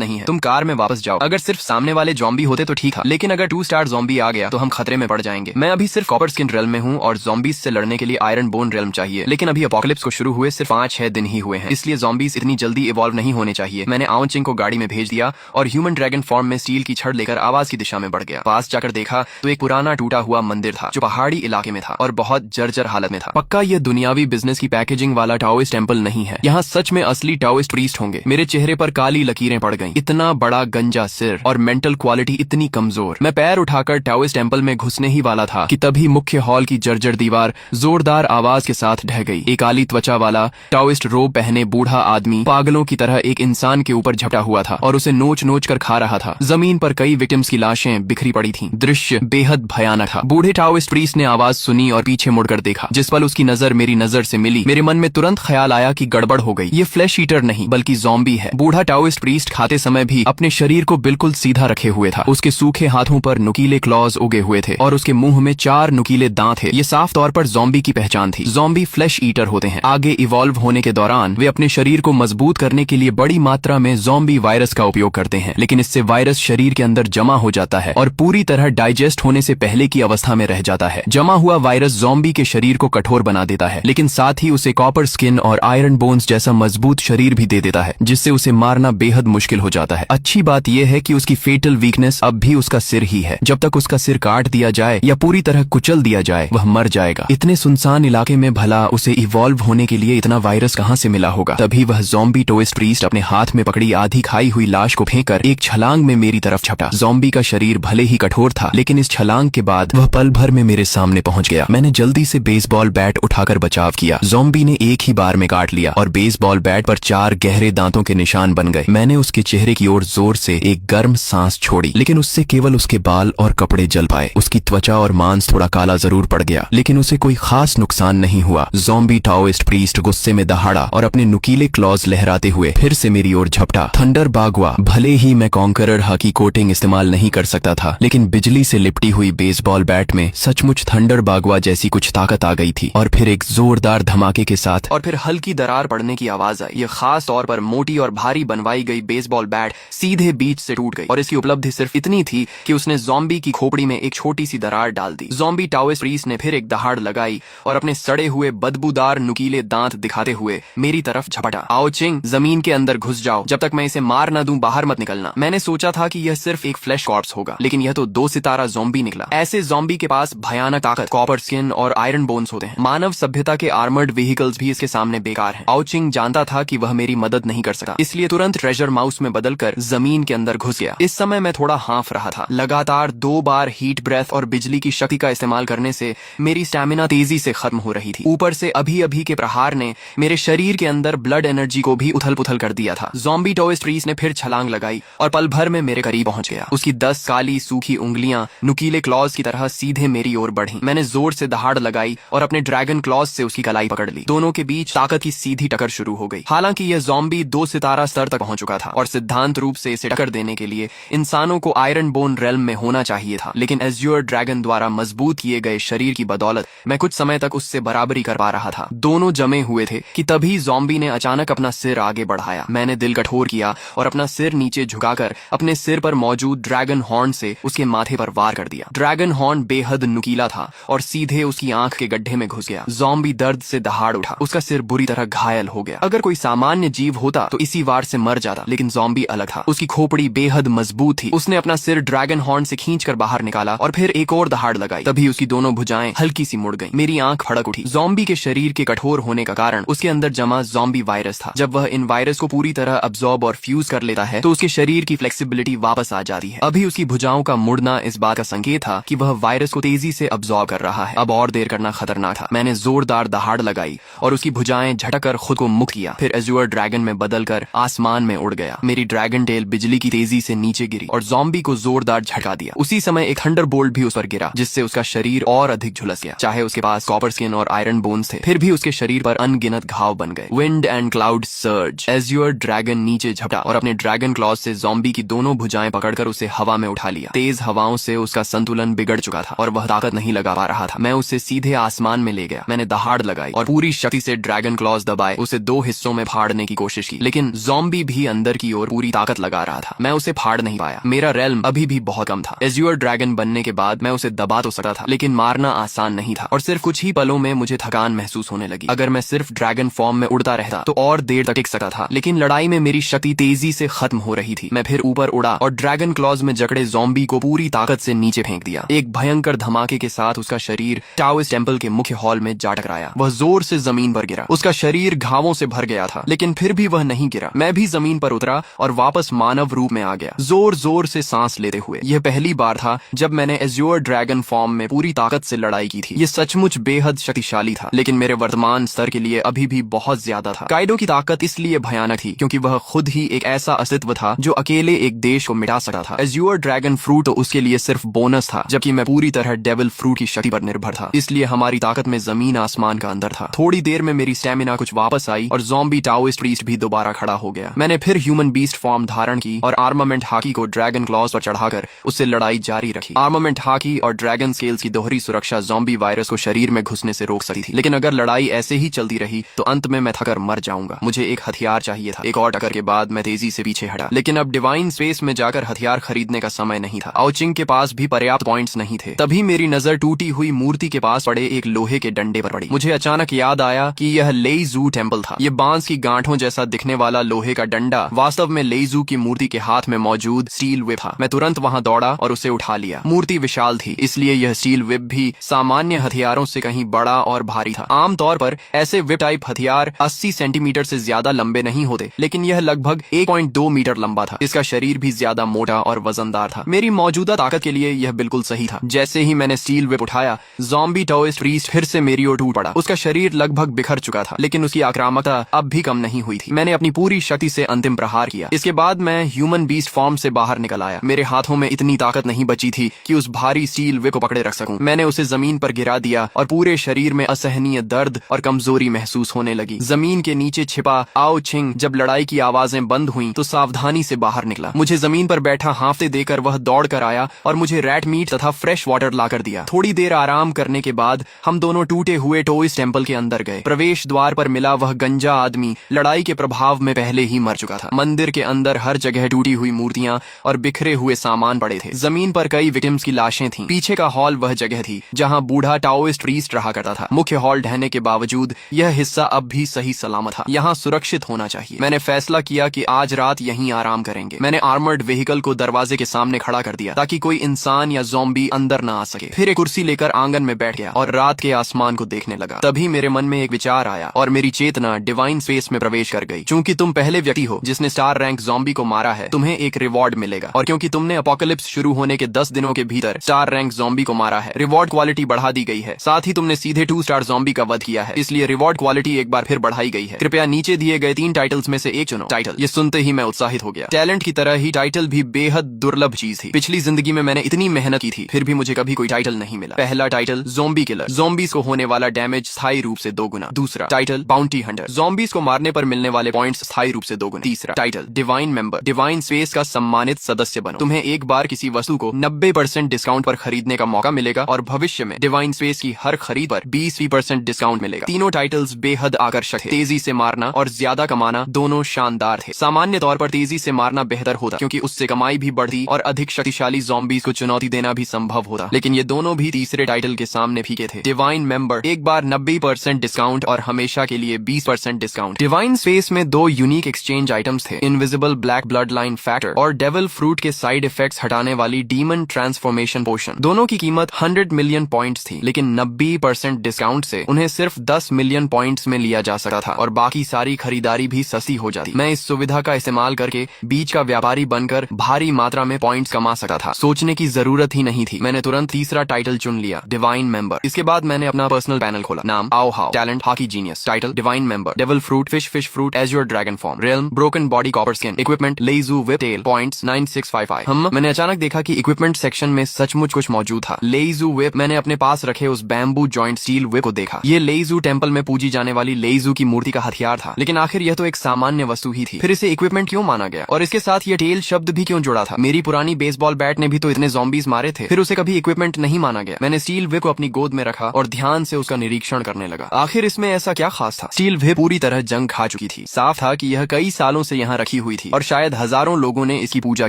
नहीं है, तुम कार में वापस जाओ। अगर सिर्फ सामने वाले ज़ॉम्बी होते तो ठीक है, लेकिन अगर 2 स्टार ज़ॉम्बी आ गया तो हम खतरे में पड़ जाएंगे। मैं अभी सिर्फ कॉपर स्किन रियल्म में हूँ और ज़ॉम्बीज से लड़ने के लिए आयरन बोन रियल्म चाहिए, लेकिन अभी अपोकलिप्स को शुरू हुए सिर्फ 5-6 दिन ही हुए हैं, इसलिए ज़ॉम्बीज इतनी जल्दी इवॉल्व नहीं होने चाहिए। मैंने आओ चिंग को गाड़ी में भेज दिया और ह्यूमन ड्रैगन फॉर्म में स्टील की छड़ लेकर आवाज की दिशा में बढ़ गया। पास जाकर देखा तो एक पुराना टूटा हुआ मंदिर था जो पहाड़ी इलाके में था और बहुत जर्जर हालत में था। पक्का ये दुनियावी बिजनेस की पैकेजिंग वाला टाओइस्ट टेम्पल नहीं है, यहाँ सच में असली टाओइस्ट प्रीस्ट होंगे। मेरे चेहरे पर काली लकीरें पड़ गईं। इतना बड़ा गंजा सिर और मेंटल क्वालिटी इतनी कमजोर। मैं पैर उठाकर टाओइस्ट टेम्पल में घुसने ही वाला था कि तभी मुख्य हॉल की जर्जर दीवार जोरदार आवाज के साथ ढह गई। एक काली त्वचा वाला टाओइस्ट रोब पहने बूढ़ा आदमी पागलों की तरह एक इंसान के ऊपर झपटा हुआ था और उसे नोच नोच कर खा रहा था। जमीन पर कई विक्टिम्स की लाशें बिखरी पड़ी थीं। दृश्य बेहद भयानक था। बूढ़े टाओइस्ट प्रीस्ट ने आवाज सुनी और पीछे मुड़कर देखा। जिस पल उसकी नजर मेरी नजर से मिली मेरे मन में तुरंत ख्याल आया कि गड़बड़ हो गई। ये फ्लैश ईटर नहीं बल्कि ज़ॉम्बी है। बूढ़ा टाओइस्ट प्रीस्ट खाते समय भी अपने शरीर को बिल्कुल सीधा रखे हुए था। उसके सूखे हाथों पर नुकीले क्लॉज उगे हुए थे और उसके मुंह में 4 नुकीले दांत थे। ये साफ तौर पर ज़ॉम्बी की पहचान थी। ज़ॉम्बी फ्लैश ईटर होते हैं। आगे इवॉल्व होने के दौरान वे अपने शरीर को मजबूत करने के लिए बड़ी मात्रा में ज़ॉम्बी वायरस का उपयोग करते हैं, लेकिन इससे वायरस शरीर के अंदर जमा हो जाता है और पूरी तरह डाइजेस्ट होने से पहले की अवस्था में रह जाता है। जमा हुआ वायरस ज़ॉम्बी के शरीर को कठोर बना देता है, लेकिन साथ ही उसे कॉपर स्किन और आयरन बोन्स जैसा मजबूत शरीर भी दे देता है, जिससे उसे मारना बेहद मुश्किल हो जाता है। अच्छी बात यह है कि उसकी फेटल वीकनेस अब भी उसका सिर ही है। जब तक उसका सिर काट दिया जाए या पूरी तरह कुचल दिया जाए वह मर जाएगा। इतने सुनसान इलाके में भला उसे इवॉल्व होने के लिए इतना वायरस कहाँ से मिला होगा। तभी वह ज़ॉम्बी टाओइस्ट प्रीस्ट अपने हाथ में पकड़ी आधी खाई हुई लाश को फेंककर एक छलांग में मेरी तरफ झपटा। ज़ॉम्बी का शरीर भले ही कठोर था, लेकिन इस छलांग के बाद वह पल भर में मेरे सामने पहुंच गया। मैंने जल्दी से बेसबॉल बैट उठाकर बचाव किया। ज़ॉम्बी ने एक ही बार में काट लिया और बेसबॉल बैट पर 4 गहरे दांतों के निशान बन गए। मैंने उसके चेहरे की ओर जोर से एक गर्म सांस छोड़ी, लेकिन उससे केवल उसके बाल और कपड़े जल पाए। उसकी त्वचा और मांस थोड़ा काला जरूर पड़ गया, लेकिन उसे कोई खास नुकसान नहीं हुआ। ज़ॉम्बी टाओइस्ट प्रीस्ट गुस्से में दहाड़ा और अपने नुकीले क्लॉज लहराते हुए फिर से मेरी ओर झपटा। थंडर बागवा। भले ही मैं कॉन्करर हकी कोटिंग इस्तेमाल नहीं कर सकता था, लेकिन बिजली से लिपटी हुई बेसबॉल बैट में सचमुच थंडर बागवा जैसी कुछ ताकत आ गई थी और फिर एक जोरदार धमाके के साथ और फिर हल्की दरार पड़ने की आवाज आई। यह खास तौर पर मोटी और भारी बनवाई गई बेसबॉल बैट सीधे बीच से टूट गई और इसकी उपलब्धि सिर्फ इतनी थी कि उसने ज़ॉम्बी की खोपड़ी में एक छोटी सी दरार डाल दी। ज़ॉम्बी टाओइस्ट प्रीस्ट ने फिर एक दहाड़ लगाई और अपने सड़े हुए बदबूदार नुकीले दांत दिखाते हुए मेरी तरफ झपटा। आओ चिंग, जमीन के अंदर घुस जाओ। जब तक मैं इसे मार न दूं बाहर मत निकलना। मैंने सोचा था कि यह सिर्फ एक फ्लैश कॉर्प्स होगा, लेकिन यह तो 2 सितारा ज़ॉम्बी निकला। ऐसे ज़ॉम्बी के पास भयानक ताकत, कॉपर स्किन और आयरन बोन्स होते हैं। मानव सभ्यता के आर्मर्ड व्हीकल्स भी इसके सामने बेकार हैं। आओ चिंग जानता था कि वह मेरी मदद नहीं कर सकता, इसलिए तुरंत ट्रेजर माउस में बदलकर जमीन के अंदर घुस गया। इस समय मैं थोड़ा हाँफ रहा था। लगातार 2 बार हीट ब्रेथ और बिजली की शक्ति का इस्तेमाल करने से मेरी स्टैमिना तेजी से खत्म हो रही थी। ऊपर से अभी अभी के प्रहार ने मेरे शरीर के अंदर ब्लड एनर्जी को भी उथल पुथल कर दिया था। ज़ॉम्बी टाओइस्ट प्रीस्ट ने फिर छलांग लगाई और पल भर में मेरे करीब पहुंच गया। उसकी 10 काली सूखी उंगलियां नुकीले क्लॉज की तरह सीधे मेरी ओर बढ़ी। मैंने जोर से दहाड़ लगाई और अपने ड्रैगन क्लॉज से उसकी कलाई पकड़ ली। दोनों के बीच ताकत की सीधी टक्कर शुरू हो गई। हालांकि यह ज़ॉम्बी 2 सितारा स्तर तक पहुंच चुका था और सिद्धांत रूप से इसे टक्कर देने के लिए इंसानों को आयरन बोन रेल्म में होना चाहिए था, लेकिन एज्योर ड्रैगन द्वारा मजबूत किए गए शरीर की बदौलत मैं कुछ समय तक उससे बराबरी कर पा रहा था। दोनों जमे हुए थे कि तभी ज़ॉम्बी ने अचानक अपना सिर आगे बढ़ाया। मैंने दिल कठोर किया और अपना सिर नीचे झुकाकर अपने सिर पर मौजूद ड्रैगन हॉर्न से उसके माथे पर वार कर दिया। ड्रैगन हॉर्न बेहद नुकीला था और सीधे उसकी आंख के गड्ढे में घुस गया। ज़ॉम्बी दर्द से दहाड़ उठा। उसका सिर बुरी तरह घायल हो गया। अगर कोई सामान्य जीव होता तो इसी वार से मर जाता, लेकिन ज़ॉम्बी अलग था। उसकी खोपड़ी बेहद मजबूत थी। उसने अपना सिर ड्रैगन हॉर्न से खींचकर बाहर निकाला और फिर एक और दहाड़ लगाई। तभी उसकी दोनों भुजाएं हल्की सी मुड़ गईं। मेरी आंख फड़क उठी। ज़ॉम्बी के शरीर के कठोर होने का कारण उसके अंदर जमा ज़ॉम्बी वायरस था। जब वह इन वायरस को पूरी तरह अब्सॉर्ब और फ्यूज कर लेता है तो उसके शरीर की फ्लेक्सिबिलिटी वापस आ जाती है। अभी उसकी भुजाओं का मुड़ना इस बात का संकेत था कि वह वायरस को तेजी से अब्सॉर्ब कर रहा है। अब और देर करना खतरनाक था। मैंने जोरदार दहाड़ लगाई और उसकी भुजाएं झटकर खुद को मुक्त किया। फिर एज्योर ड्रैगन में बदलकर आसमान में उड़ गया। मेरी ड्रैगन टेल बिजली की तेजी से नीचे गिरी और ज़ॉम्बी को जोरदार झटका दिया। उसी समय एक थंडरबोल्ट भी उस पर गिरा, जिससे उसका शरीर और अधिक झुलस गया। चाहे उसके पास कॉपर स्किन और आयरन बोन्स थे, फिर भी उसके शरीर पर अनगिनत घाव बन गए। Wind and cloud surge. Azure dragon नीचे झपटा और अपने ड्रैगन क्लॉज से ज़ॉम्बी की दोनों भुजाएं पकड़ पकड़कर उसे हवा में उठा लिया। तेज हवाओं से उसका संतुलन बिगड़ चुका था और वह ताकत नहीं लगा पा रहा था। मैं उसे सीधे आसमान में ले गया। मैंने दहाड़ लगाई और पूरी शक्ति से ड्रैगन क्लॉज दबाए उसे 2 हिस्सों में फाड़ने की कोशिश की, लेकिन ज़ॉम्बी भी अंदर की ओर पूरी ताकत लगा रहा था। मैं उसे फाड़ नहीं पाया। मेरा रेल्म अभी भी बहुत कम था। एज्योर ड्रैगन बनने के बाद मैं उसे दबा तो सकता था, लेकिन मारना आसान नहीं था और सिर्फ कुछ ही पलों में मुझे थकान महसूस होने लगी। अगर मैं सिर्फ ड्रैगन फॉर्म में उड़ता रहता तो और देर तक टिक सकता था, लेकिन लड़ाई में मेरी शक्ति तेजी से खत्म हो रही थी। मैं फिर ऊपर उड़ा और ड्रैगन क्लॉज में जकड़े ज़ॉम्बी को पूरी ताकत से नीचे फेंक दिया। एक भयंकर धमाके के साथ उसका शरीर टाओइस्ट टेम्पल के मुख्य हॉल में जा टकराया। वह जोर से जमीन पर गिरा। उसका शरीर घावों से भर गया था, लेकिन फिर भी वह नहीं गिरा। मैं भी जमीन पर उतरा और वापस मानव रूप में आ गया, जोर जोर से सांस लेते हुए। यह पहली बार था जब मैंने एज्योर ड्रैगन फॉर्म में पूरी ताकत से लड़ाई की थी। यह सचमुच बेहद शक्तिशाली था, लेकिन मेरे वर्तमान स्तर के लिए अभी भी बहुत ज्यादा था। काइडो की ताकत इसलिए भयानक थी क्योंकि वह खुद ही एक ऐसा अस्तित्व था जो अकेले एक देश को मिटा सकता था। एज्योर ड्रैगन फ्रूट तो उसके लिए सिर्फ बोनस था, जबकि मैं पूरी तरह डेविल फ्रूट की शक्ति पर निर्भर था। इसलिए हमारी ताकत में जमीन आसमान का अंतर था। थोड़ी देर में मेरी स्टेमिना कुछ वापस आई और ज़ॉम्बी टाओइस्ट प्रीस्ट भी दोबारा खड़ा हो गया। मैंने फिर ह्यूमन बीस्ट फॉर्म धारण की और आर्मामेंट हाकी को ड्रैगन क्लॉज पर चढ़ाकर उससे लड़ाई जारी रखी। आर्मामेंट हाकी और ड्रैगन स्केल्स की दोहरी सुरक्षा ज़ॉम्बी वायरस को शरीर में घुसने से रोक सकती थी, लेकिन अगर लड़ाई ऐसे ही चलती रही तो अंत में मैं थकर मर जाऊंगा। मुझे एक हथियार चाहिए था। एक और टक्कर के बाद मैं तेजी से पीछे हटा, लेकिन अब डिवाइन स्पेस में जाकर हथियार खरीदने का समय नहीं था। आउचिंग के पास भी पर्याप्त पॉइंट्स नहीं थे। तभी मेरी नजर टूटी हुई मूर्ति के पास पड़े एक लोहे के डंडे पर पड़ी। मुझे अचानक याद आया कि यह लेइजू टेम्पल था। यह बांस की गांठों जैसा दिखने वाला लोहे का डंडा वास्तव में लेइजू की मूर्ति के हाथ में मौजूद स्टील व्हिप था। मैं तुरंत वहां दौड़ा और उसे उठा लिया। मूर्ति विशाल थी, इसलिए यह स्टील व्हिप भी सामान्य हथियारों से कहीं बड़ा और भारी था। आमतौर पर ऐसे व्हिप टाइप हथियार 80 सेंटीमीटर से ज्यादा लंबे नहीं होते, लेकिन यह लगभग 1.2 मीटर लंबा था। इसका शरीर भी ज्यादा मोटा और वजनदार था। मेरी मौजूदा ताकत के लिए यह बिल्कुल सही था। जैसे ही मैंने स्टील व्हिप उठाया, ज़ॉम्बी टाओइस्ट प्रीस्ट फिर से मेरी ओर टूट पड़ा। उसका शरीर लगभग बिखर चुका था, लेकिन उसकी आक्रामकता अब भी कम नहीं हुई थी। मैंने अपनी पूरी शक्ति से अंतिम प्रहार किया। इसके बाद मैं ह्यूमन बीस्ट फॉर्म से बाहर निकल आया। मेरे हाथों में इतनी ताकत नहीं बची थी कि उस भारी स्टील व्हिप को पकड़े रख सकूं। मैंने उसे जमीन पर गिरा दिया और पूरे शरीर में असहनीय दर्द और कमजोरी महसूस होने लगी। जमीन के नीचे छिपा आओ छिंग जब लड़ाई की आवाजें बंद हुई तो सावधानी से बाहर निकला। मुझे जमीन पर बैठा हांफते देकर वह दौड़ कर आया और मुझे रैट मीट तथा फ्रेश वाटर लाकर दिया। थोड़ी देर आराम करने के बाद हम दोनों टूटे हुए टोइस टेम्पल के अंदर गए। प्रवेश द्वार पर मिला वह गंजा आदमी लड़ाई के प्रभाव में पहले ही मर चुका था। मंदिर के अंदर हर जगह टूटी हुई मूर्तियां और बिखरे हुए सामान पड़े थे। जमीन पर कई विक्टिम्स की लाशें थीं। पीछे का हॉल वह जगह थी जहां बूढ़ा टाओइस्ट प्रीस्ट रहा करता था। मुख्य हॉल ढहने के बावजूद यह हिस्सा अब भी सही सलामत था। यहाँ सुरक्षित होना चाहिए। मैंने फैसला किया कि आज रात यहीं आराम करेंगे। मैंने आर्मर्ड व्हीकल को दरवाजे के सामने खड़ा कर दिया ताकि कोई इंसान या ज़ॉम्बी अंदर न आ सके। फिर एक कुर्सी लेकर आंगन में बैठ गया और रात के आसमान को देखने लगा। तभी मेरे मन में एक विचार आया और मेरी चेतना डिवाइन स्पेस में प्रवेश कर गई। चूंकि तुम पहले व्यक्ति हो जिसने स्टार रैंक ज़ॉम्बी को मारा है, तुम्हें एक रिवॉर्ड मिलेगा, और क्योंकि तुमने अपोकलिप्स शुरू होने के 10 दिनों के भीतर स्टार रैंक ज़ॉम्बी को मारा है, रिवॉर्ड क्वालिटी बढ़ा दी गई है। साथ ही तुमने सीधे 2 स्टार ज़ॉम्बी का वध किया है, इसलिए रिवॉर्ड क्वालिटी एक बार फिर बढ़ाई गई है। कृपया नीचे दिए गए 3 टाइटल्स में से एक चुनो। टाइटल। ये सुनते ही मैं उत्साहित हो गया। टैलेंट की तरह ही टाइटल भी बेहद दुर्लभ चीज थी। पिछली जिंदगी में मैंने इतनी मेहनत की थी, फिर भी मुझे कभी कोई टाइटल नहीं मिला। पहला टाइटल ज़ॉम्बी किलर, ज़ॉम्बीज को होने वाला डैमेज स्थायी रूप से 2 गुना। दूसरा टाइटल बाउंटी हंटर, ज़ॉम्बीज को मारने पर मिलने वाले पॉइंट्स स्थायी रूप से 2 गुना। तीसरा title divine member, divine space का सम्मानित सदस्य बनो। तुम्हें एक बार किसी वस्तु को 90% डिस्काउंट पर खरीदने का मौका मिलेगा और भविष्य में डिवाइन स्पेस की हर खरीद पर 20% डिस्काउंट मिलेगा। तीनों टाइटल्स बेहद आकर्षक थे। तेजी से मारना और ज्यादा कमाना दोनों शानदार थे। सामान्य तौर पर तेजी से मारना बेहतर होता क्योंकि उससे कमाई भी बढ़ती और अधिक शक्तिशाली ज़ॉम्बीज को चुनौती देना भी संभव होता, लेकिन ये दोनों भी तीसरे टाइटल के सामने फीके थे। डिवाइन मेंबर, एक बार 90% डिस्काउंट और हमेशा के लिए 20% डिस्काउंट। डिवाइन स्पेस में 2 यूनिक एक्सचेंज आइटम्स थे, invisible black blood line factor और डेविल फ्रूट के साइड इफेक्ट्स हटाने वाली डीमन ट्रांसफॉर्मेशन पोशन। दोनों की कीमत 100 मिलियन पॉइंट्स थी, लेकिन 90% डिस्काउंट से उन्हें सिर्फ 10 मिलियन पॉइंट्स में लिया जा सकता था और बाकी सारी खरीदारी भी सस्ती हो जाती। मैं इस सुविधा का इस्तेमाल करके बीच का व्यापारी बनकर भारी मात्रा में पॉइंट्स कमा सकता था। सोचने की जरूरत ही नहीं थी, मैंने तुरंत तीसरा टाइटल चुन लिया, डिवाइन मेंबर। इसके बाद मैंने अपना पर्सनल पैनल खोला। नाम आओ हाउ, talent hockey genius, title divine member, devil fruit fish fruit azure dragon form, realm broken body copper skin, equipment लेजू विप टेल, पॉइंट्स 9655। मैंने अचानक देखा कि इक्विपमेंट सेक्शन में सचमुच कुछ मौजूद था। लेजू विप, मैंने अपने पास रखे उस बैम्बू जॉइंट स्टील विप को देखा। ये लेजू टेम्पल में पूजी जाने वाली लेजू की मूर्ति का हथियार था, लेकिन आखिर यह तो एक सामान्य वस्तु ही थी। फिर इसे इक्विपमेंट क्यों माना गया और इसके साथ ये टेल शब्द भी क्यों क्यों जुड़ा था? मेरी पुरानी बेसबॉल बैट ने भी तो इतने ज़ॉम्बीज मारे थे। फिर उसे कभी इक्विपमेंट नहीं माना गया। मैंने स्टील वे को अपनी गोद में रखा और ध्यान से उसका निरीक्षण करने लगा। आखिर इसमें ऐसा क्या खास था? स्टील वे पूरी तरह जंग खा चुकी थी। साफ था कि यह कई सालों से यहाँ रखी हुई थी और शायद हजारों लोगों ने इसकी पूजा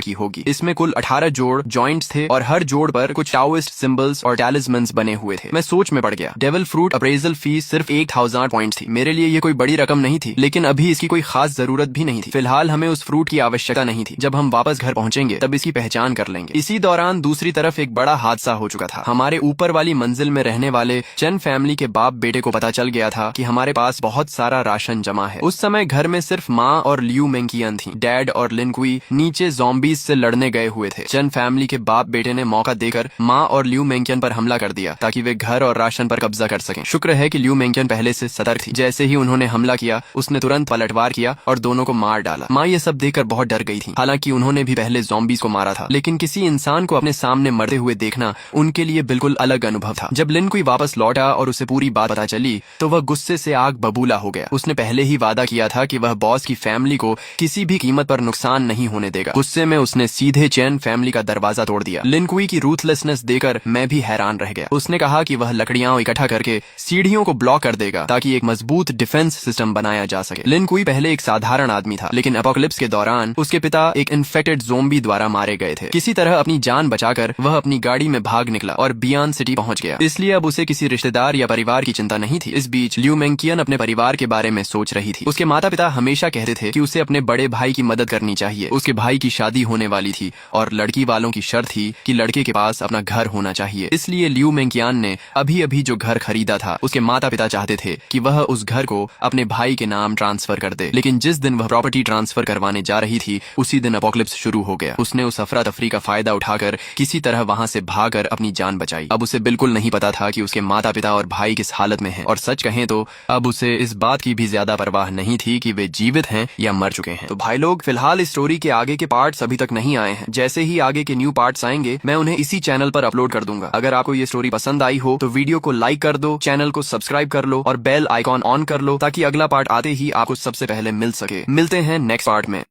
की होगी। इसमें कुल 18 जोड़ जॉइंट्स थे और हर जोड़ पर कुछ टाओइस्ट सिंबल्स और टैलिस्मन्स बने हुए थे। मैं सोच में पड़ गया। डेविल फ्रूट अप्रेजल फीस सिर्फ 1000 पॉइंट्स थी। मेरे लिए ये कोई बड़ी रकम नहीं थी, लेकिन अभी इसकी कोई खास जरूरत भी नहीं थी। फिलहाल हमें उस फ्रूट की आवश्यकता नहीं थी। जब हम वापस घर पहुंचेंगे तब इसकी पहचान कर लेंगे। इसी दौरान दूसरी तरफ एक बड़ा हादसा हो चुका था। हमारे ऊपर वाली मंजिल में रहने वाले चेन फैमिली के बाप बेटे को पता चल गया था कि हमारे पास बहुत सारा राशन जमा है। उस समय घर में सिर्फ माँ और लियू मेंकियन थी। डैड और लिनकुई नीचे ज़ॉम्बीज से लड़ने गए हुए थे। चेन फैमिली के बाप बेटे ने मौका देकर माँ और लियू मेंकियन पर हमला कर दिया ताकि वे घर और राशन पर कब्जा कर सकें। शुक्र है कि लियू मेंकियन पहले से सतर्क थी। जैसे ही उन्होंने हमला किया उसने तुरंत पलटवार किया और दोनों को मार डाला। माँ ये सब देखकर बहुत डर गई थी। हालांकि उन्होंने भी पहले ज़ॉम्बीज को मारा था, लेकिन किसी इंसान को अपने सामने मरते हुए देखना उनके लिए बिल्कुल अलग अनुभव था। जब लिनकुई वापस लौटा और उसे पूरी बात पता चली तो वह गुस्से से आग बबूला हो गया। उसने पहले ही वादा किया था कि वह बॉस की फैमिली को किसी भी कीमत पर नुकसान नहीं होने देगा। गुस्से में उसने सीधे चेन फैमिली का दरवाजा तोड़ दिया। लिनकुई की रूथलेसनेस देखकर मैं भी हैरान रह गया। उसने कहा कि वह लकड़ियां इकट्ठा करके सीढ़ियों को ब्लॉक कर देगा ताकि एक मजबूत डिफेंस सिस्टम बनाया जा सके। लिनकुई पहले एक साधारण आदमी था, लेकिन एपोकलिप्स के दौरान उसके पिता एक इन्फेक्टेड ज़ोंबी द्वारा मारे गए थे। किसी तरह अपनी जान बचाकर वह अपनी गाड़ी में भाग निकला और बियॉन सिटी पहुंच गया। इसलिए अब उसे किसी रिश्तेदार या परिवार की चिंता नहीं थी। इस बीच लियू मेंकियन अपने परिवार के बारे में सोच रही थी। उसके माता पिता हमेशा कहते थे कि उसे अपने बड़े भाई की मदद करनी चाहिए। उसके भाई की शादी होने वाली थी और लड़की वालों की शर्त थी कि लड़के के पास अपना घर होना चाहिए। इसलिए लियू मेंकियन ने अभी अभी जो घर खरीदा था उसके माता पिता चाहते थे कि वह उस घर को अपने भाई के नाम ट्रांसफर कर दे। लेकिन जिस दिन वह प्रॉपर्टी ट्रांसफर करवाने जा रही थी उसी दिन एपोकलिप्स शुरू हो गया। उसने उस अफरा तफरी का फायदा उठाकर किसी तरह वहां से भागकर अपनी जान बचाई। अब उसे बिल्कुल नहीं पता था कि उसके माता पिता और भाई किस हालत में हैं, और सच कहें तो अब उसे इस बात की भी ज्यादा परवाह नहीं थी कि वे जीवित हैं या मर चुके हैं। तो भाई लोग, फिलहाल इस स्टोरी के आगे के पार्ट्स अभी तक नहीं आए हैं। जैसे ही आगे के न्यू पार्ट्स आएंगे मैं उन्हें इसी चैनल पर अपलोड कर दूंगा। अगर आपको ये स्टोरी पसंद आई हो तो वीडियो को लाइक कर दो, चैनल को सब्सक्राइब कर लो और बेल आइकॉन ऑन कर लो ताकि अगला पार्ट आते ही आपको सबसे पहले मिल सके। मिलते हैं नेक्स्ट पार्ट में।